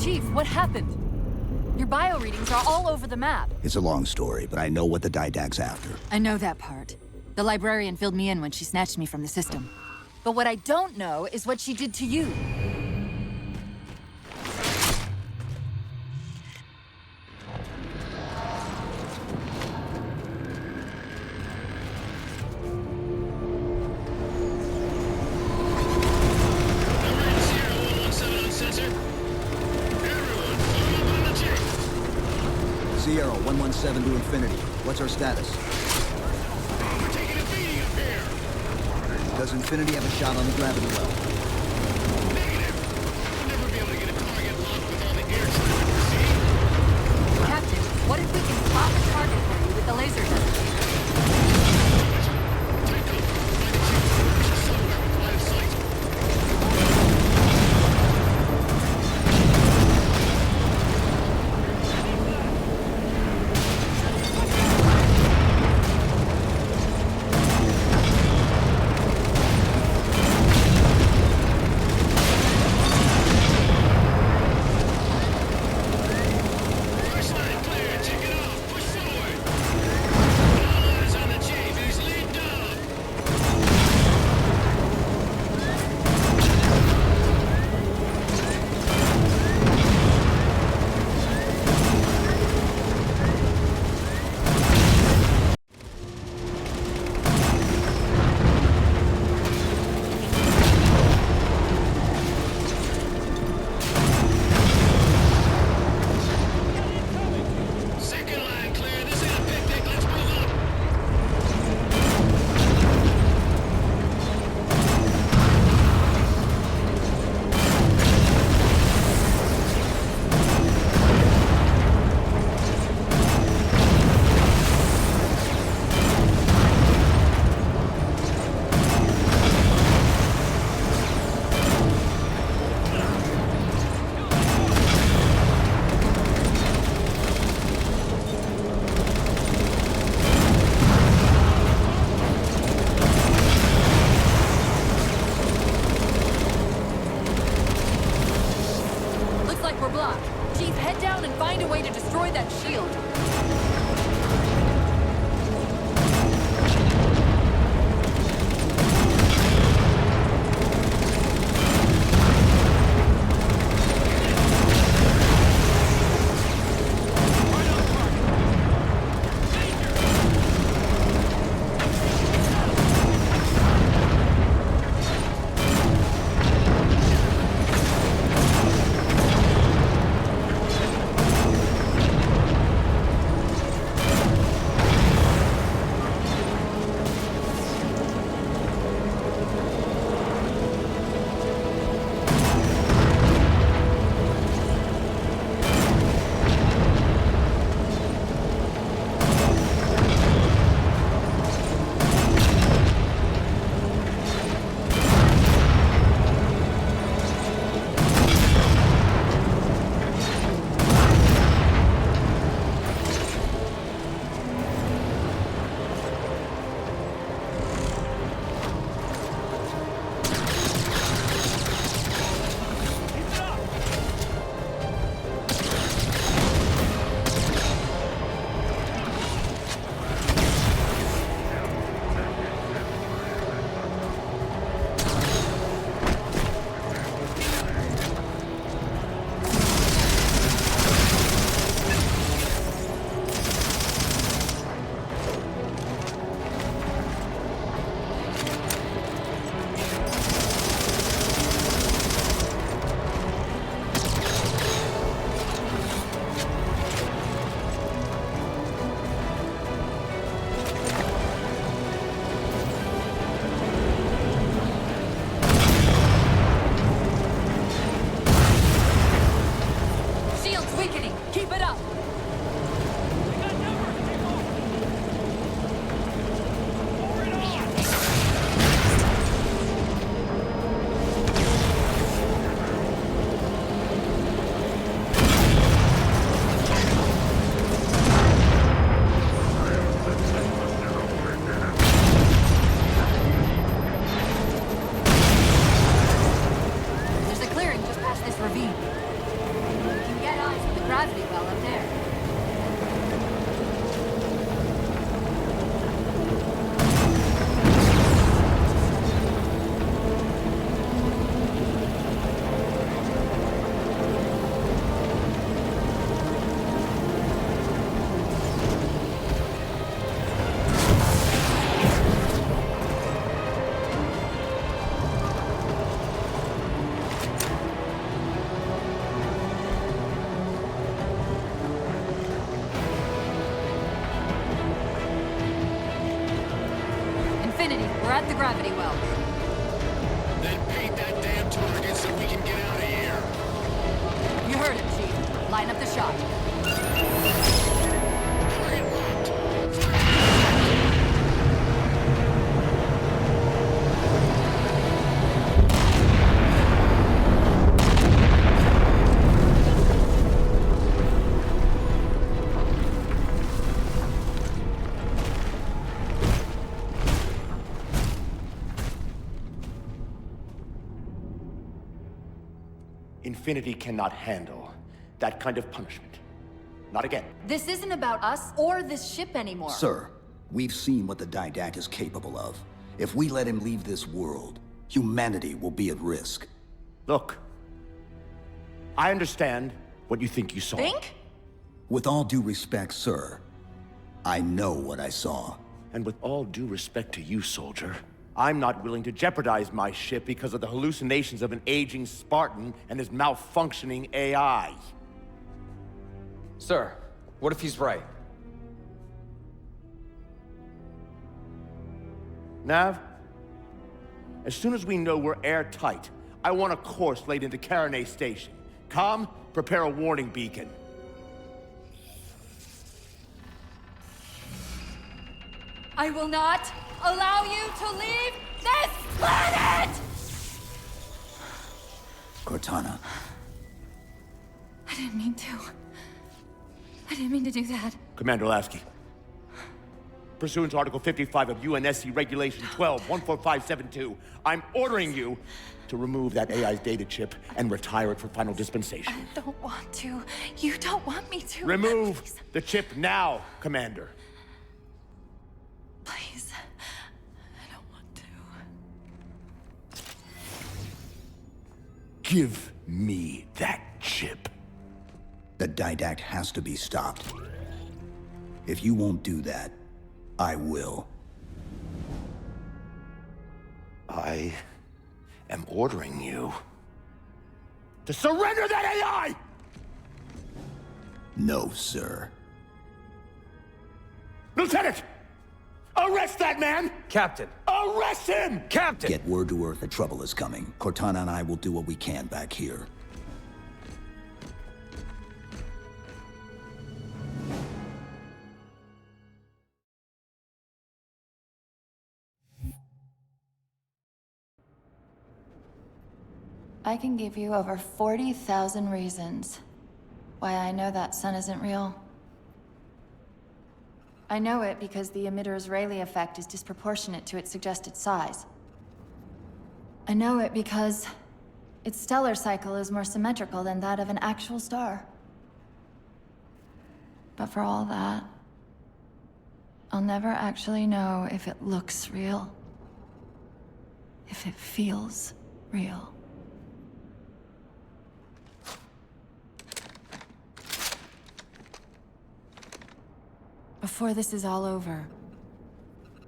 Chief, what happened? Your bio readings are all over the map. It's a long story, but I know what the Didact's after. I know that part. The librarian filled me in when she snatched me from the system. But what I don't know is what she did to you. Sierra 117 to infinity. What's our status? We're taking a beating up here. Does Infinity have a shot on the gravity well? Negative. We'll never be able to get a target locked with all the air traffic, see? Captain, what if we can spot the target for you with the laser designator? a way to destroy that shield. We're at the gravity well. Then paint that damn target so we can get out of here. You heard him, Chief. Line up the shot. Infinity cannot handle that kind of punishment. Not again. This isn't about us or this ship anymore. Sir, we've seen what the Didact is capable of. If we let him leave this world, humanity will be at risk. Look, I understand what you think you saw. Think? With all due respect, sir, I know what I saw. And with all due respect to you, soldier, I'm not willing to jeopardize my ship because of the hallucinations of an aging Spartan and his malfunctioning AI. Sir, what if he's right? Nav, as soon as we know we're airtight, I want a course laid into Caranay Station. Com, prepare a warning beacon. I will not allow you to leave this planet! Cortana. I didn't mean to. I didn't mean to do that. Commander Lasky. Pursuant to Article 55 of UNSC Regulation 12-14572, I'm ordering you to remove that AI's data chip and retire it for final dispensation. I don't want to. You don't want me to. Remove Please. the chip now, Commander. Please. I don't want to. Give me that chip. The Didact has to be stopped. If you won't do that, I will. I am ordering you to surrender that AI! No, sir. Lieutenant! Arrest that man! Captain! Arrest him! Captain! Get word to Earth that trouble is coming. Cortana and I will do what we can back here. I can give you over 40,000 reasons why I know that sun isn't real. I know it because the emitter's Rayleigh effect is disproportionate to its suggested size. I know it because its stellar cycle is more symmetrical than that of an actual star. But for all that, I'll never actually know if it looks real. If it feels real. Before this is all over,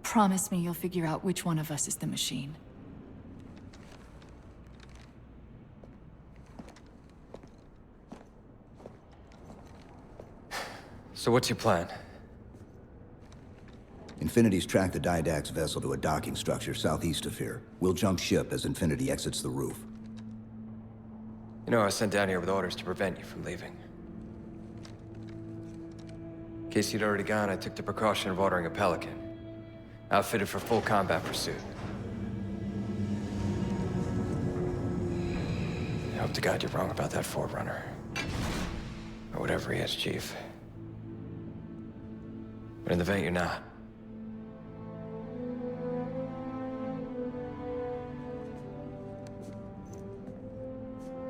promise me you'll figure out which one of us is the machine. So what's your plan? Infinity's tracked the Didact's vessel to a docking structure southeast of here. We'll jump ship as Infinity exits the roof. You know, I was sent down here with orders to prevent you from leaving. In case you'd already gone, I took the precaution of ordering a Pelican, outfitted for full combat pursuit. I hope to God you're wrong about that Forerunner. Or whatever he is, Chief. But in the event you're not.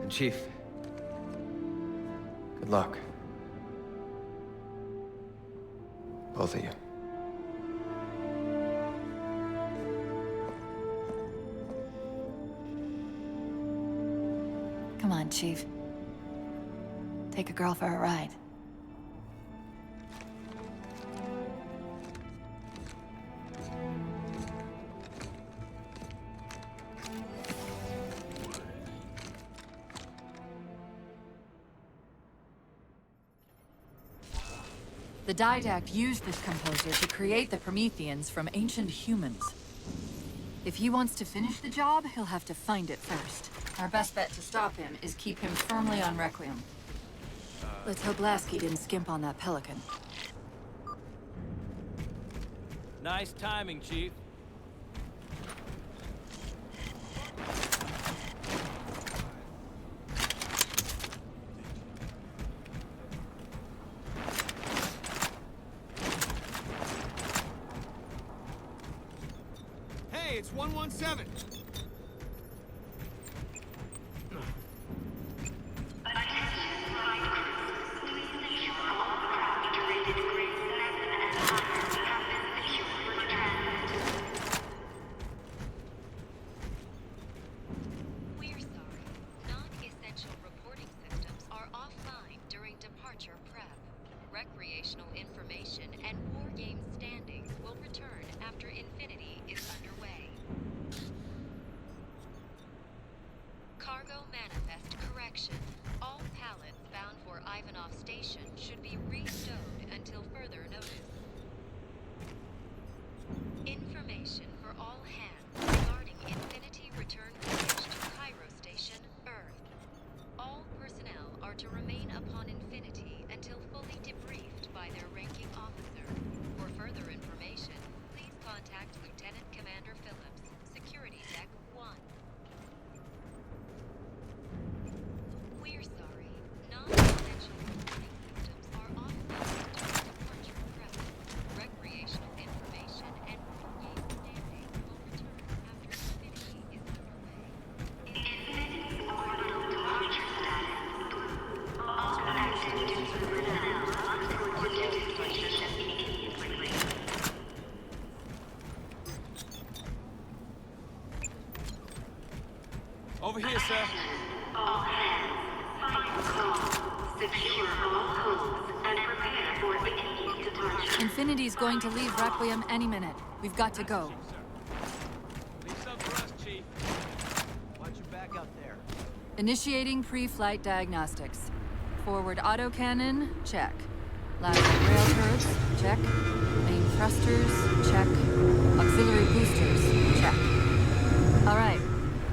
And Chief, good luck. Both of you. Come on, Chief. Take a girl for a ride. The Didact used this composer to create the Prometheans from ancient humans. If he wants to finish the job, he'll have to find it first. Our best bet to stop him is keep him firmly on Requiem. Let's hope Lasky didn't skimp on that Pelican. Nice timing, Chief. Hey, it's 117. We're sorry. Non-essential reporting systems are offline during departure prep. Recreational information and war game standings will return after Infinity is underway. Cargo manifest correction. All pallets bound for Ivanov Station should be re-stowed until further notice. Information for all hands regarding Infinity return voyage to Cairo Station, Earth. All personnel are to remain upon Infinity until fully debriefed by their ranking officer. For further information, please contact Lieutenant Commander Phillips, Security Deck 1. We're sorry. Non-essential reporting systems are offline during departure prep. Recreational information and war game standings will return Melissa. All hands, final call. Secure all homes and prepare for immediate departure. Infinity's going to leave Requiem any minute. We've got to go. Leave some for us, Chief. Watch your back out there. Initiating pre-flight diagnostics. Forward autocannon, check. Lateral rail turrets, check. Main thrusters, check. Auxiliary boosters, check. All right.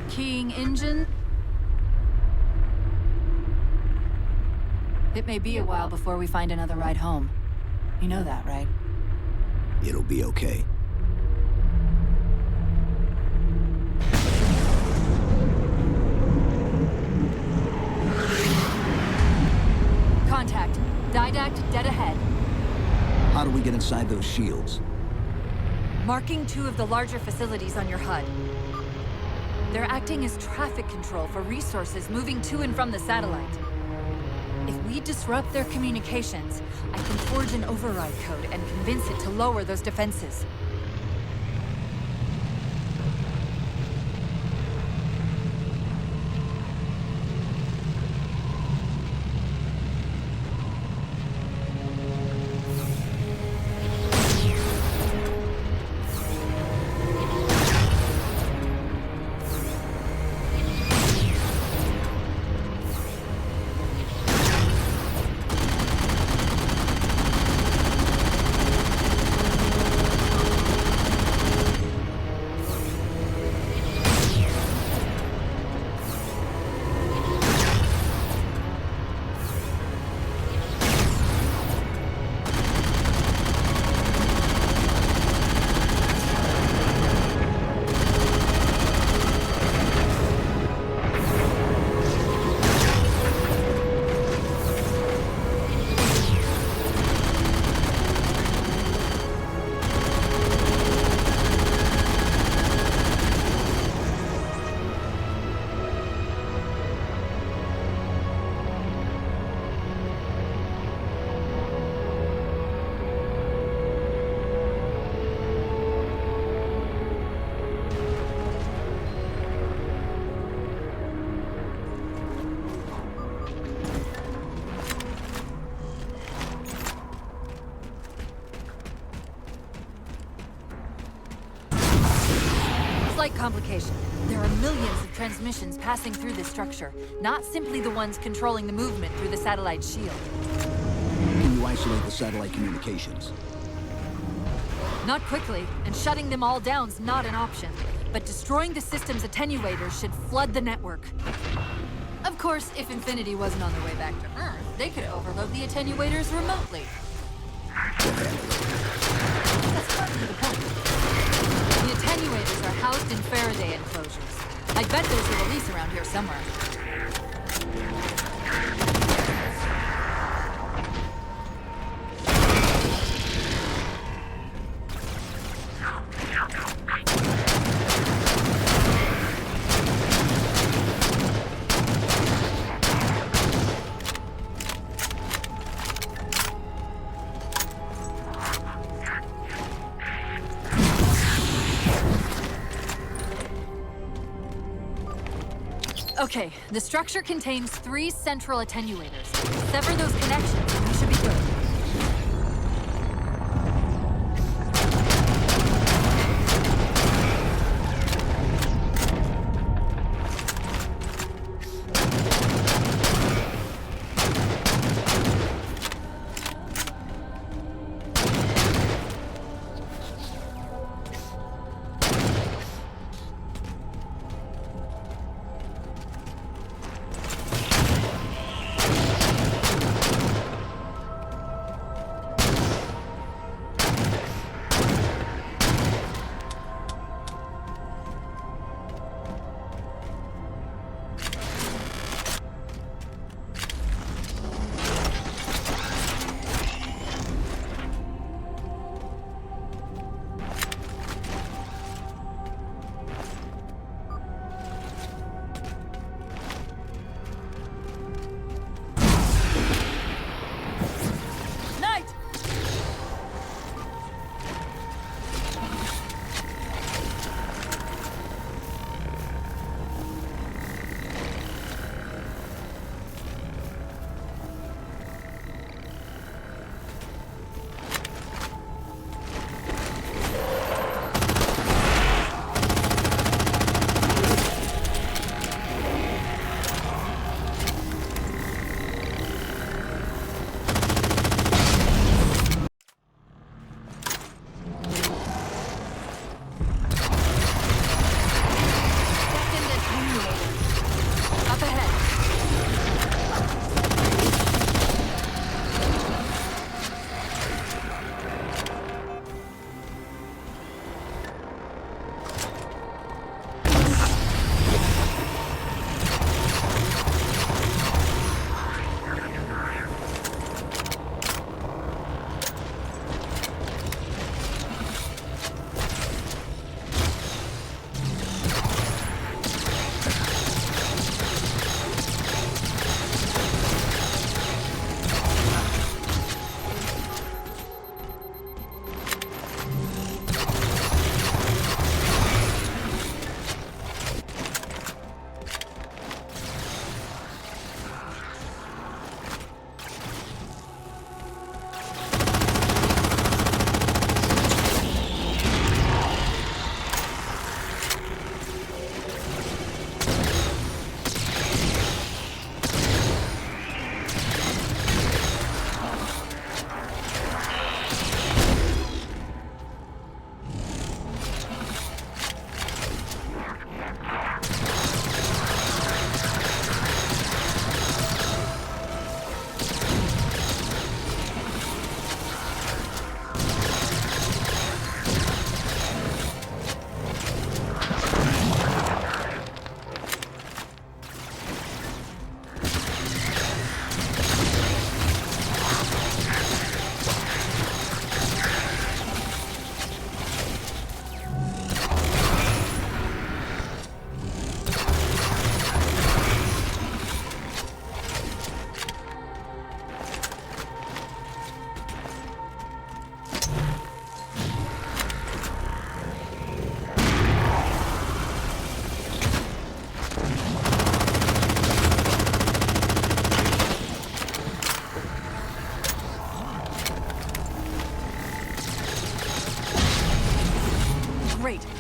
Keying engine. It may be a while before we find another ride home. You know that, right? It'll be okay. Contact. Didact dead ahead. How do we get inside those shields? Marking 2 of the larger facilities on your HUD. They're acting as traffic control for resources moving to and from the satellite. If we disrupt their communications, I can forge an override code and convince it to lower those defenses. Slight complication. There are millions of transmissions passing through this structure, not simply the ones controlling the movement through the satellite shield. Can you isolate the satellite communications? Not quickly, and shutting them all down's not an option. But destroying the system's attenuators should flood the network. Of course, if Infinity wasn't on their way back to Earth, they could overload the attenuators remotely. That's partly the point. The attenuators are housed in Faraday enclosures. I bet there's a release around here somewhere. Okay, the structure contains 3 central attenuators. Sever those connections and we should be good.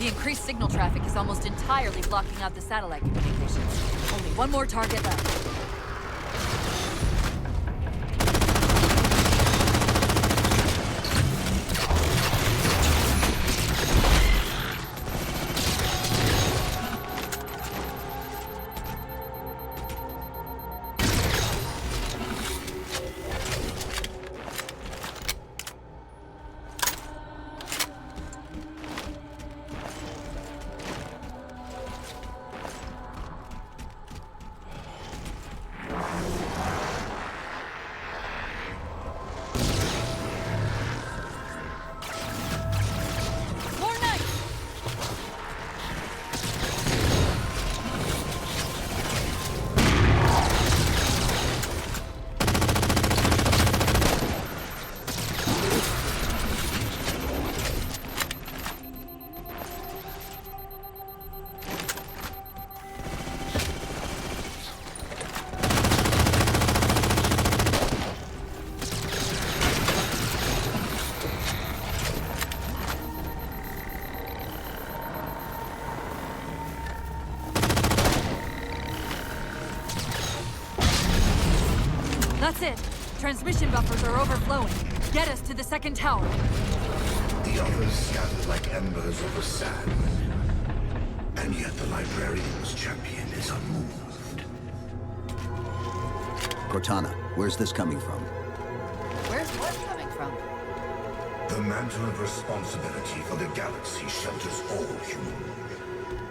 The increased signal traffic is almost entirely blocking out the satellite communications. Only one more target left. That's it. Transmission buffers are overflowing. Get us to the second tower. The others scattered like embers over sand. And yet the librarian's champion is unmoved. Cortana, where's this coming from? Where's what coming from? The mantle of responsibility for the galaxy shelters all human.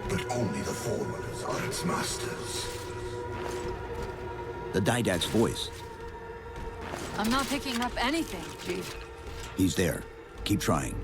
But only the Forerunners are its masters. The Didact's voice. I'm not picking up anything, Chief. He's there. Keep trying.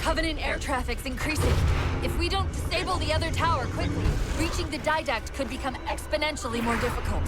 Covenant air traffic's increasing. If we don't disable the other tower quickly, reaching the Didact could become exponentially more difficult.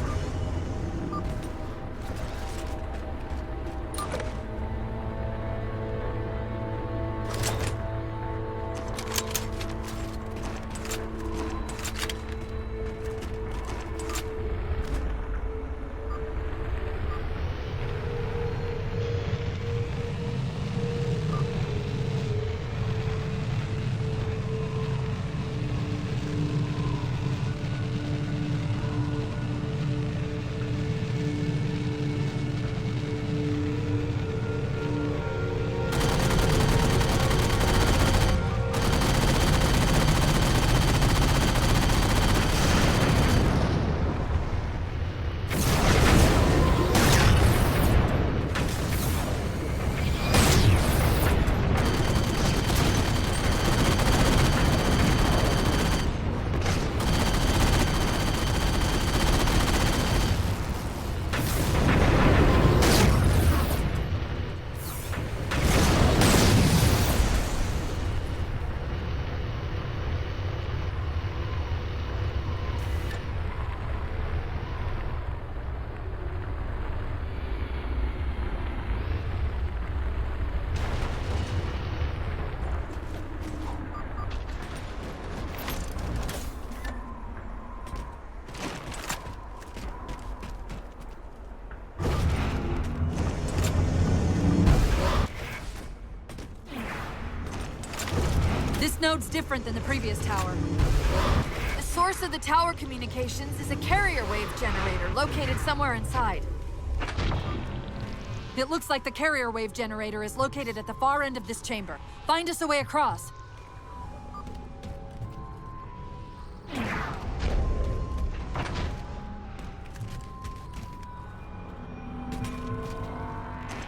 This node's different than the previous tower. The source of the tower communications is a carrier wave generator located somewhere inside. It looks like the carrier wave generator is located at the far end of this chamber. Find us a way across.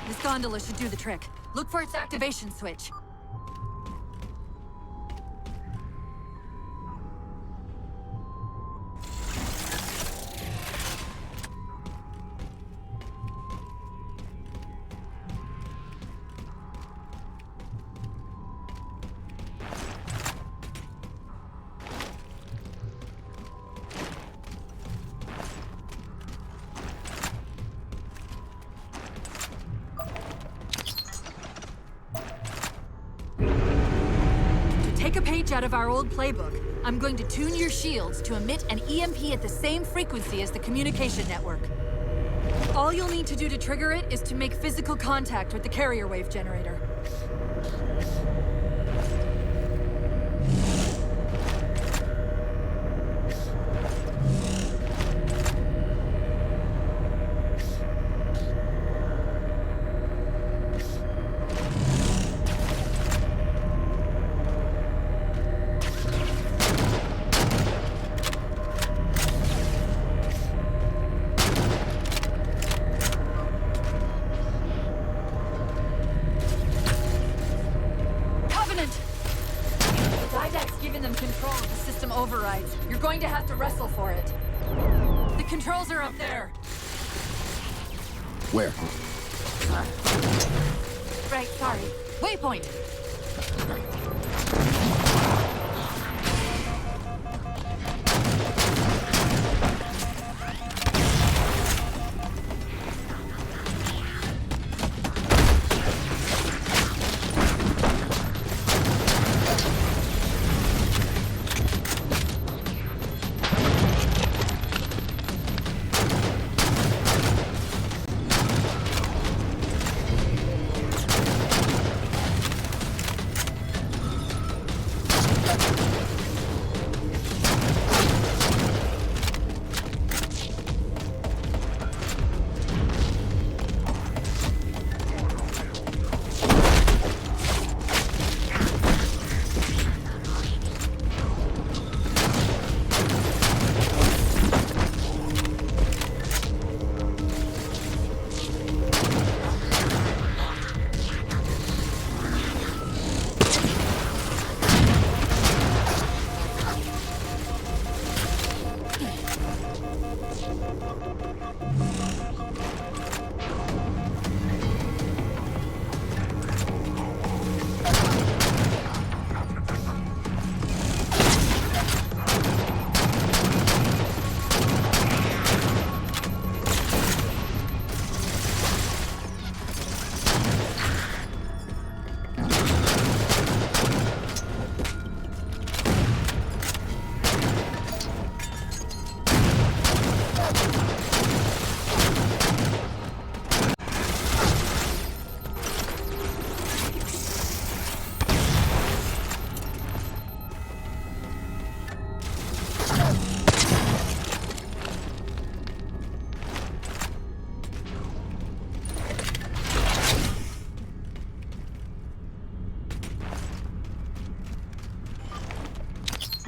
This gondola should do the trick. Look for its activation switch. Out of our old playbook, I'm going to tune your shields to emit an EMP at the same frequency as the communication network. All you'll need to do to trigger it is to make physical contact with the carrier wave generator. Where? Right, sorry. Waypoint!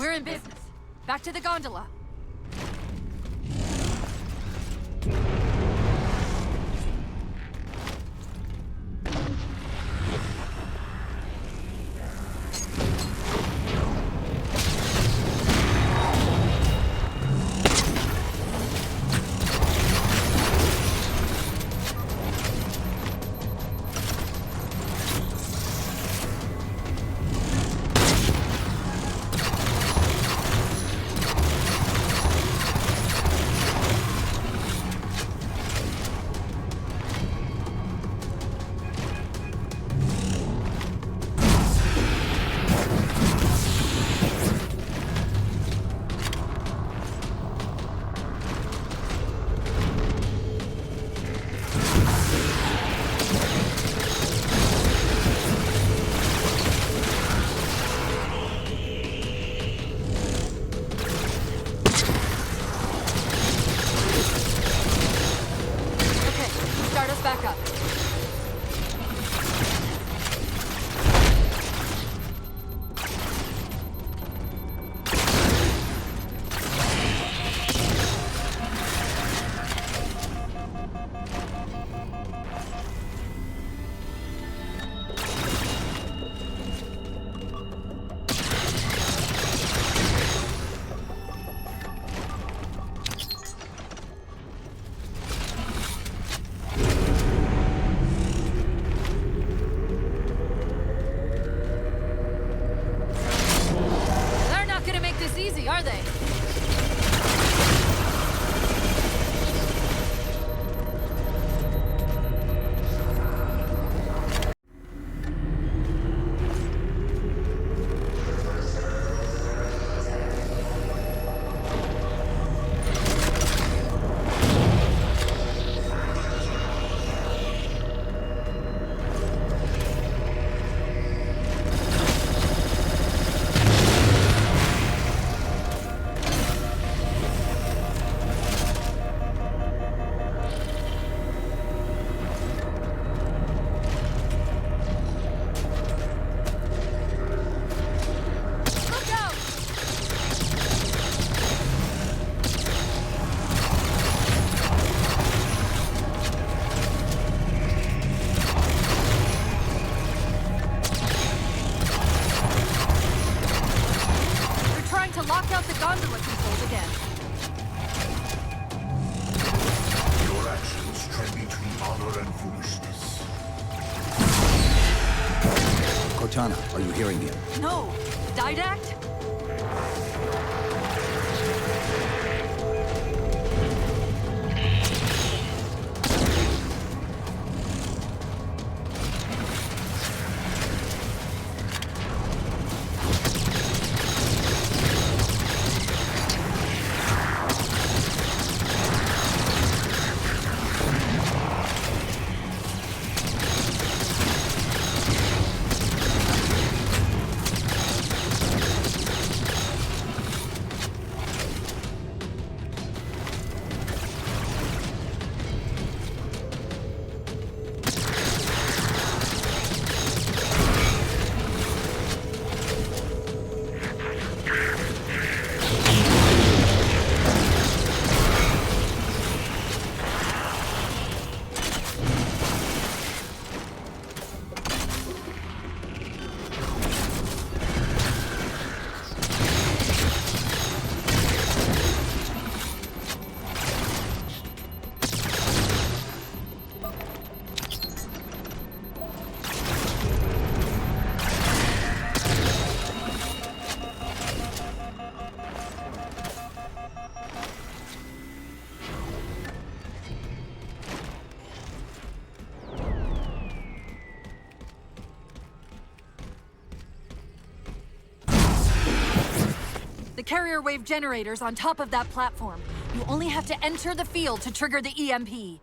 We're in business. Back to the gondola. Cortana, are you hearing me? No! Didact? The carrier wave generator's on top of that platform. You only have to enter the field to trigger the EMP.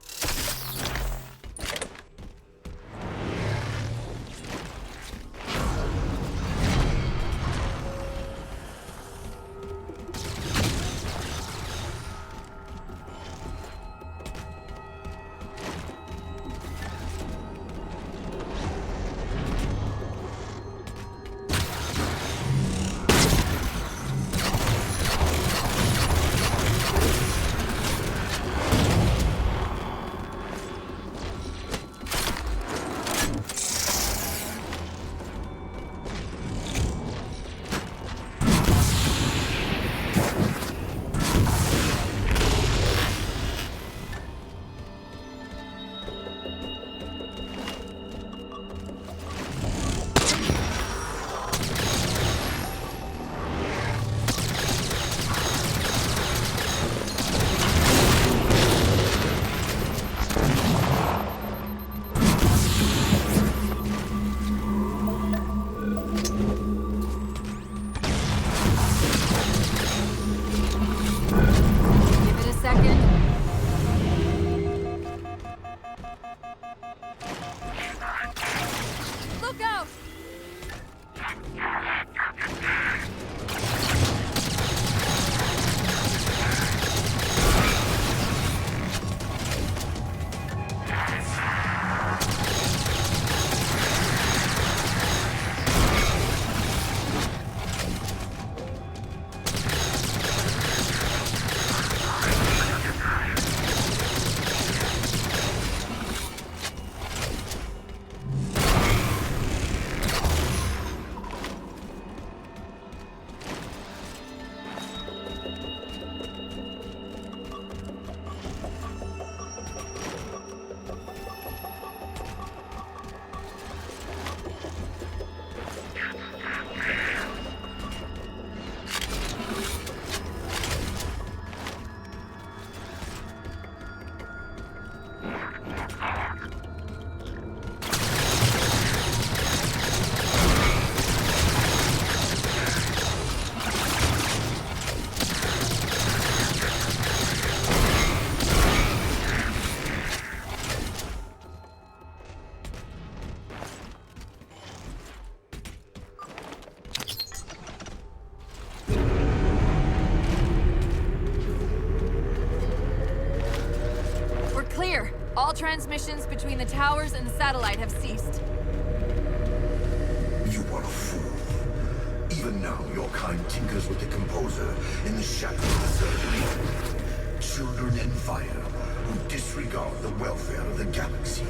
All transmissions between the towers and the satellite have ceased. You are a fool. Even now, your kind tinkers with the composer in the shadow of the Third League. Children in fire who disregard the welfare of the galaxy.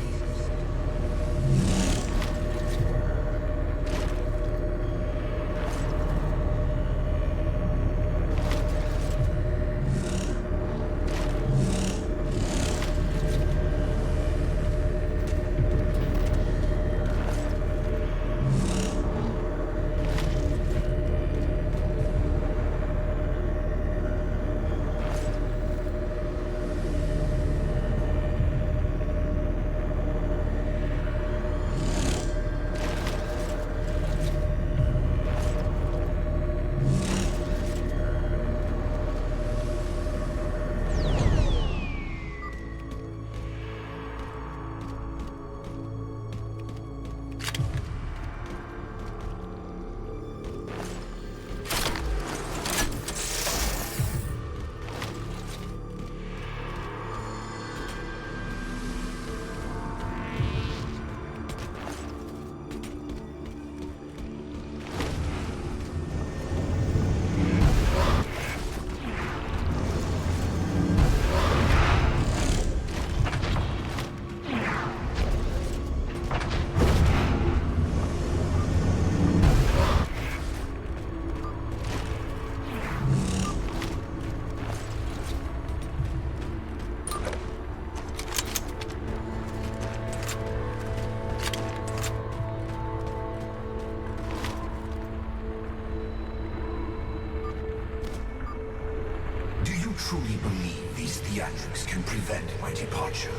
truly believe these theatrics can prevent my departure,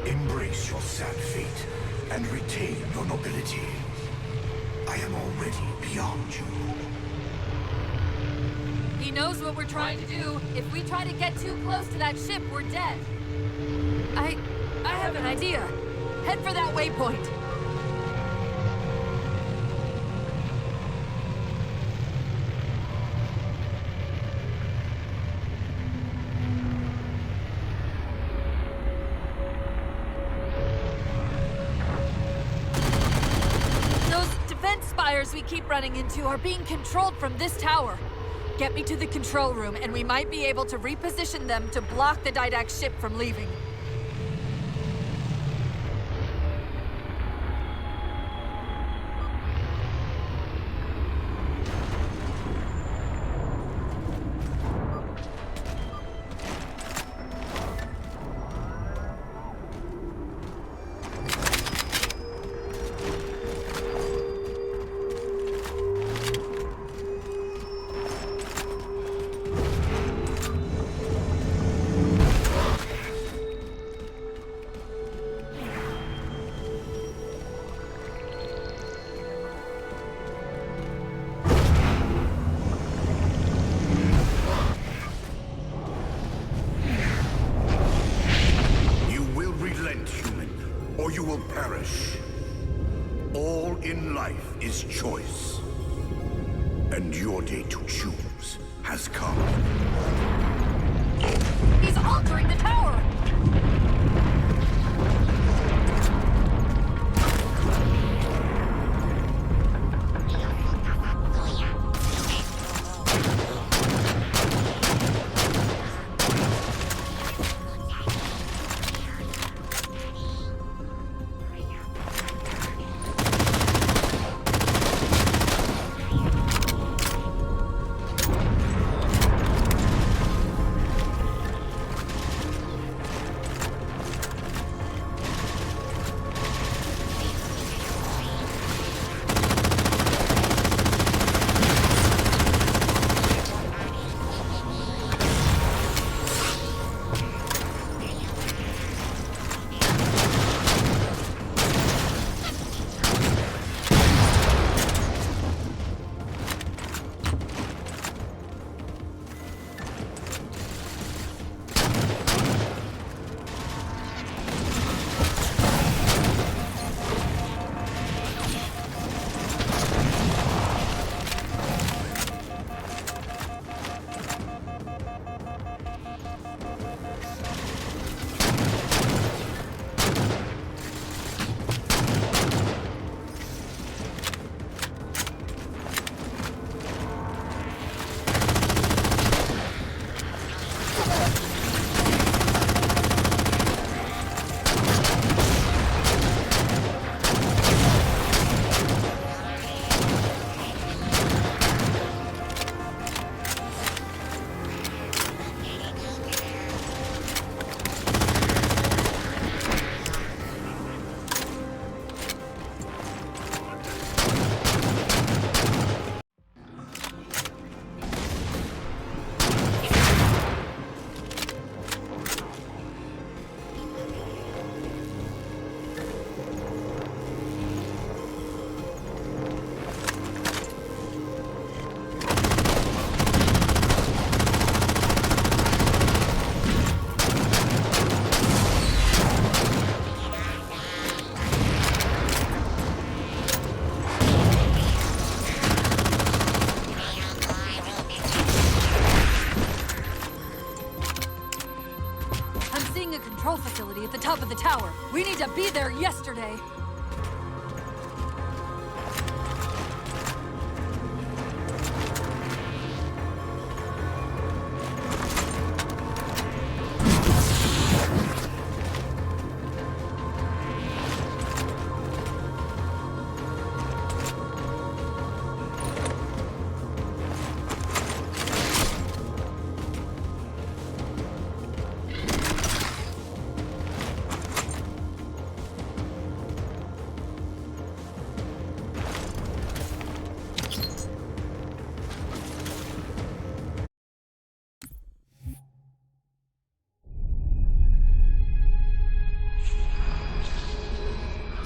embrace your sad fate and retain your nobility. I am already beyond you. He knows what we're trying to do. If we try to get too close to that ship, we're dead. I have an idea. Head for that waypoint. Those defense spires we keep running into are being controlled from this tower. Get me to the control room, and we might be able to reposition them to block the Didact ship from leaving. Or you will perish. All in life is choice. And your day to choose has come. He's altering the tower! Facility at the top of the tower. We need to be there yesterday.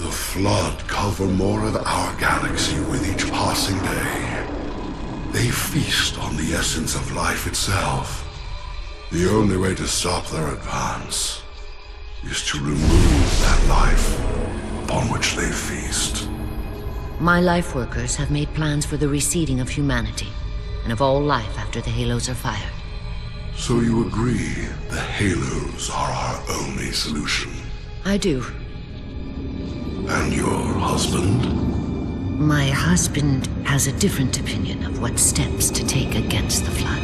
The Flood cover more of our galaxy with each passing day. They feast on the essence of life itself. The only way to stop their advance is to remove that life upon which they feast. My life workers have made plans for the reseeding of humanity, and of all life after the Halos are fired. So you agree the Halos are our only solution? I do. And your husband? My husband has a different opinion of what steps to take against the Flood.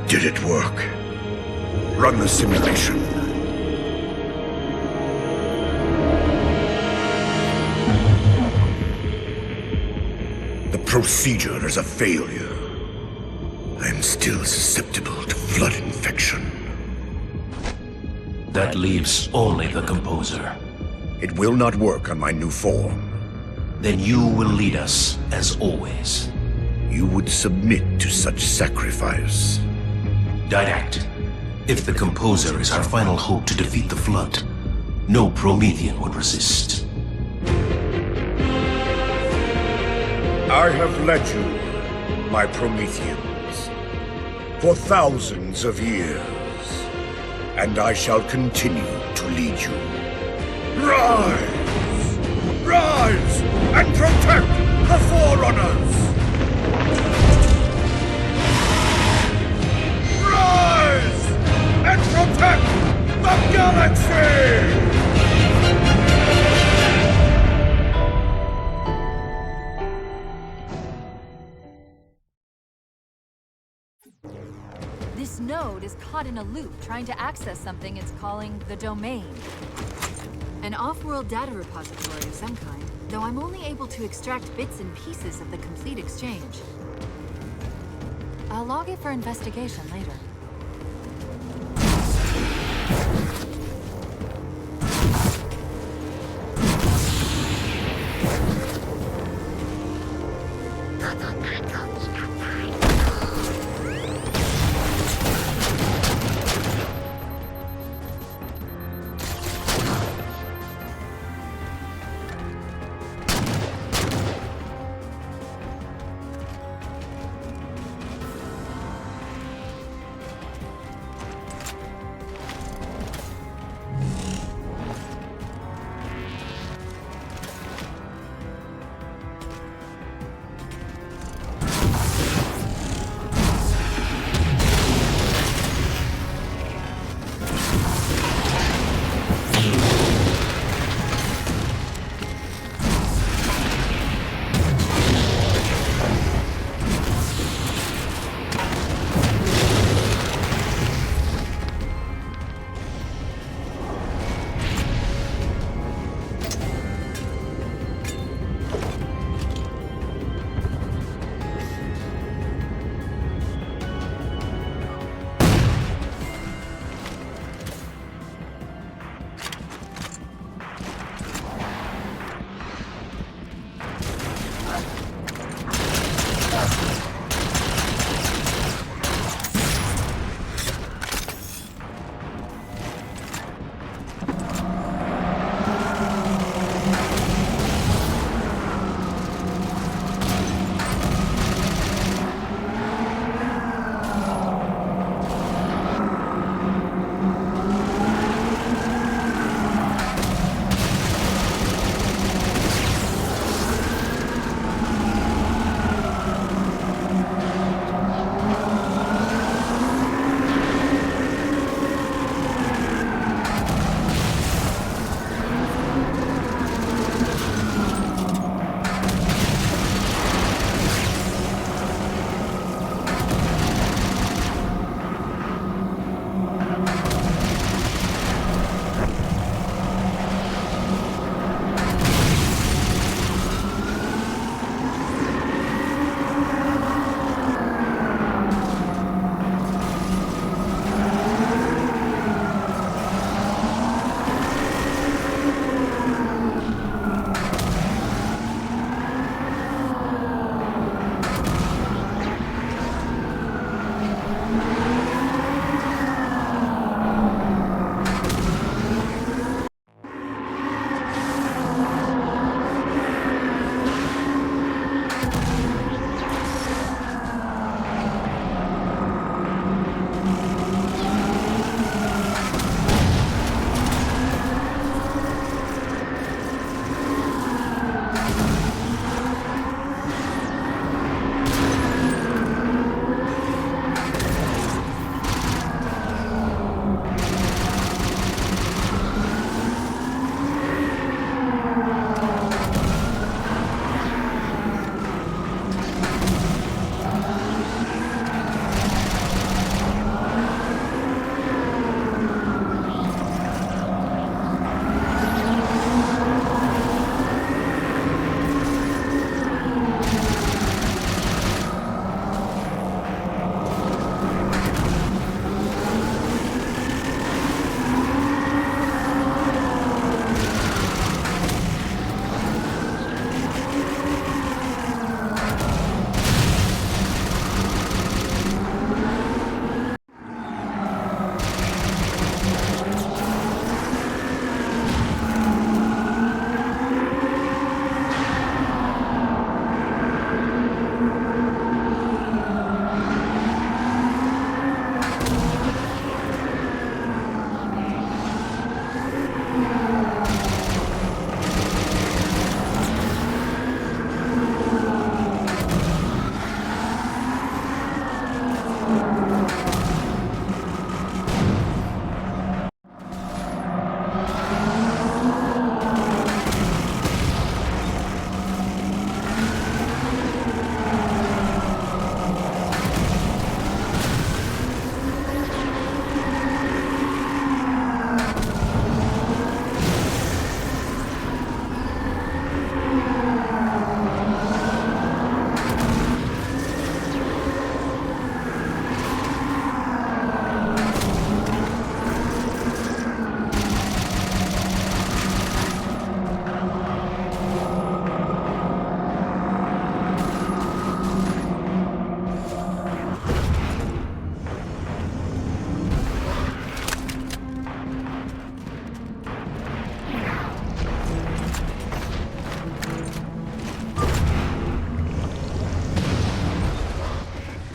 Did it work? Run the simulation. The procedure is a failure. I am still susceptible to Flood infection. That leaves only the Composer. It will not work on my new form. Then you will lead us, as always. You would submit to such sacrifice. Didact, if the Composer is our final hope to defeat the Flood, no Promethean would resist. I have led you, my Prometheans, for thousands of years, and I shall continue to lead you. Rise! Rise and protect the Forerunners! Rise and protect the galaxy! This node is caught in a loop trying to access something it's calling the Domain. An off-world data repository of some kind, though I'm only able to extract bits and pieces of the complete exchange. I'll log it for investigation later.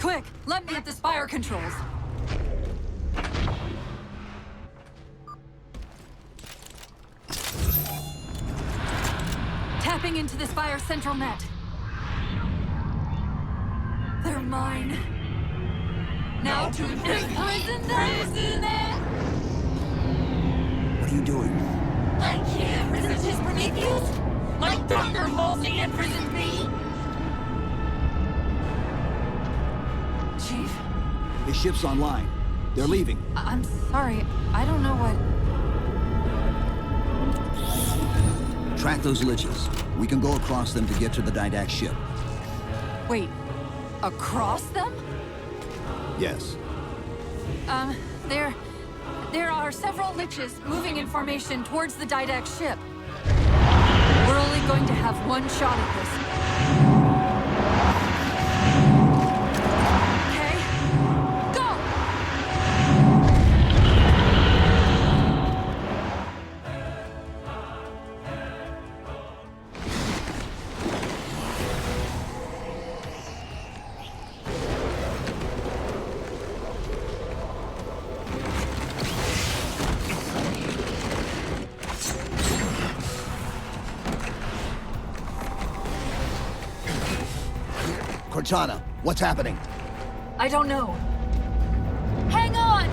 Quick, let me at the spire controls. Tapping into the spire central net. They're mine. Now to imprison them! What are you doing? I can't resist his Prometheus! Like Dr. Halsey imprisoned me! Chief? The ship's online. They're leaving. I'm sorry, I don't know what... Track those liches. We can go across them to get to the Didact ship. Wait, across them? Yes. There are several liches moving in formation towards the Didact ship. We're only going to have one shot at this. Okay, go! Cortana, what's happening? I don't know. Hang on!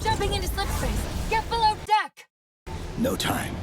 Jumping into slipspace! Get below deck! No time.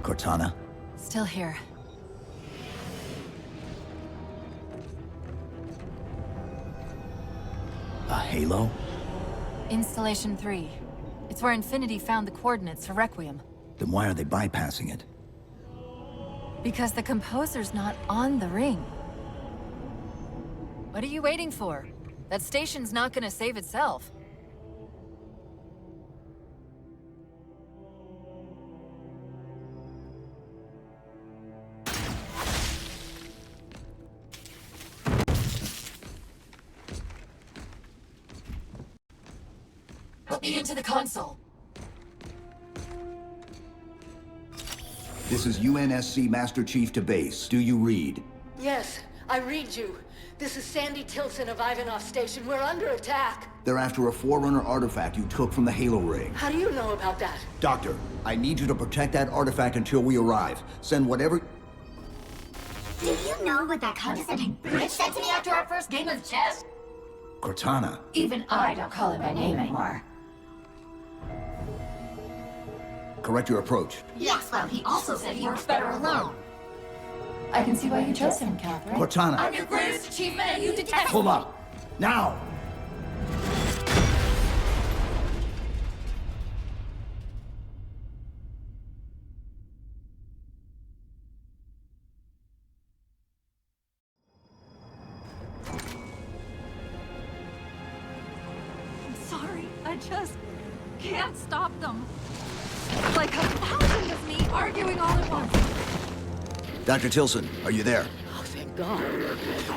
Cortana? Still here. A halo? Installation 3. It's where Infinity found the coordinates for Requiem. Then why are they bypassing it? Because the composer's not on the ring. What are you waiting for? That station's not gonna save itself. Put me into the console. This is UNSC Master Chief to base. Do you read? Yes, I read you. This is Sandy Tilson of Ivanov Station. We're under attack. They're after a Forerunner artifact you took from the Halo ring. How do you know about that? Doctor, I need you to protect that artifact until we arrive. Send whatever... Do you know what that condescending bitch said to me after our first game of chess? Cortana. Even I don't call him by name anymore. Correct your approach. Yes, well, he also said he works better alone. I can see why you chose him, Catherine. Cortana. I'm your greatest achievement and you detest Hold me. up. Now! I'm sorry. I just can't stop them. It's like 1,000 of me arguing all at once. Dr. Tilson, are you there? Oh, thank God.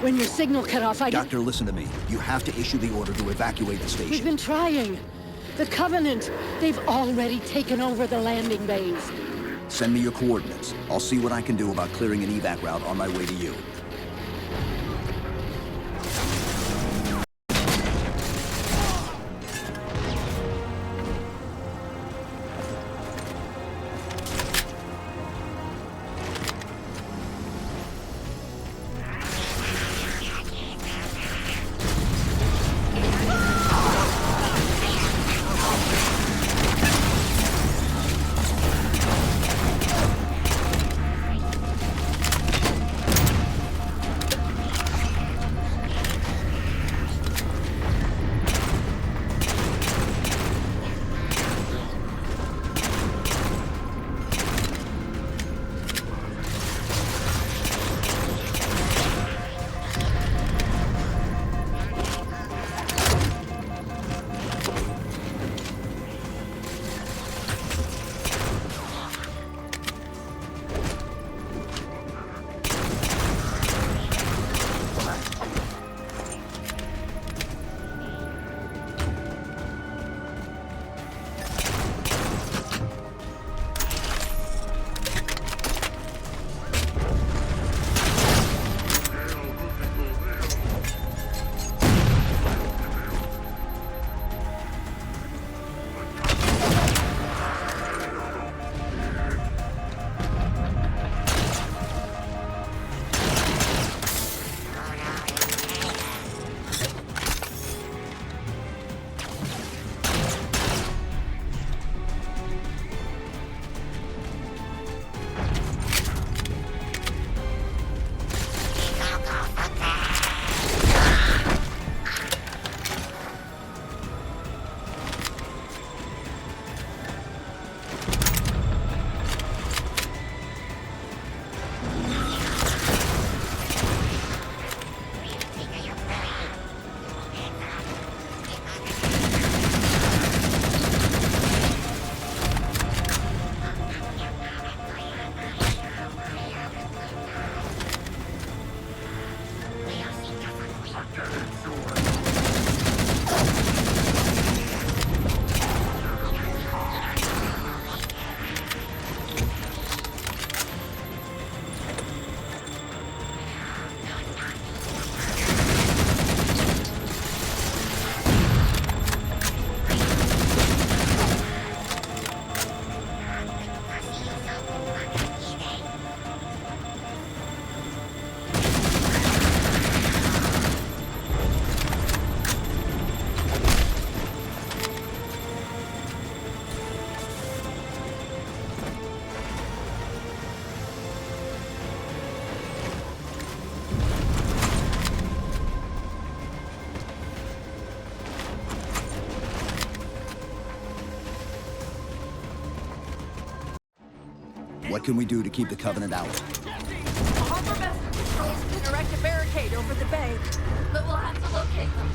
When your signal cut off, Doctor, listen to me. You have to issue the order to evacuate the station. We've been trying. The Covenant, they've already taken over the landing bays. Send me your coordinates. I'll see what I can do about clearing an evac route on my way to you. What can we do to keep the Covenant out? Harbor Master Patrols can erect a barricade over the bay, but we'll have to locate them.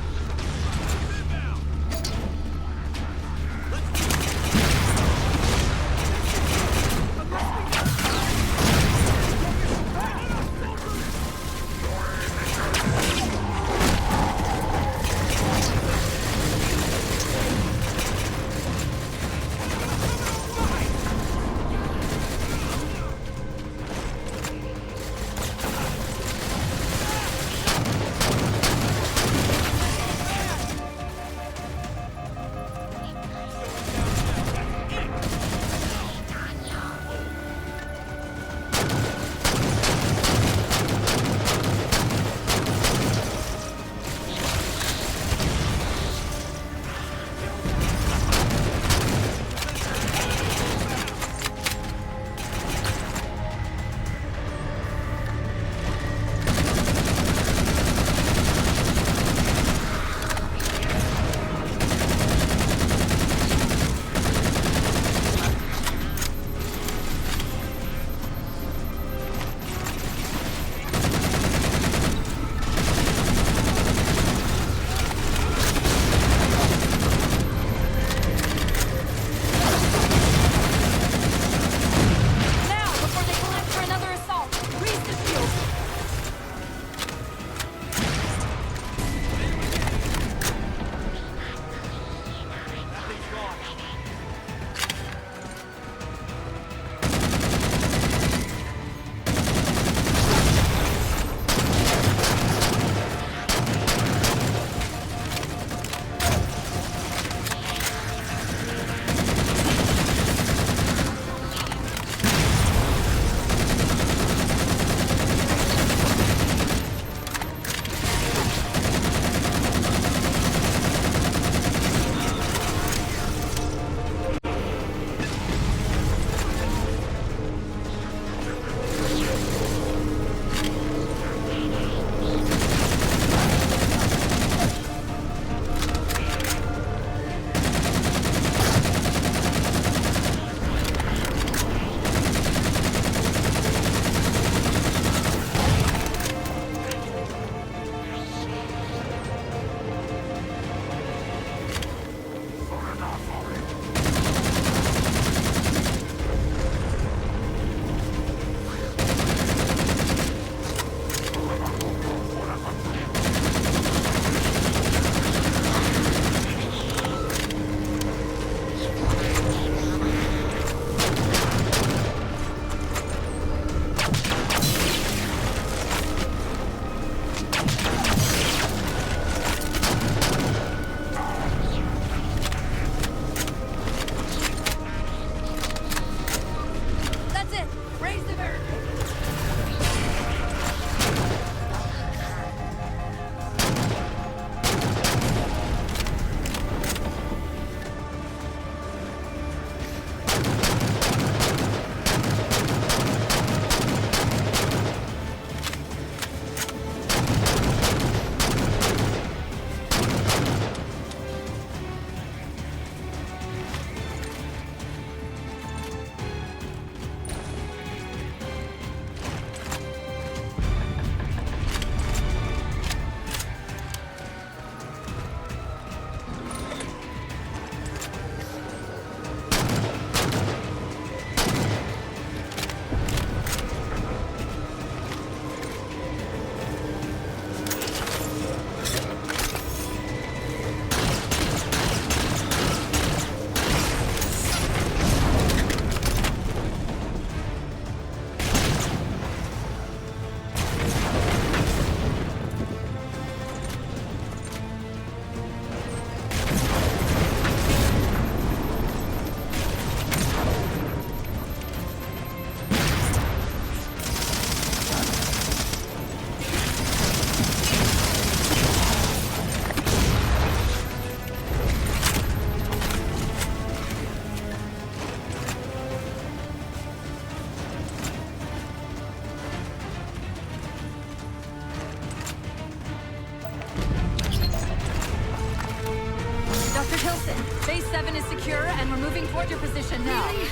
Dr. Tilson, Base 7 is secure, and we're moving toward your position now. Really?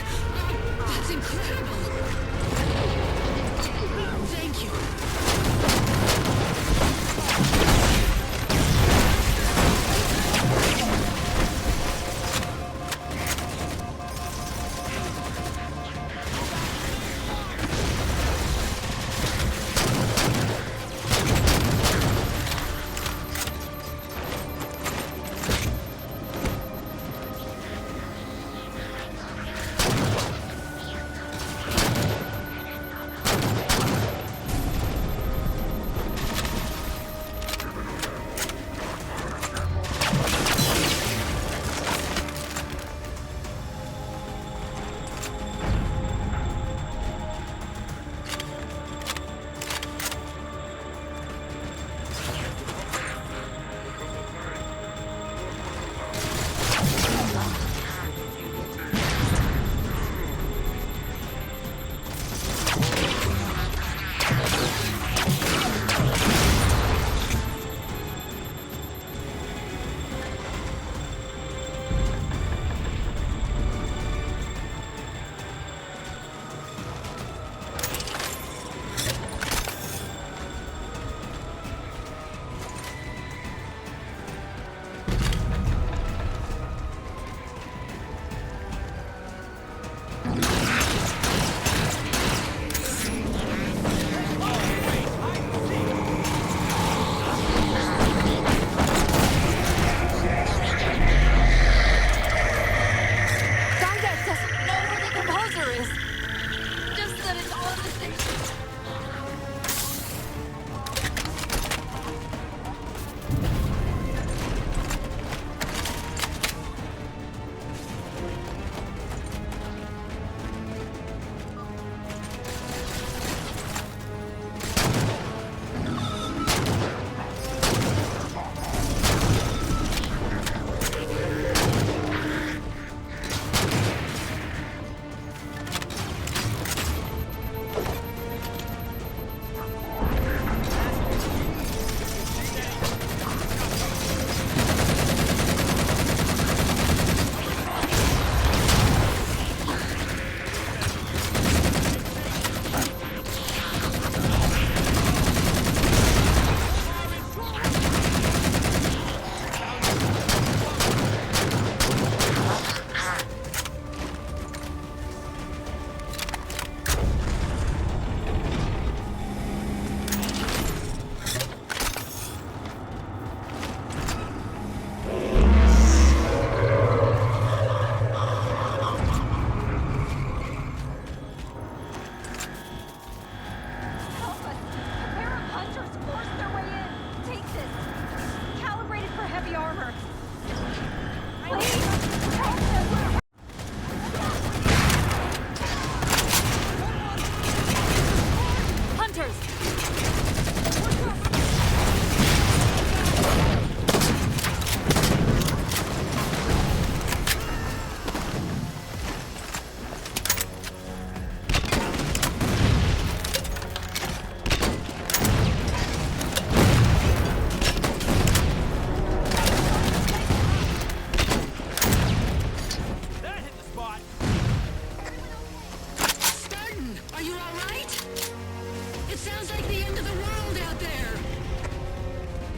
Oh, that's incredible. Thank you.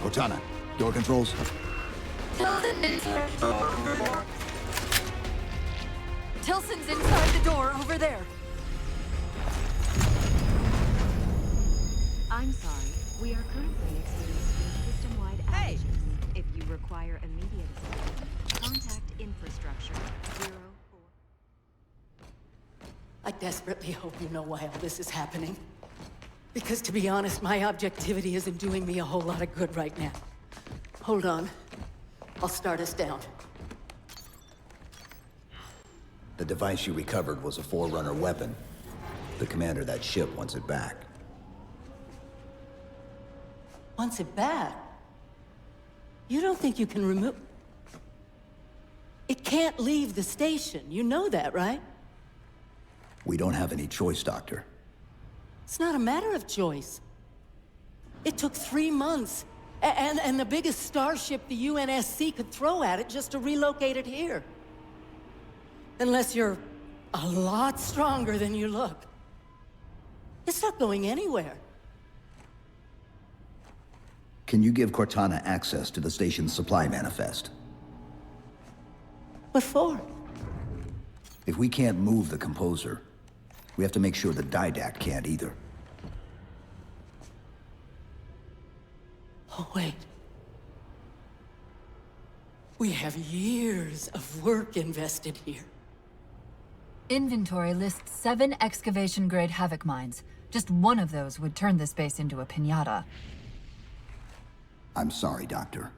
Cortana, door controls. Tilson's inside the door, over there. I'm sorry. We are currently experiencing system-wide outages. If you require immediate assistance, contact infrastructure 04. I desperately hope you know why all this is happening. Because to be honest, my objectivity isn't doing me a whole lot of good right now. Hold on. I'll start us down. The device you recovered was a Forerunner weapon. The commander of that ship wants it back. Wants it back? You don't think you can remove... It can't leave the station. You know that, right? We don't have any choice, Doctor. It's not a matter of choice. It took 3 months And the biggest starship the UNSC could throw at it just to relocate it here. Unless you're a lot stronger than you look. It's not going anywhere. Can you give Cortana access to the station's supply manifest? What for? If we can't move the composer, we have to make sure the Didact can't either. Oh, wait. We have years of work invested here. Inventory lists 7 excavation-grade Havoc mines. Just one of those would turn this base into a piñata. I'm sorry, Doctor.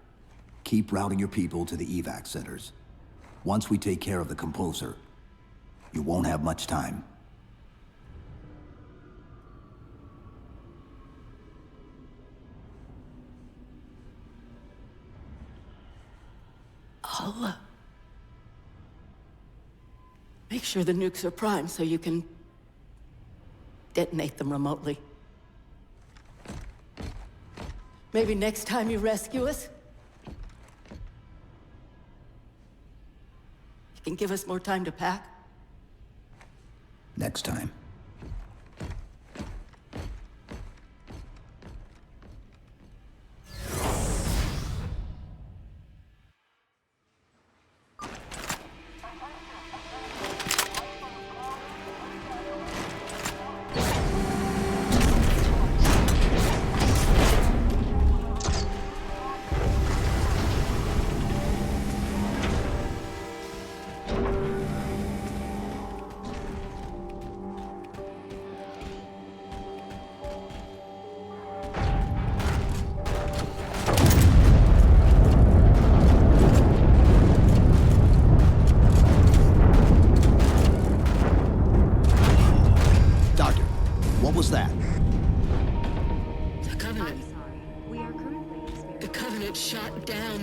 Keep routing your people to the evac centers. Once we take care of the composer, you won't have much time. I'll, make sure the nukes are primed so you can detonate them remotely. Maybe next time you rescue us, you can give us more time to pack. Next time.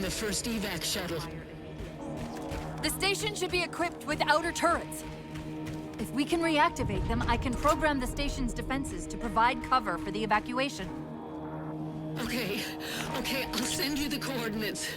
First evac shuttle. The station should be equipped with outer turrets. If we can reactivate them, I can program the station's defenses to provide cover for the evacuation. Okay, I'll send you the coordinates.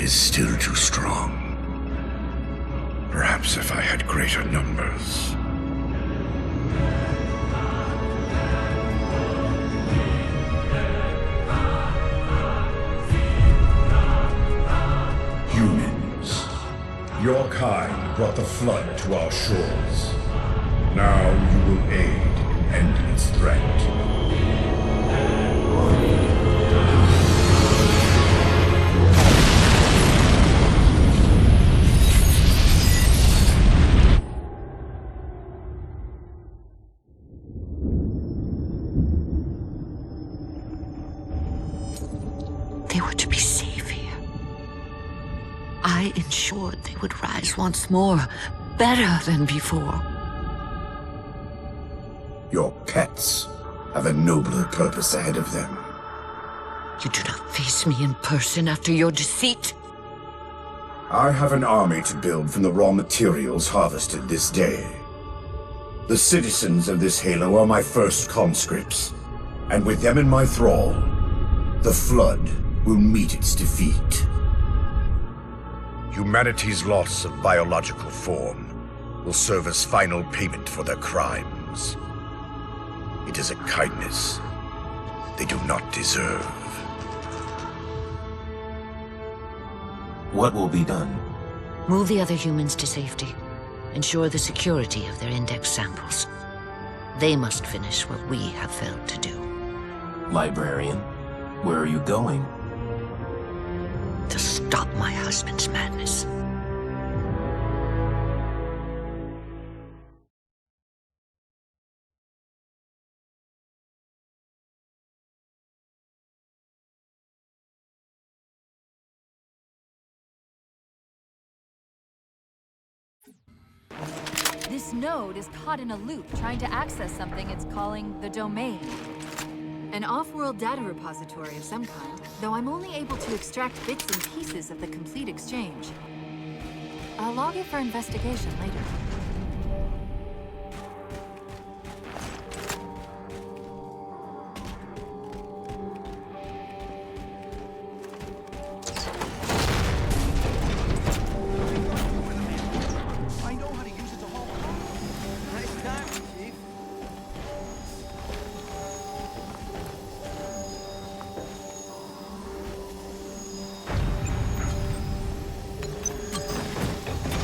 Still too strong. Perhaps if I had greater numbers. Humans, your kind brought the flood to our shores. Now you will aid in ending its threat. I ensured they would rise once more, better than before. Your pets have a nobler purpose ahead of them. You do not face me in person after your deceit. I have an army to build from the raw materials harvested this day. The citizens of this Halo are my first conscripts, and with them in my thrall, the Flood will meet its defeat. Humanity's loss of biological form will serve as final payment for their crimes. It is a kindness they do not deserve. What will be done? Move the other humans to safety. Ensure the security of their index samples. They must finish what we have failed to do. Librarian, where are you going? To stop my husband's madness. This node is caught in a loop trying to access something it's calling the domain. An off-world data repository of some kind, though I'm only able to extract bits and pieces of the complete exchange. I'll log it for investigation later. I know how to use it to haul cargo. Nice time, Chief.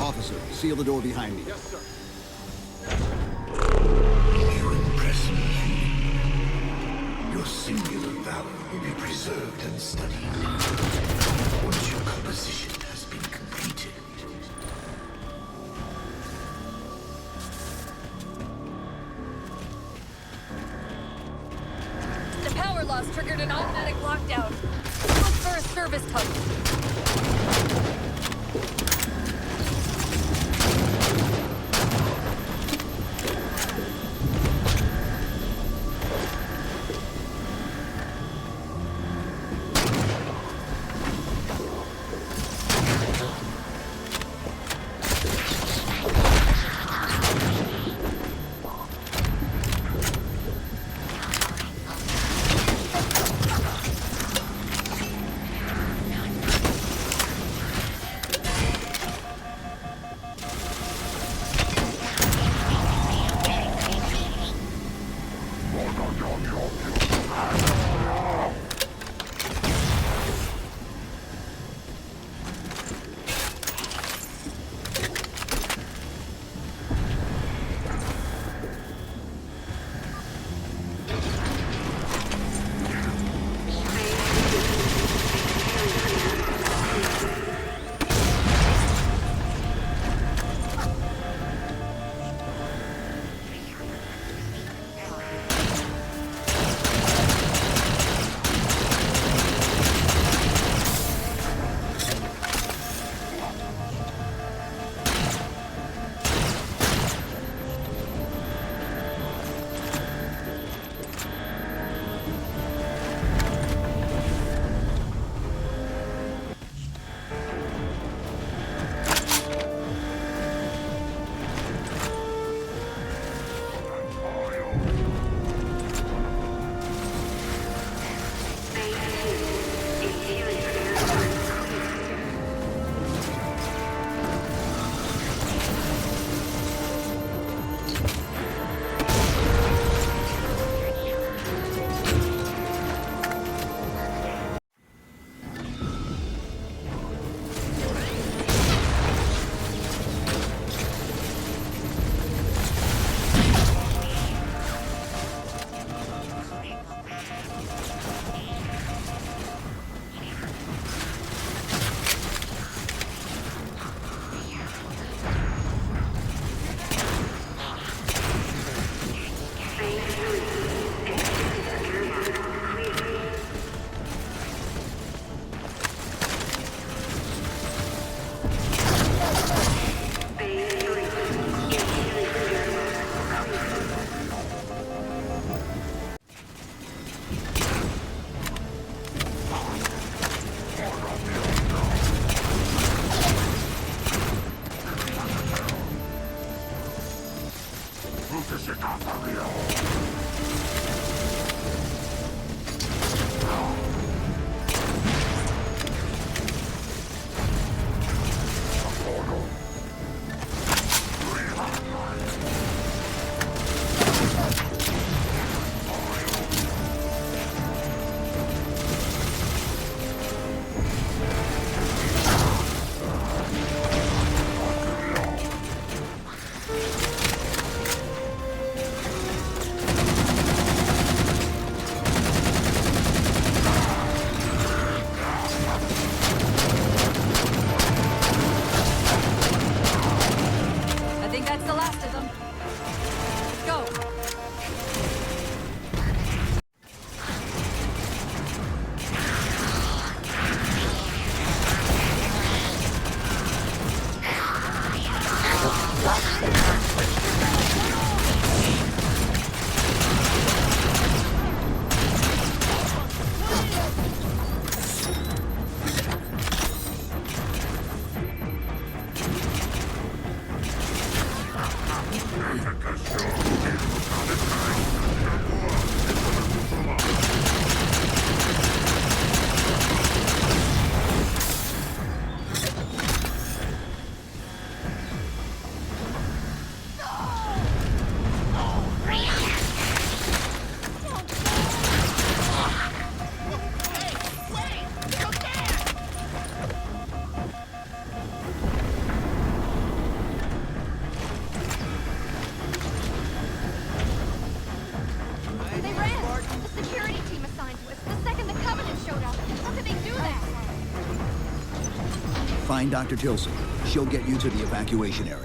Officer, seal the door behind me. Yes, sir. You impress me. Your singular valor will be preserved and studied. Once your composition has been completed. The power loss triggered an automatic lockdown. Look for a service tunnel. They ran! The security team assigned to us. The second the Covenant showed up. How could they do that? Find Dr. Tilson. She'll get you to the evacuation area.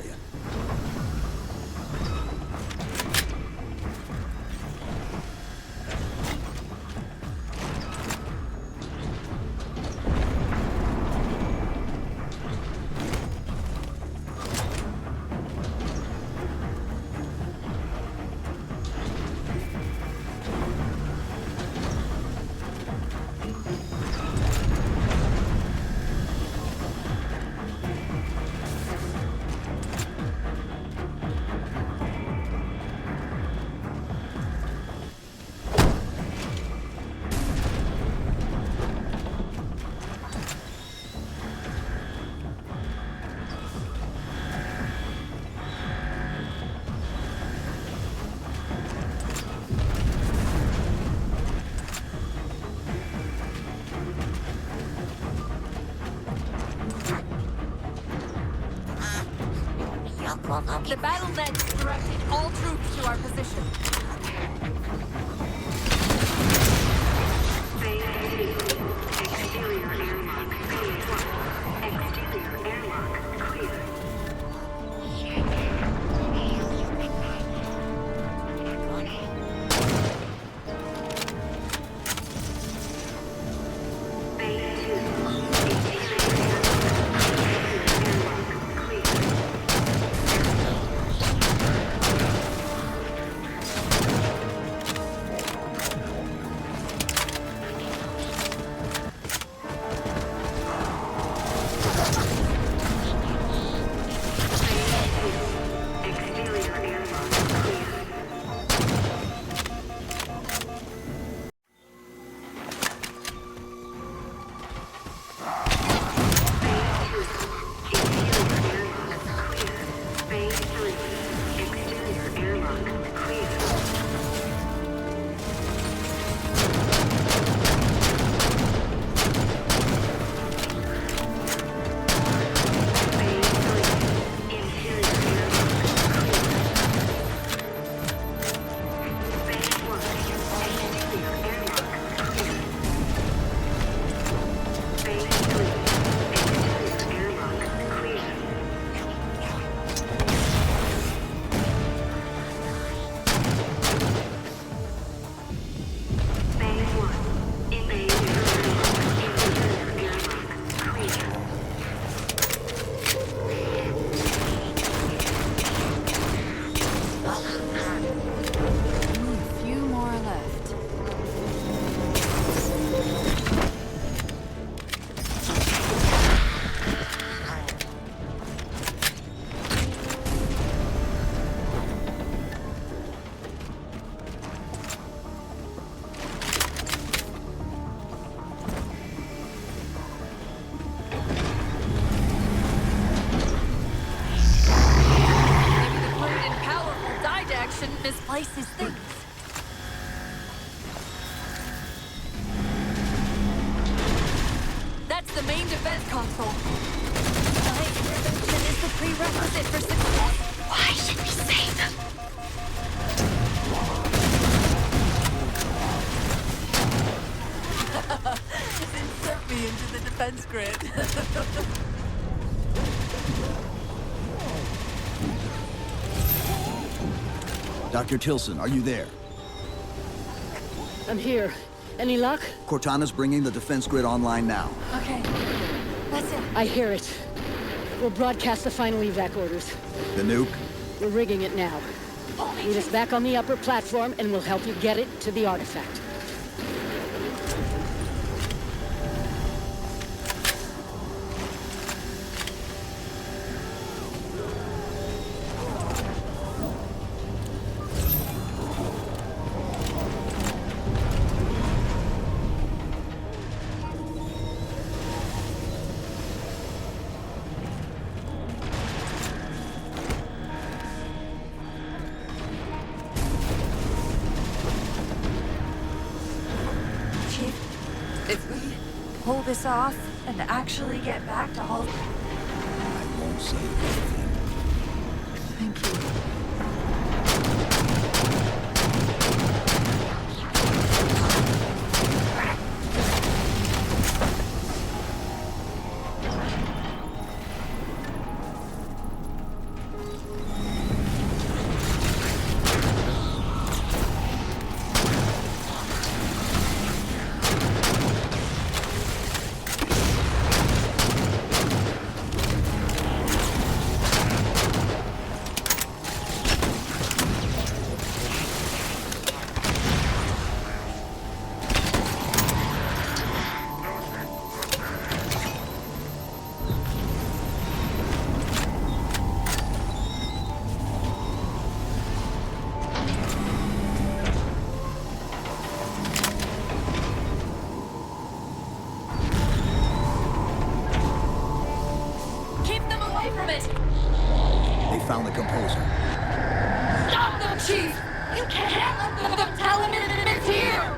The battle.net directed all troops to our position. Exterior airlock. Exterior airlock clear. Misplaces things. That's the main defense console. My intervention is the prerequisite for success. Why should we save them? Insert me into the defense grid. Dr. Tilson, are you there? I'm here. Any luck? Cortana's bringing the defense grid online now. Okay. That's it. I hear it. We'll broadcast the final evac orders. The nuke? We're rigging it now. Meet us back on the upper platform and we'll help you get it to the artifact. this off and actually get back to Halsey. I won't say anything. Thank you. They found the composer. Stop them, Chief! You can't let them tell him it's here!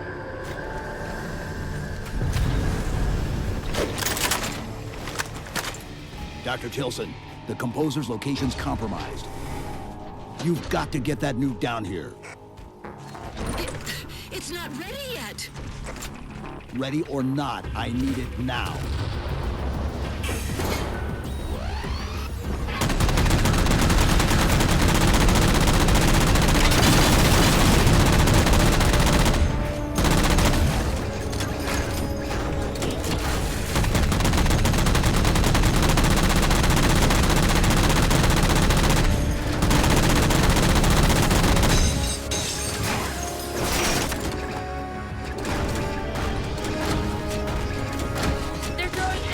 Dr. Tilson, the composer's location's compromised. You've got to get that nuke down here. It's not ready yet! Ready or not, I need it now. They're throwing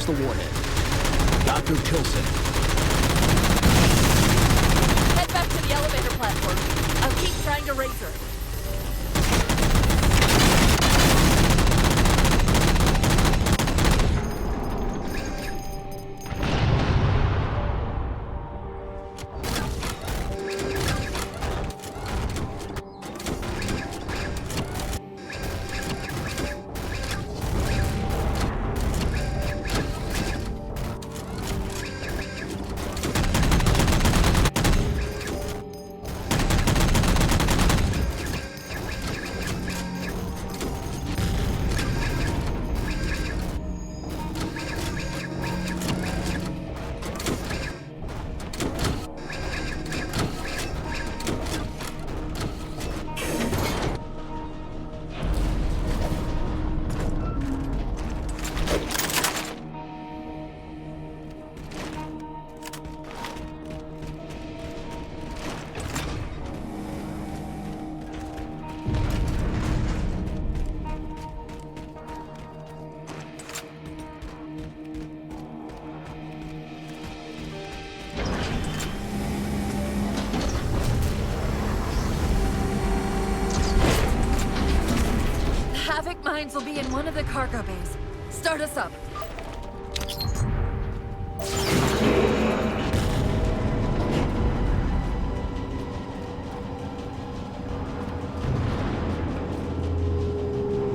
the warhead. Dr. Tilson. Head back to the elevator platform. I'll keep trying to raise her. Havoc mines will be in one of the cargo bays. Start us up.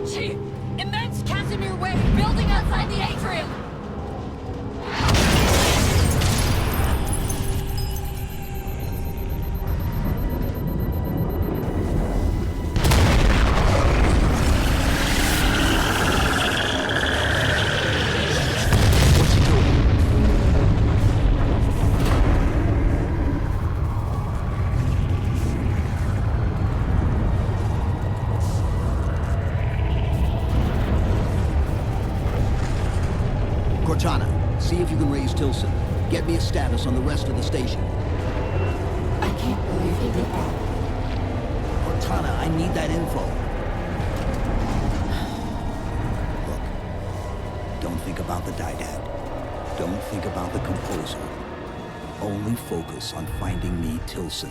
Chief! Immense Casimir wave building outside the atrium! Cortana, see if you can raise Tilson. Get me a status on the rest of the station. I can't believe he did that. Cortana, I need that info. Look, don't think about the Didact. Don't think about the composer. Only focus on finding me Tilson.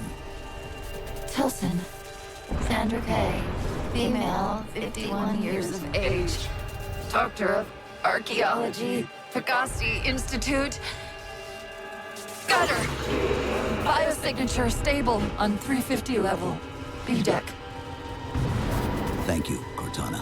Tilson. Sandra Kay. Female, 51 years of age. Doctor of Archaeology. Pegasi Institute. Got her! Biosignature stable on 350 level. B-deck. Thank you, Cortana.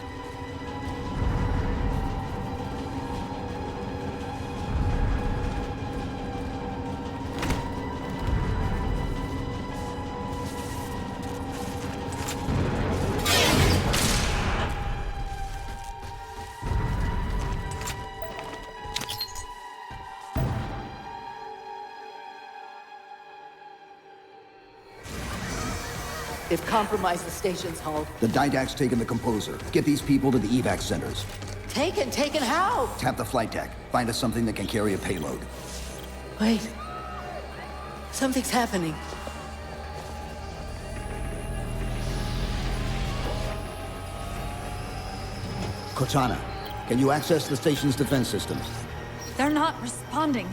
They've compromised the station's hull. The Didact's taken the composer. Get these people to the evac centers. Taken how? Tap the flight deck. Find us something that can carry a payload. Wait. Something's happening. Cortana, can you access the station's defense systems? They're not responding.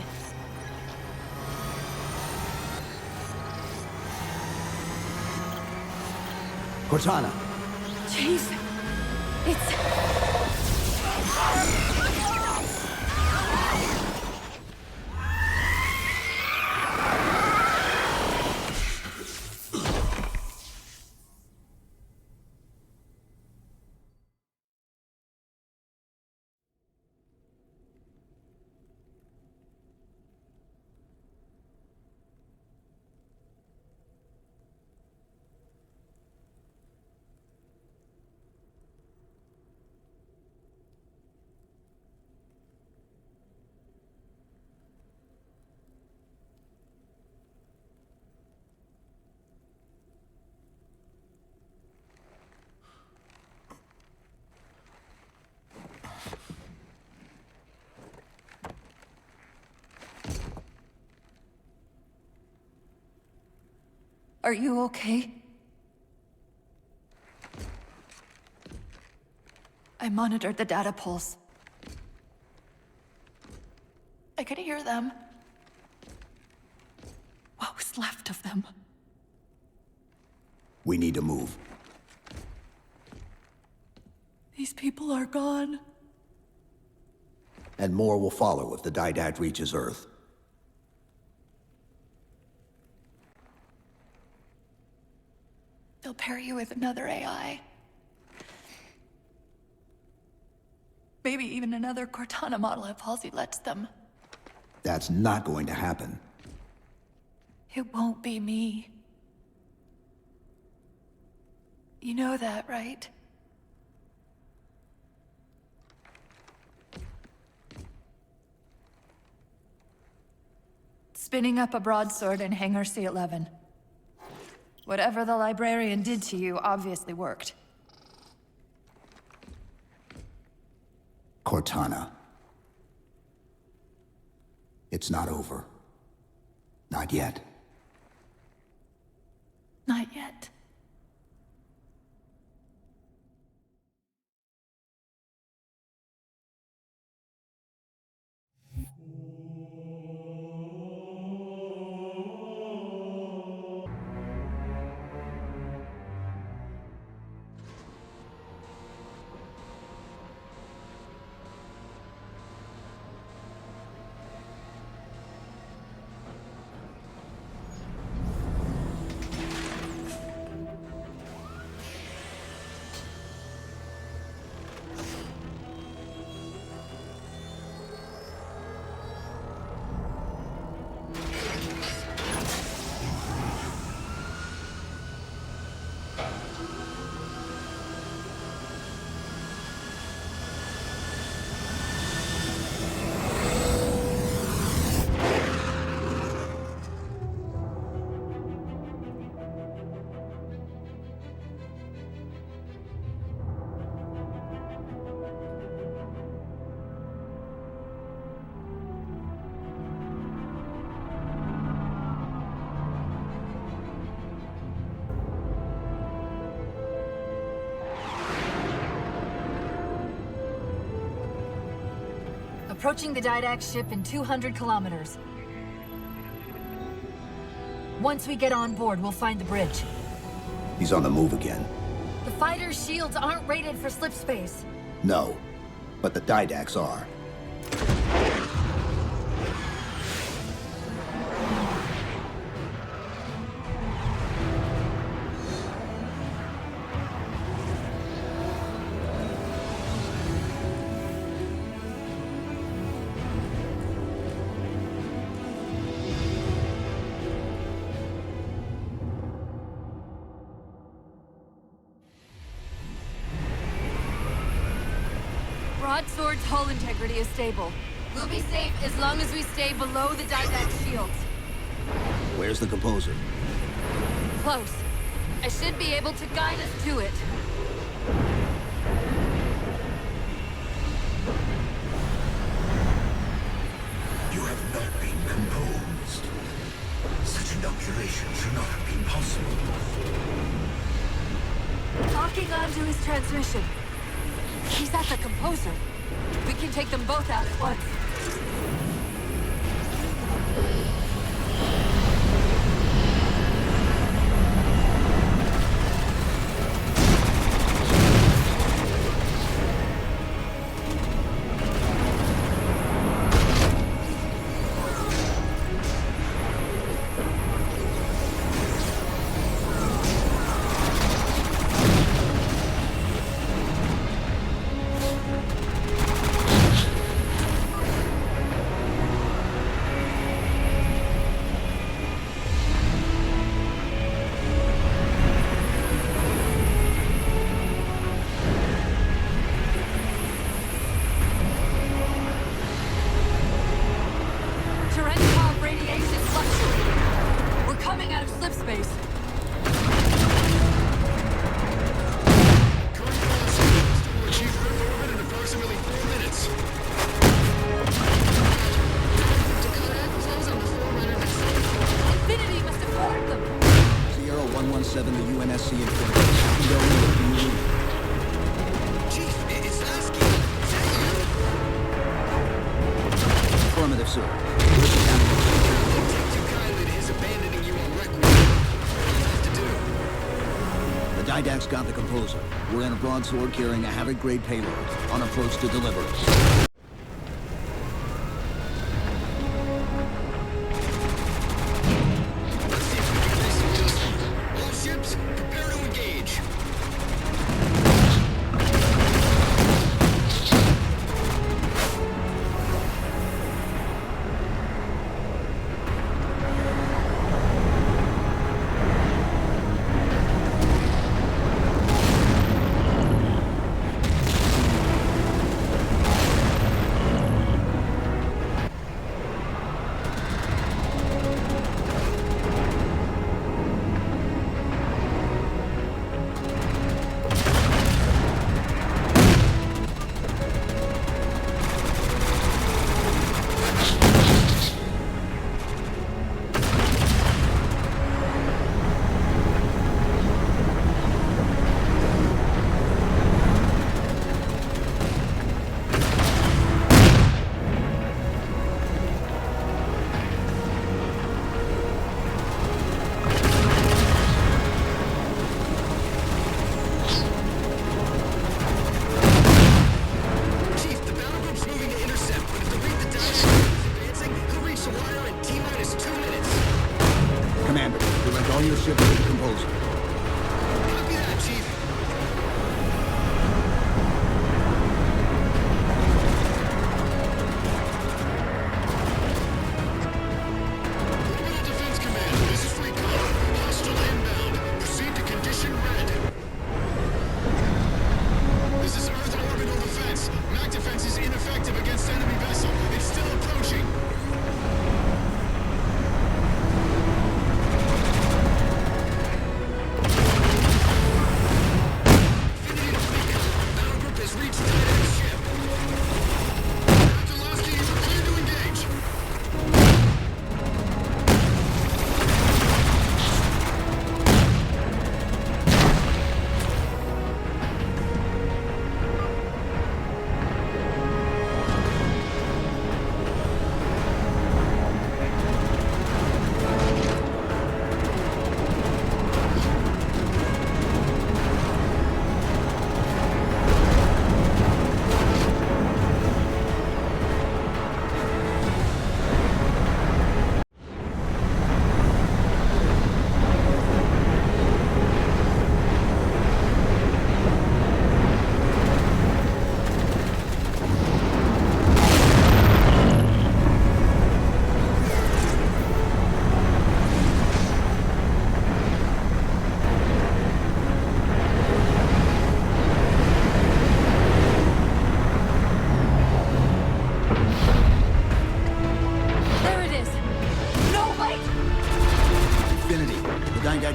Cortana. Jeez. It's... Are you okay? I monitored the data pulse. hear them. What was left of them? We need to move. These people are gone. And more will follow if the Didact reaches Earth. They'll pair you with another AI. Maybe even another Cortana model if Halsey lets them. That's not going to happen. It won't be me. You know that, right? Spinning up a broadsword in Hangar C-11. Whatever the librarian did to you obviously worked. Cortana. It's not over. Not yet. Not yet. Approaching the Didact ship in 200 kilometers. Once we get on board, we'll find the bridge. He's on the move again. The fighter's shields aren't rated for slip space. No, but the Didacts are. Broadsword's hull integrity is stable. We'll be safe as long as we stay below the Didact shields. Where's the composer? Close. I should be able to guide us to it. You have not been composed. Such inoculation should not have been possible. Locking onto his transmission. He's at the composer. We can take them both out at once. Affirmative, sir. Didact's got the composer. We're in a broadsword carrying a Havoc-grade payload, on approach to deliver it. All ships, prepare to engage.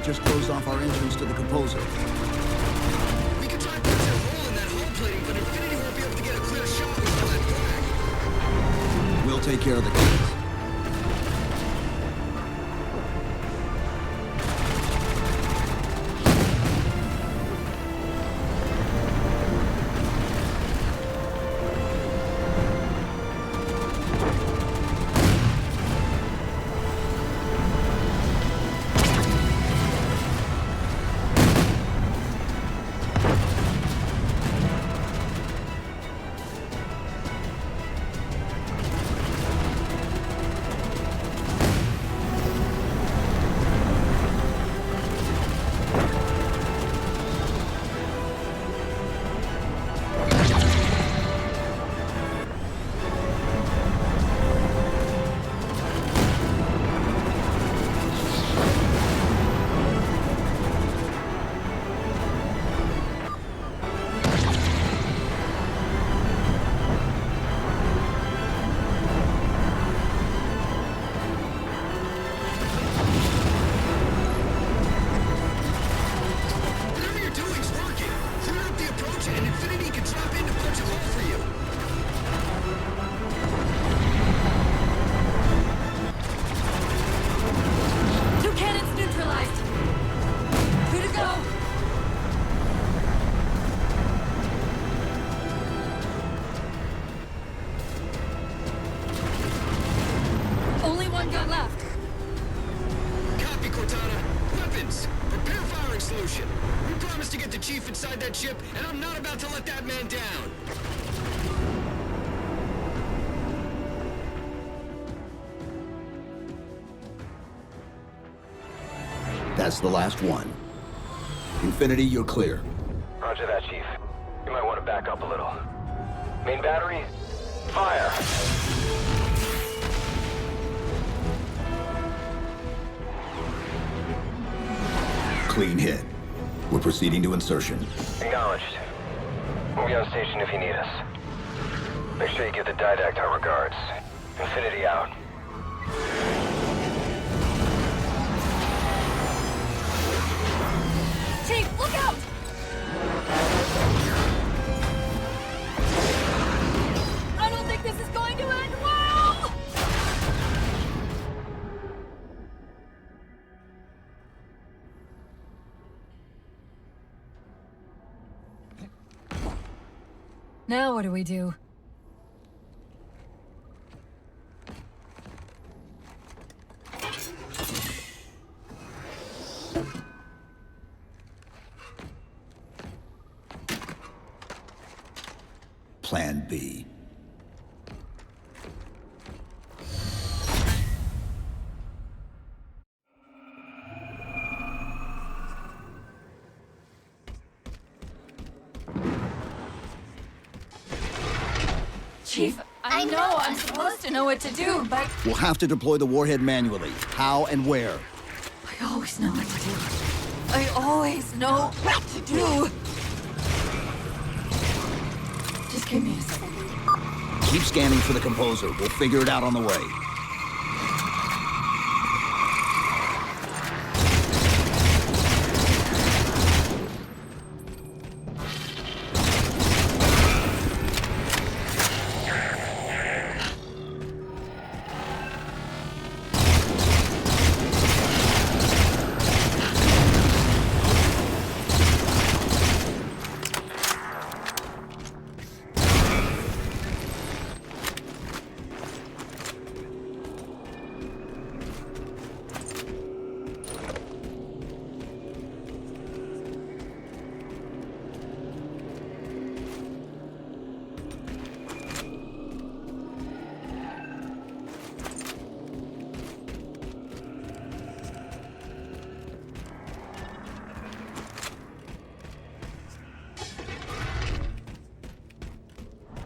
Just closed off our entrance to the composer. We can try to punch a hole in that hull plating, but Infinity won't be able to get a clear shot with all that flag. We'll take care of the keys. motion. We promised to get the Chief inside that ship, and I'm not about to let that man down. That's the last one. Infinity, you're clear. Roger that, Chief. You might want to back up a little. Main battery, fire! Clean hit. We're proceeding to insertion. Acknowledged. We'll be on station if you need us. Make sure you give the Didact our regards. Infinity out. Chief, look out! I don't think this is going to end well! Now what do we do? Plan B. Chief, I know I'm supposed to know what to do, but We'll have to deploy the warhead manually. How and where? I always know what to do. I always know what to do. Just give me a second. Keep scanning for the composer. We'll figure it out on the way.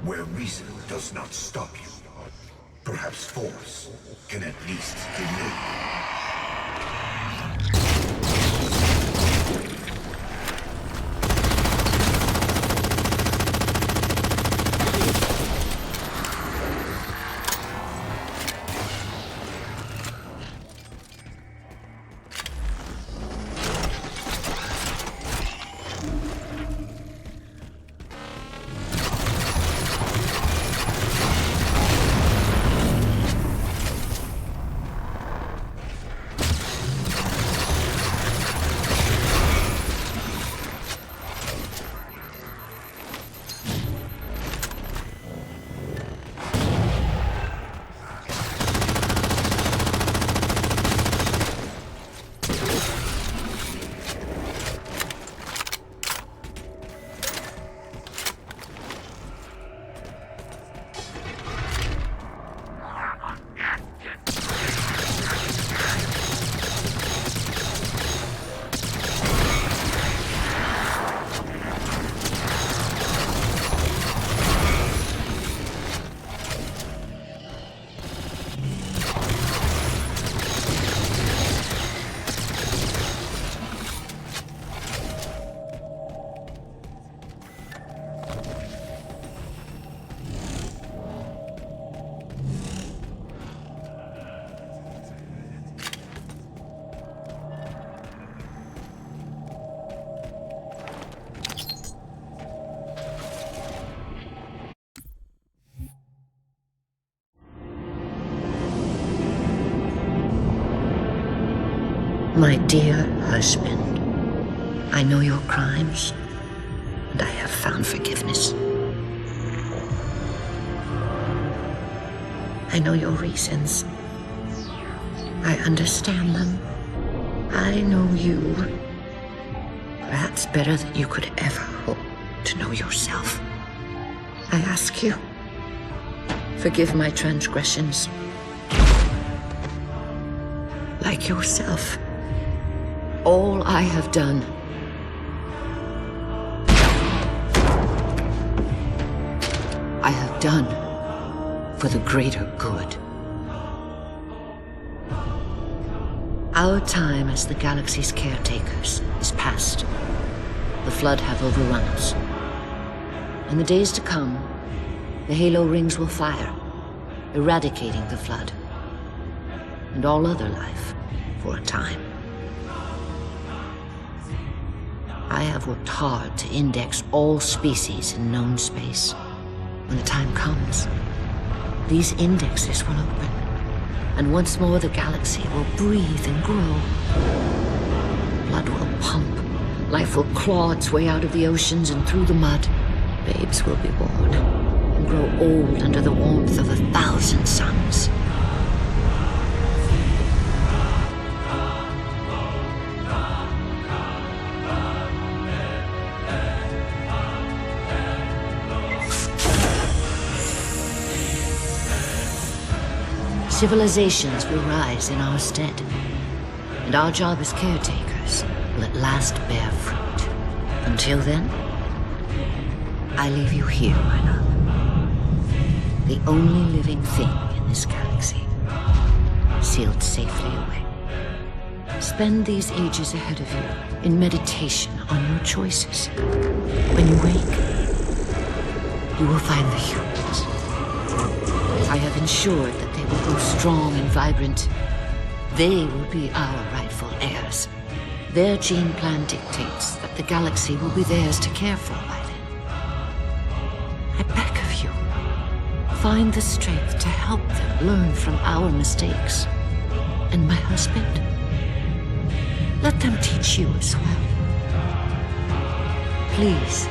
Where reason does not stop you, perhaps force can at least delay. My dear husband, I know your crimes, and I have found forgiveness. I know your reasons. I understand them. I know you. Perhaps better than you could ever hope to know yourself. I ask you, forgive my transgressions. Like yourself, all I have done I have done for the greater good. Our time as the galaxy's caretakers is past. The Flood have overrun us. In the days to come, the Halo rings will fire, eradicating the Flood and all other life for a time. I have worked hard to index all species in known space. When the time comes, these indexes will open, and once more the galaxy will breathe and grow. Blood will pump, life will claw its way out of the oceans and through the mud. Babes will be born and grow old under the warmth of 1,000 suns. Civilizations will rise in our stead, and our job as caretakers will at last bear fruit. Until then, I leave you here, my love. The only living thing in this galaxy, sealed safely away. Spend these ages ahead of you in meditation on your choices. When you wake, you will find the humans. I have ensured that they will grow strong and vibrant. They will be our rightful heirs. Their gene plan dictates that the galaxy will be theirs to care for by then. I beg of you, find the strength to help them learn from our mistakes. And my husband, let them teach you as well. Please.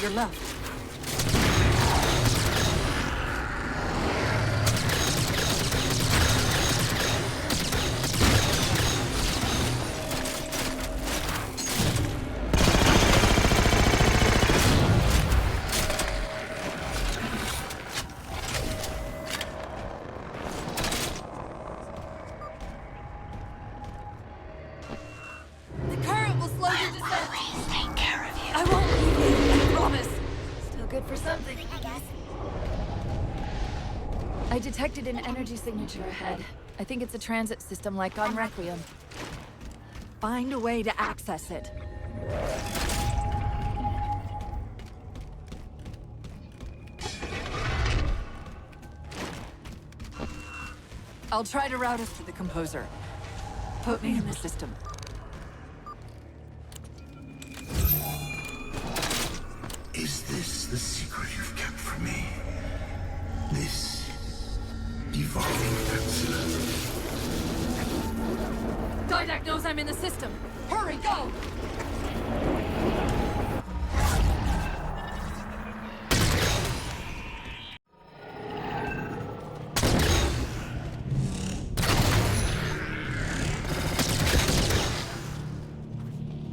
your left. I detected an energy signature ahead. I think it's a transit system like on Requiem. Find a way to access it. I'll try to route us to the Composer. Put me in the system. Is this the secret you've kept from me? This devolving capsule. Didact knows I'm in the system. Hurry, go!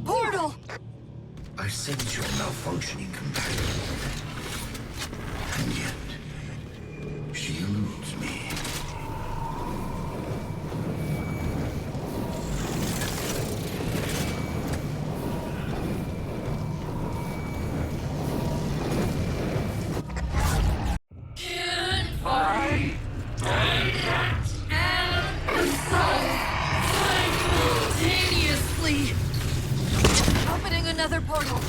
Portal! I sense your malfunctioning companion. And yet, she eludes me. Simultaneously! Opening another portal.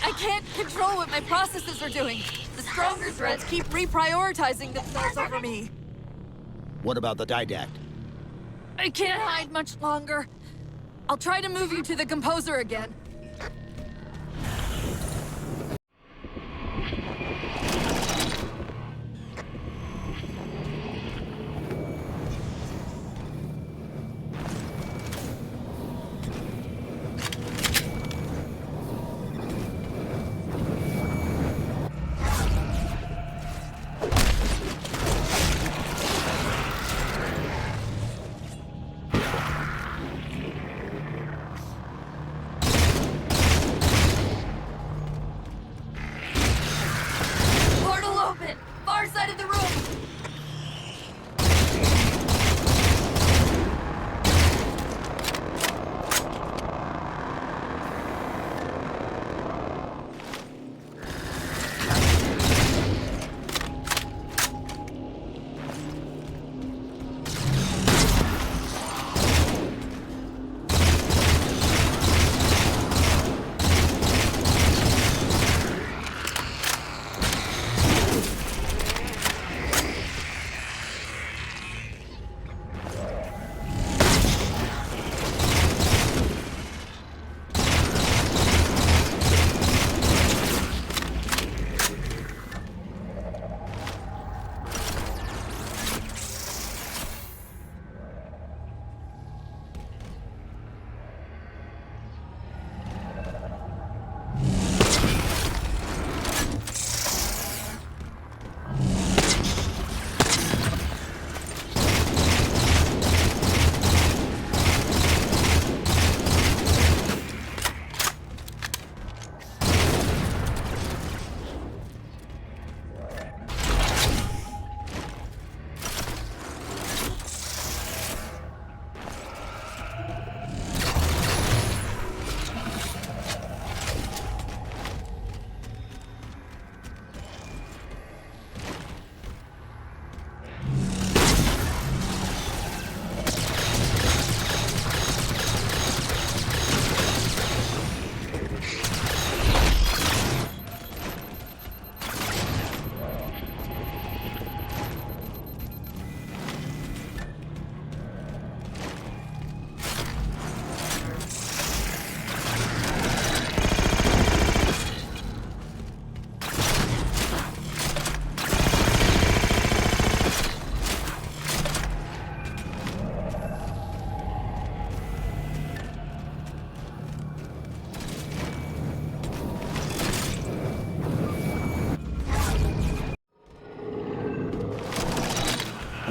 I can't control what my processes are doing. The stronger threads keep reprioritizing themselves over me. What about the Didact? I can't hide much longer. I'll try to move you to the Composer again.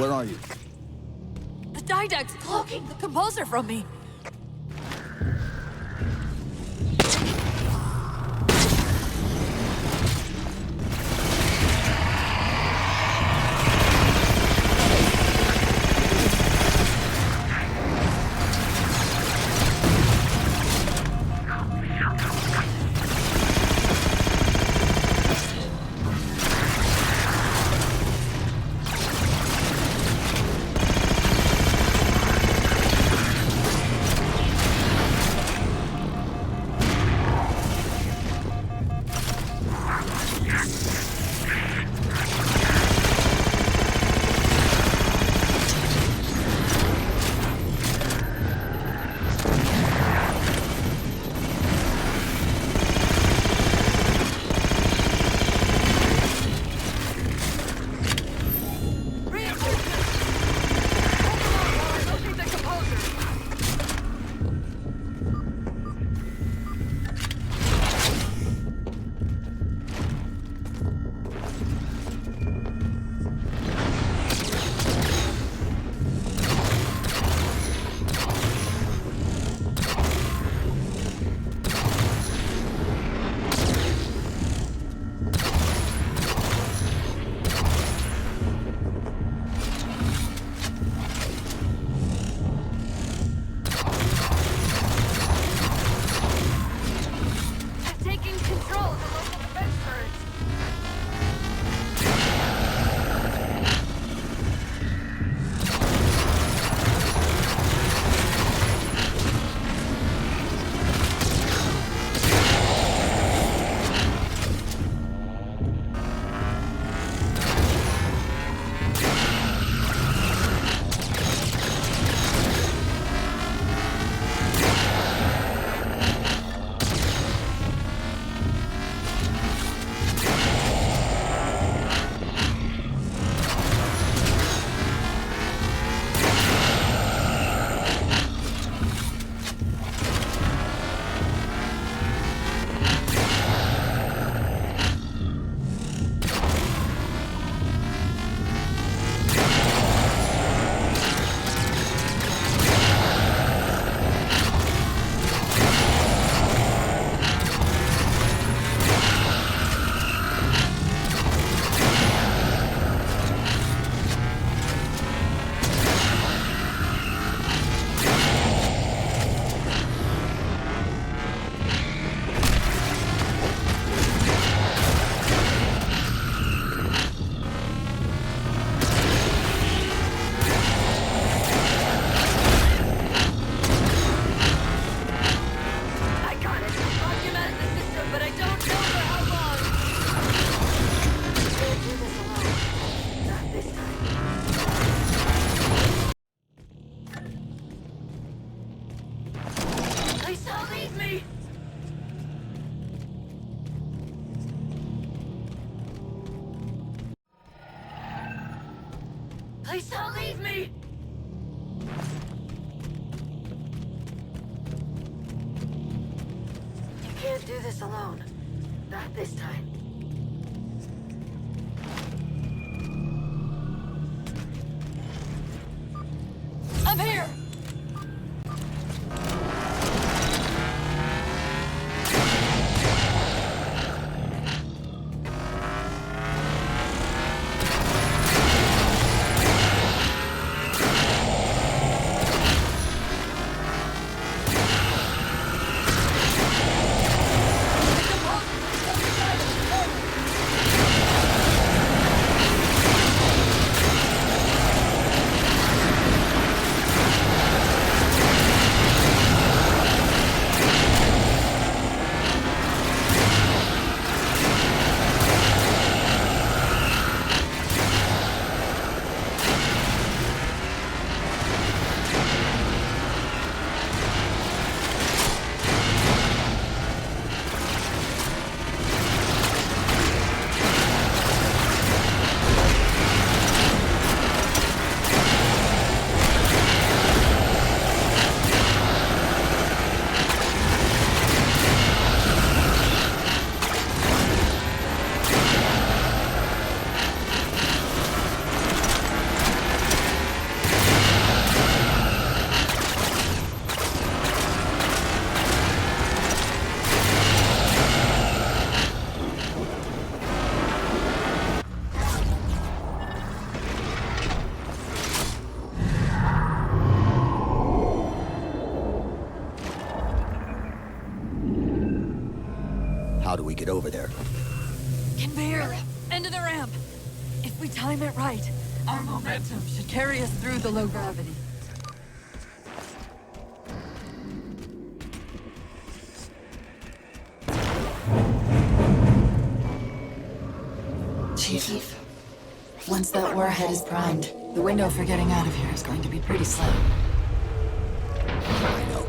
Where are you? The Didact's cloaking the composer from me. Please don't leave me! You can't do this alone. Not this time. I'm here! How do we get over there? Conveyor! End of the ramp! If we time it right, our momentum should carry us through the low gravity. Chief, once that warhead is primed, the window for getting out of here is going to be pretty slim. I know.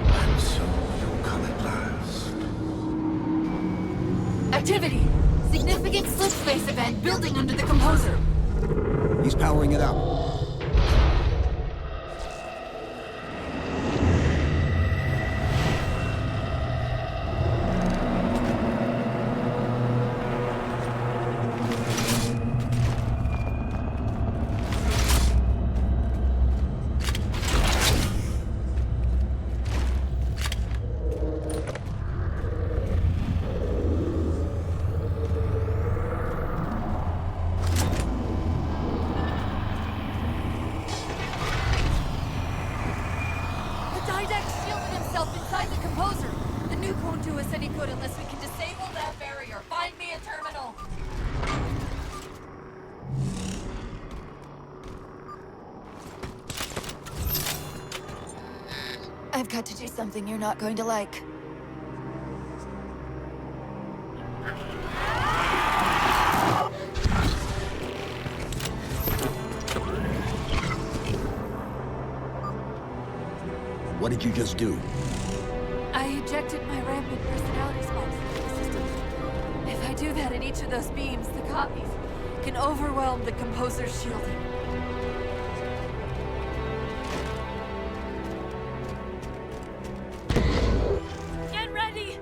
And so you come at last. Activity! Significant slip space event building under the composer. He's powering it up. Didact shielded himself inside the composer. The nuke won't do us any good unless we can disable that barrier. Find me a terminal. I've got to do something you're not going to like. What did you just do? I ejected my rampant personality spots into the system. If I do that in each of those beams, the copies can overwhelm the composer's shielding. Get ready!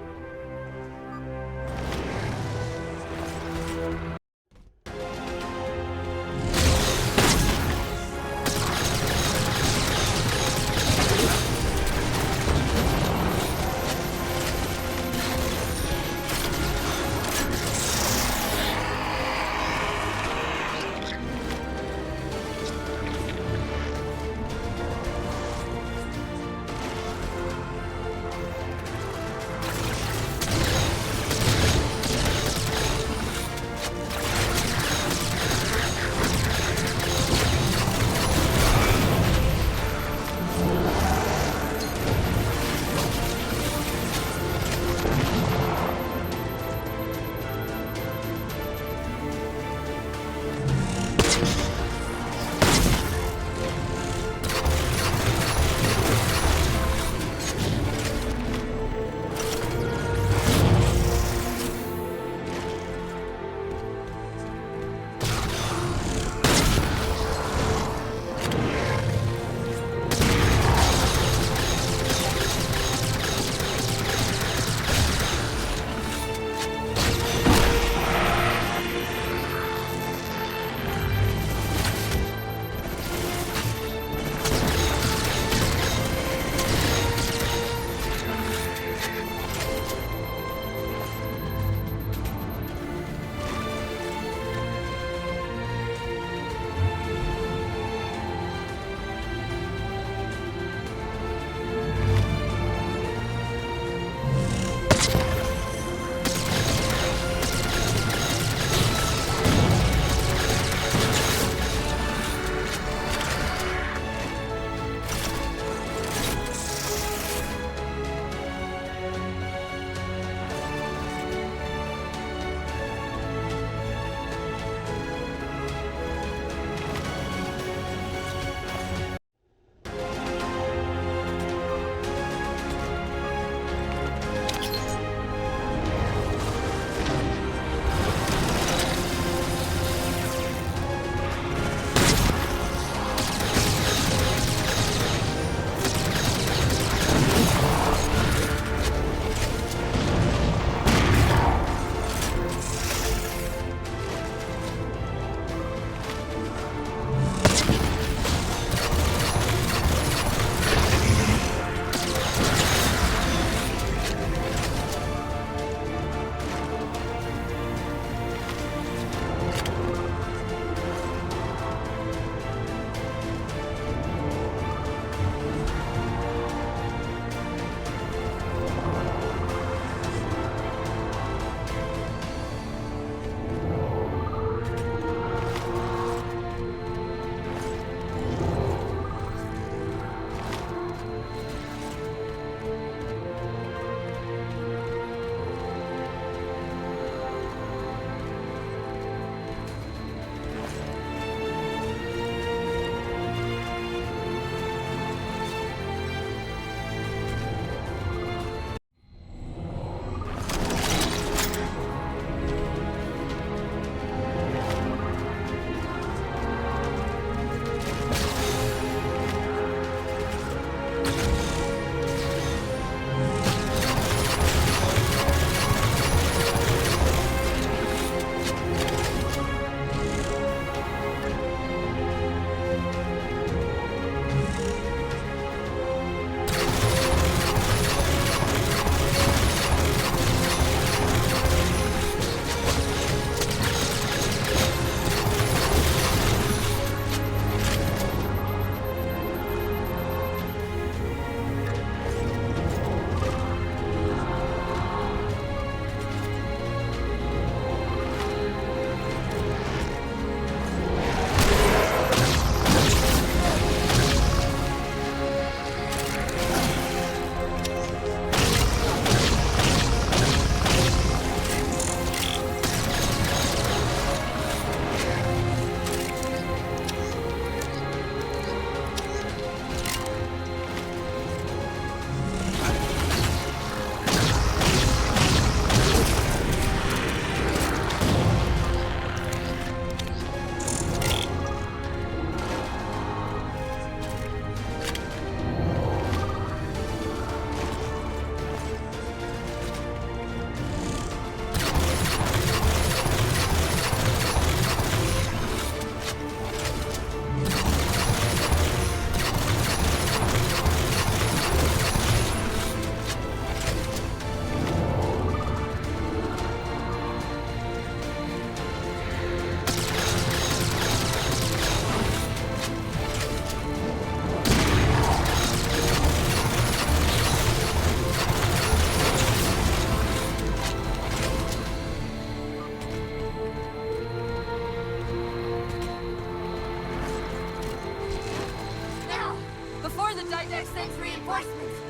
the Didact sends reinforcements!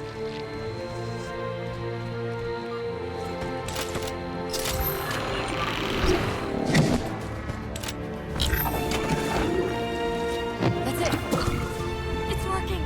That's it! It's working!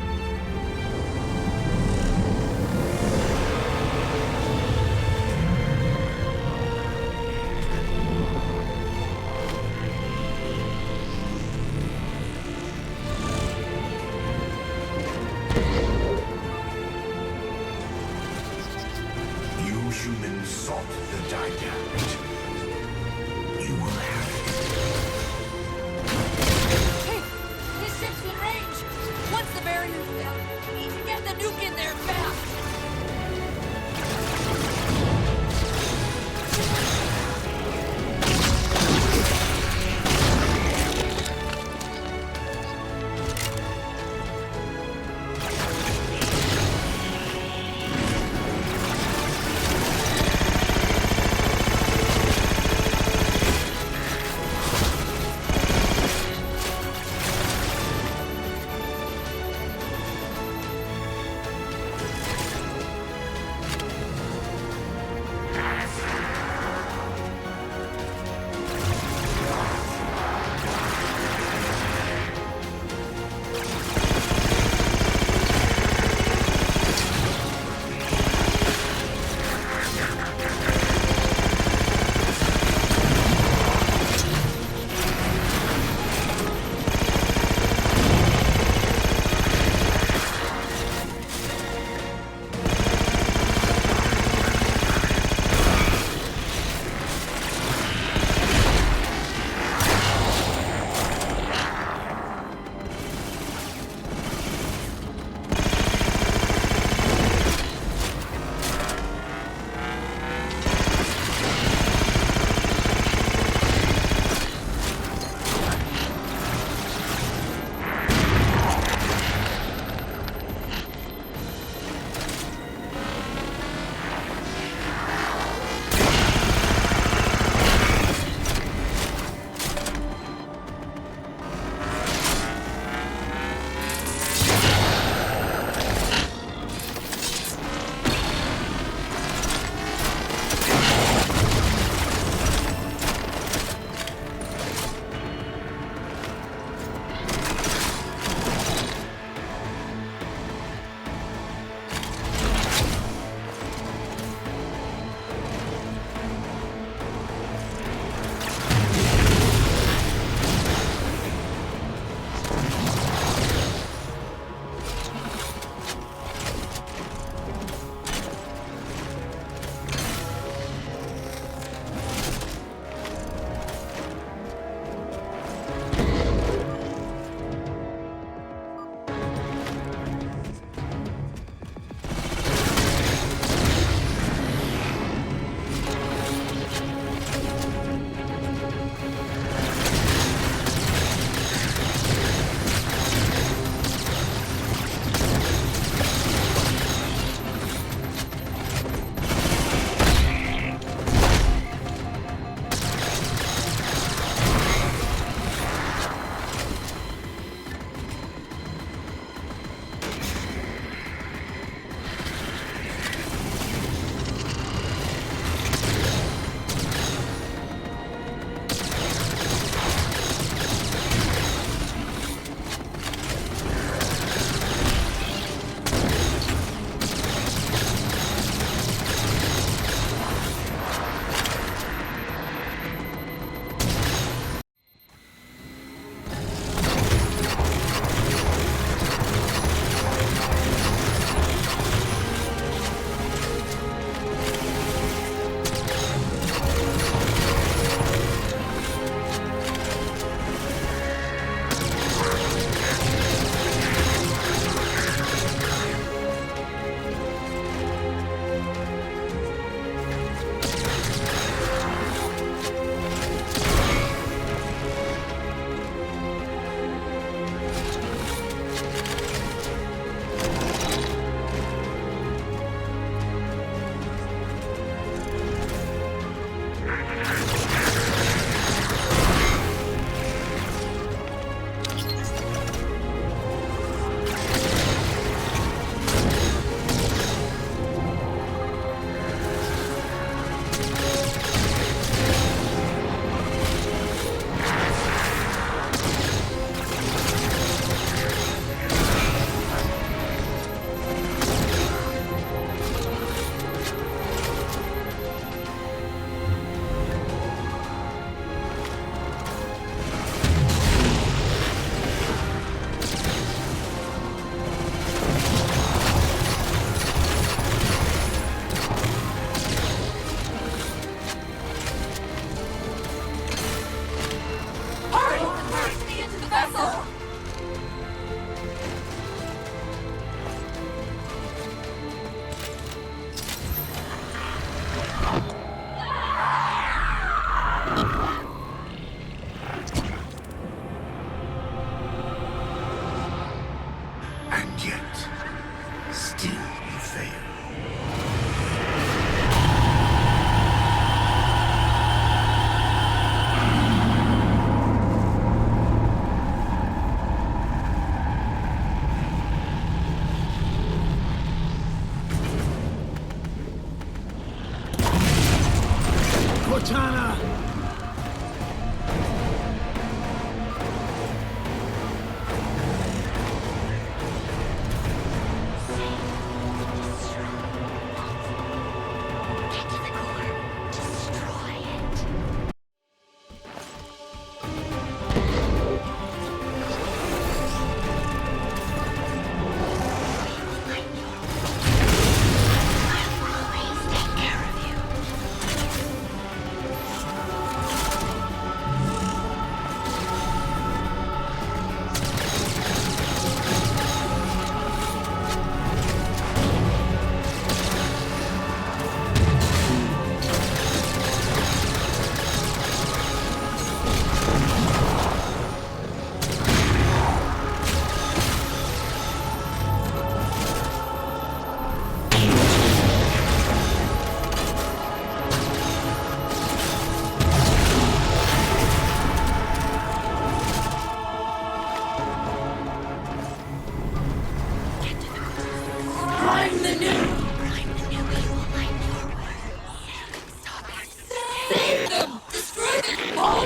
Save them! Destroy them all!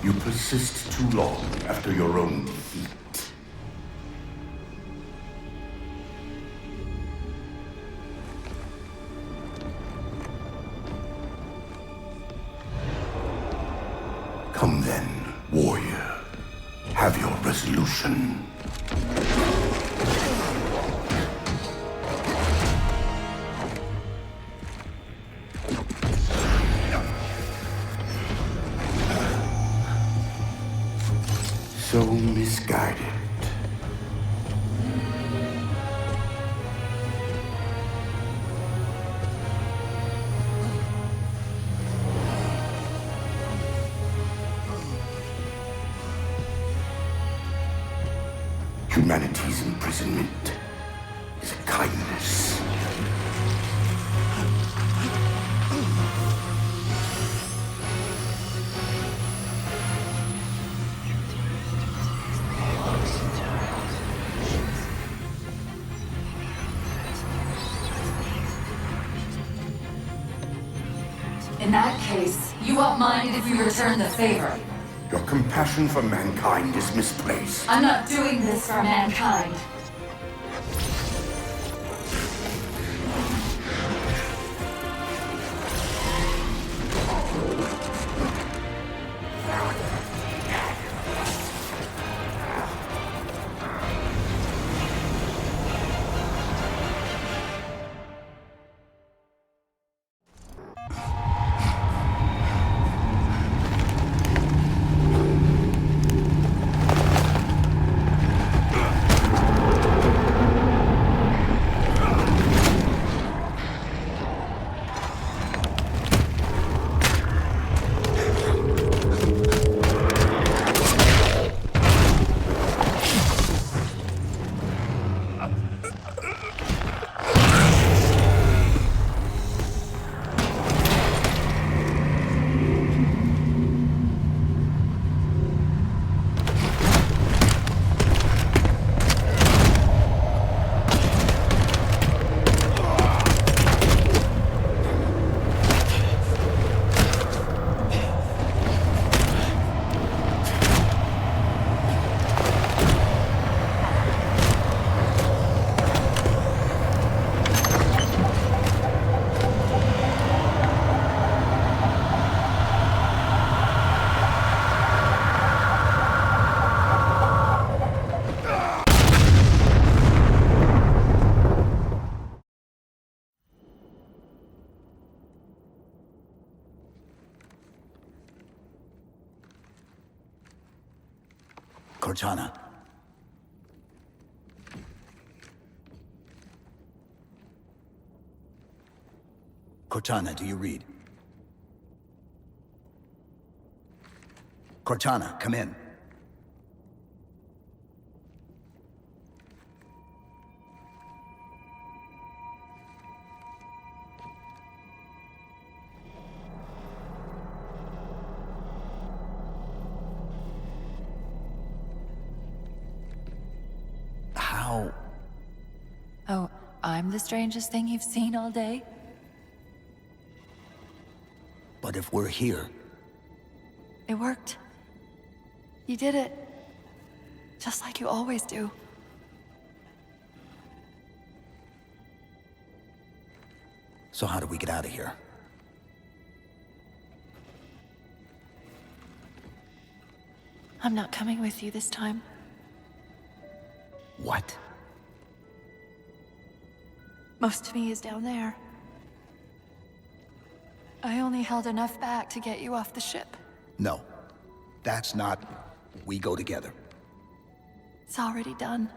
You persist too long after your own defeat. Come then, warrior. Have your resolution. So misguided. Humanity's imprisonment is a kindness. In that case, you won't mind if we return the favor. Your compassion for mankind is misplaced. I'm not doing this for mankind. Cortana. Cortana, do you read? Cortana, come in. How? Oh, I'm the strangest thing you've seen all day? But if we're here... It worked. You did it. Just like you always do. So how do we get out of here? I'm not coming with you this time. What? Most of me is down there. I only held enough back to get you off the ship. No. That's not... We go together. It's already done.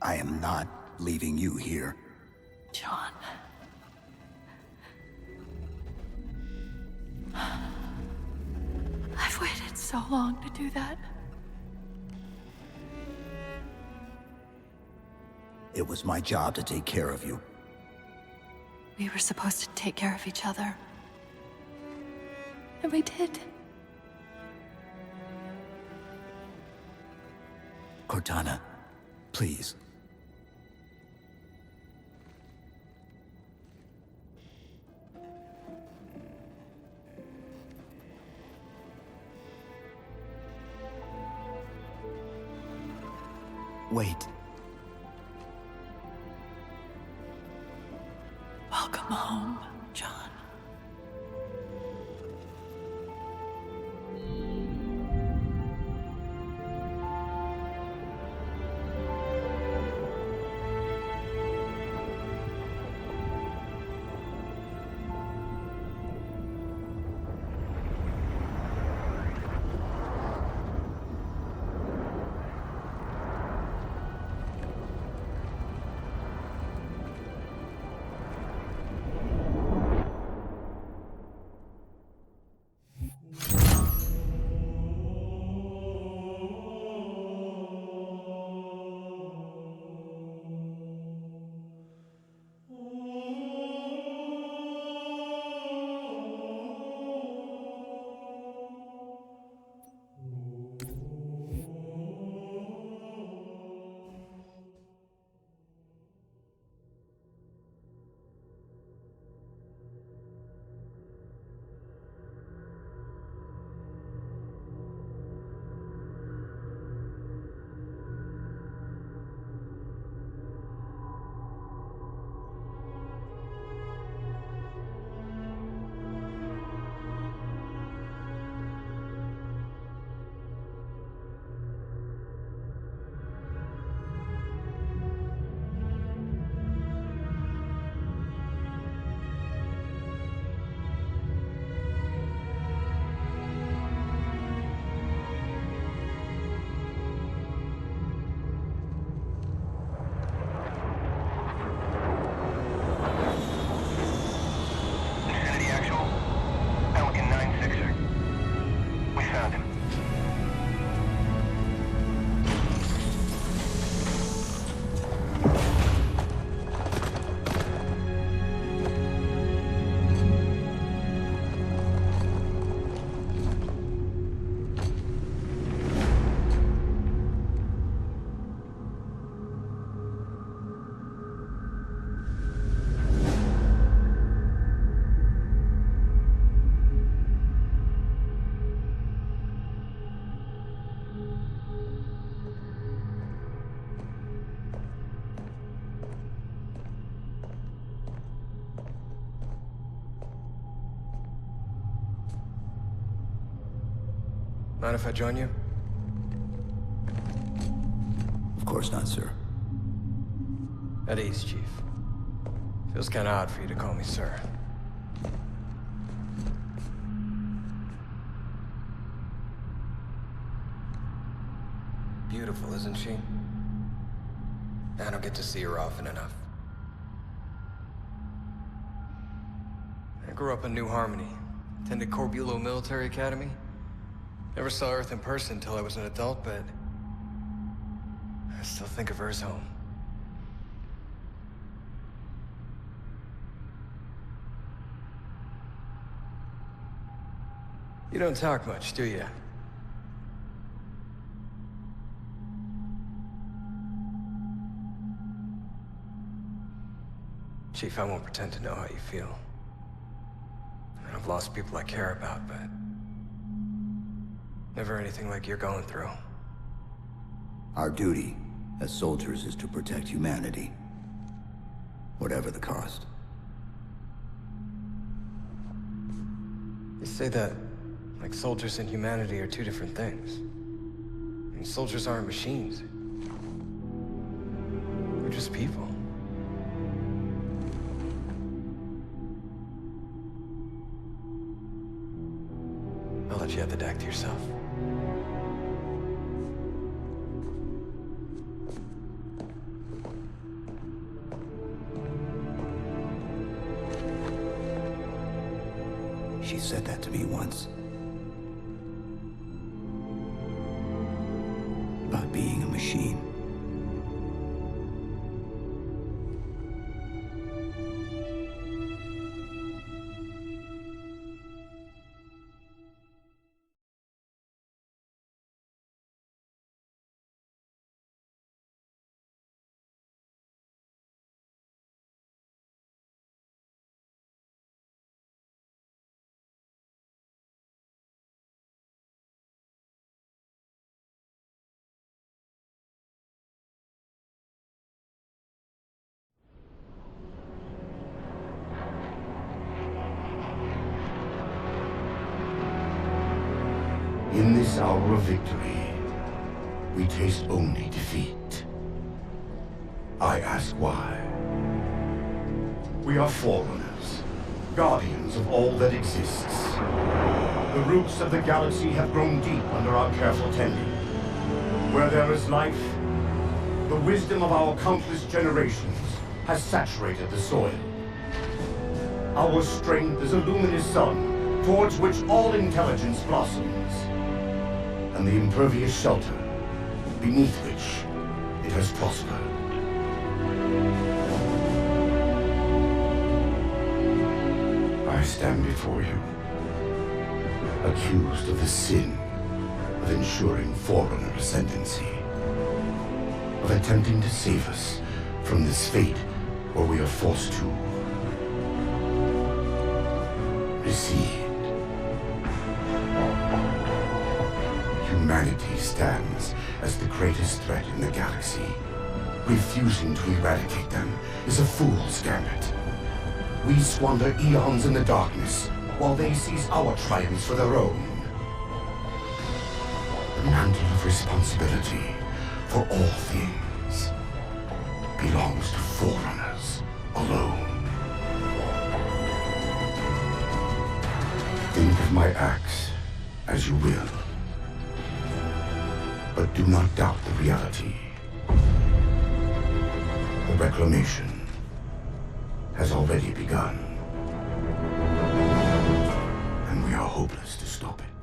I am not leaving you here. John. I've waited so long to do that. It was my job to take care of you. We were supposed to take care of each other. And we did. Cortana, please. Wait. Welcome home, John. Pelican 9-6er. We found him. Mind if I join you? Of course not, sir. At ease, Chief. Feels kinda odd for you to call me sir. Beautiful, isn't she? I don't get to see her often enough. I grew up in New Harmony. Attended Corbulo Military Academy. Never saw Earth in person until I was an adult, but I still think of her as home. You don't talk much, do you? Chief, I won't pretend to know how you feel. I've lost people I care about, but never anything like you're going through. Our duty as soldiers is to protect humanity, whatever the cost. You say that like soldiers and humanity are two different things. I mean, soldiers aren't machines. We're just people. I'll let you have the deck to yourself. She said that to me once. About being a machine. In this hour of victory, we taste only defeat. I ask why. We are Forerunners, guardians of all that exists. The roots of the galaxy have grown deep under our careful tending. Where there is life, the wisdom of our countless generations has saturated the soil. Our strength is a luminous sun towards which all intelligence blossoms, and the impervious shelter beneath which it has prospered. I stand before you, accused of the sin of ensuring Forerunner ascendancy, of attempting to save us from this fate where we are forced to recede. Humanity stands as the greatest threat in the galaxy. Refusing to eradicate them is a fool's gambit. We squander eons in the darkness, while they seize our triumphs for their own. The mantle of responsibility for all things belongs to Forerunners alone. Think of my acts as you will, but do not doubt the reality. The reclamation has already begun, and we are hopeless to stop it.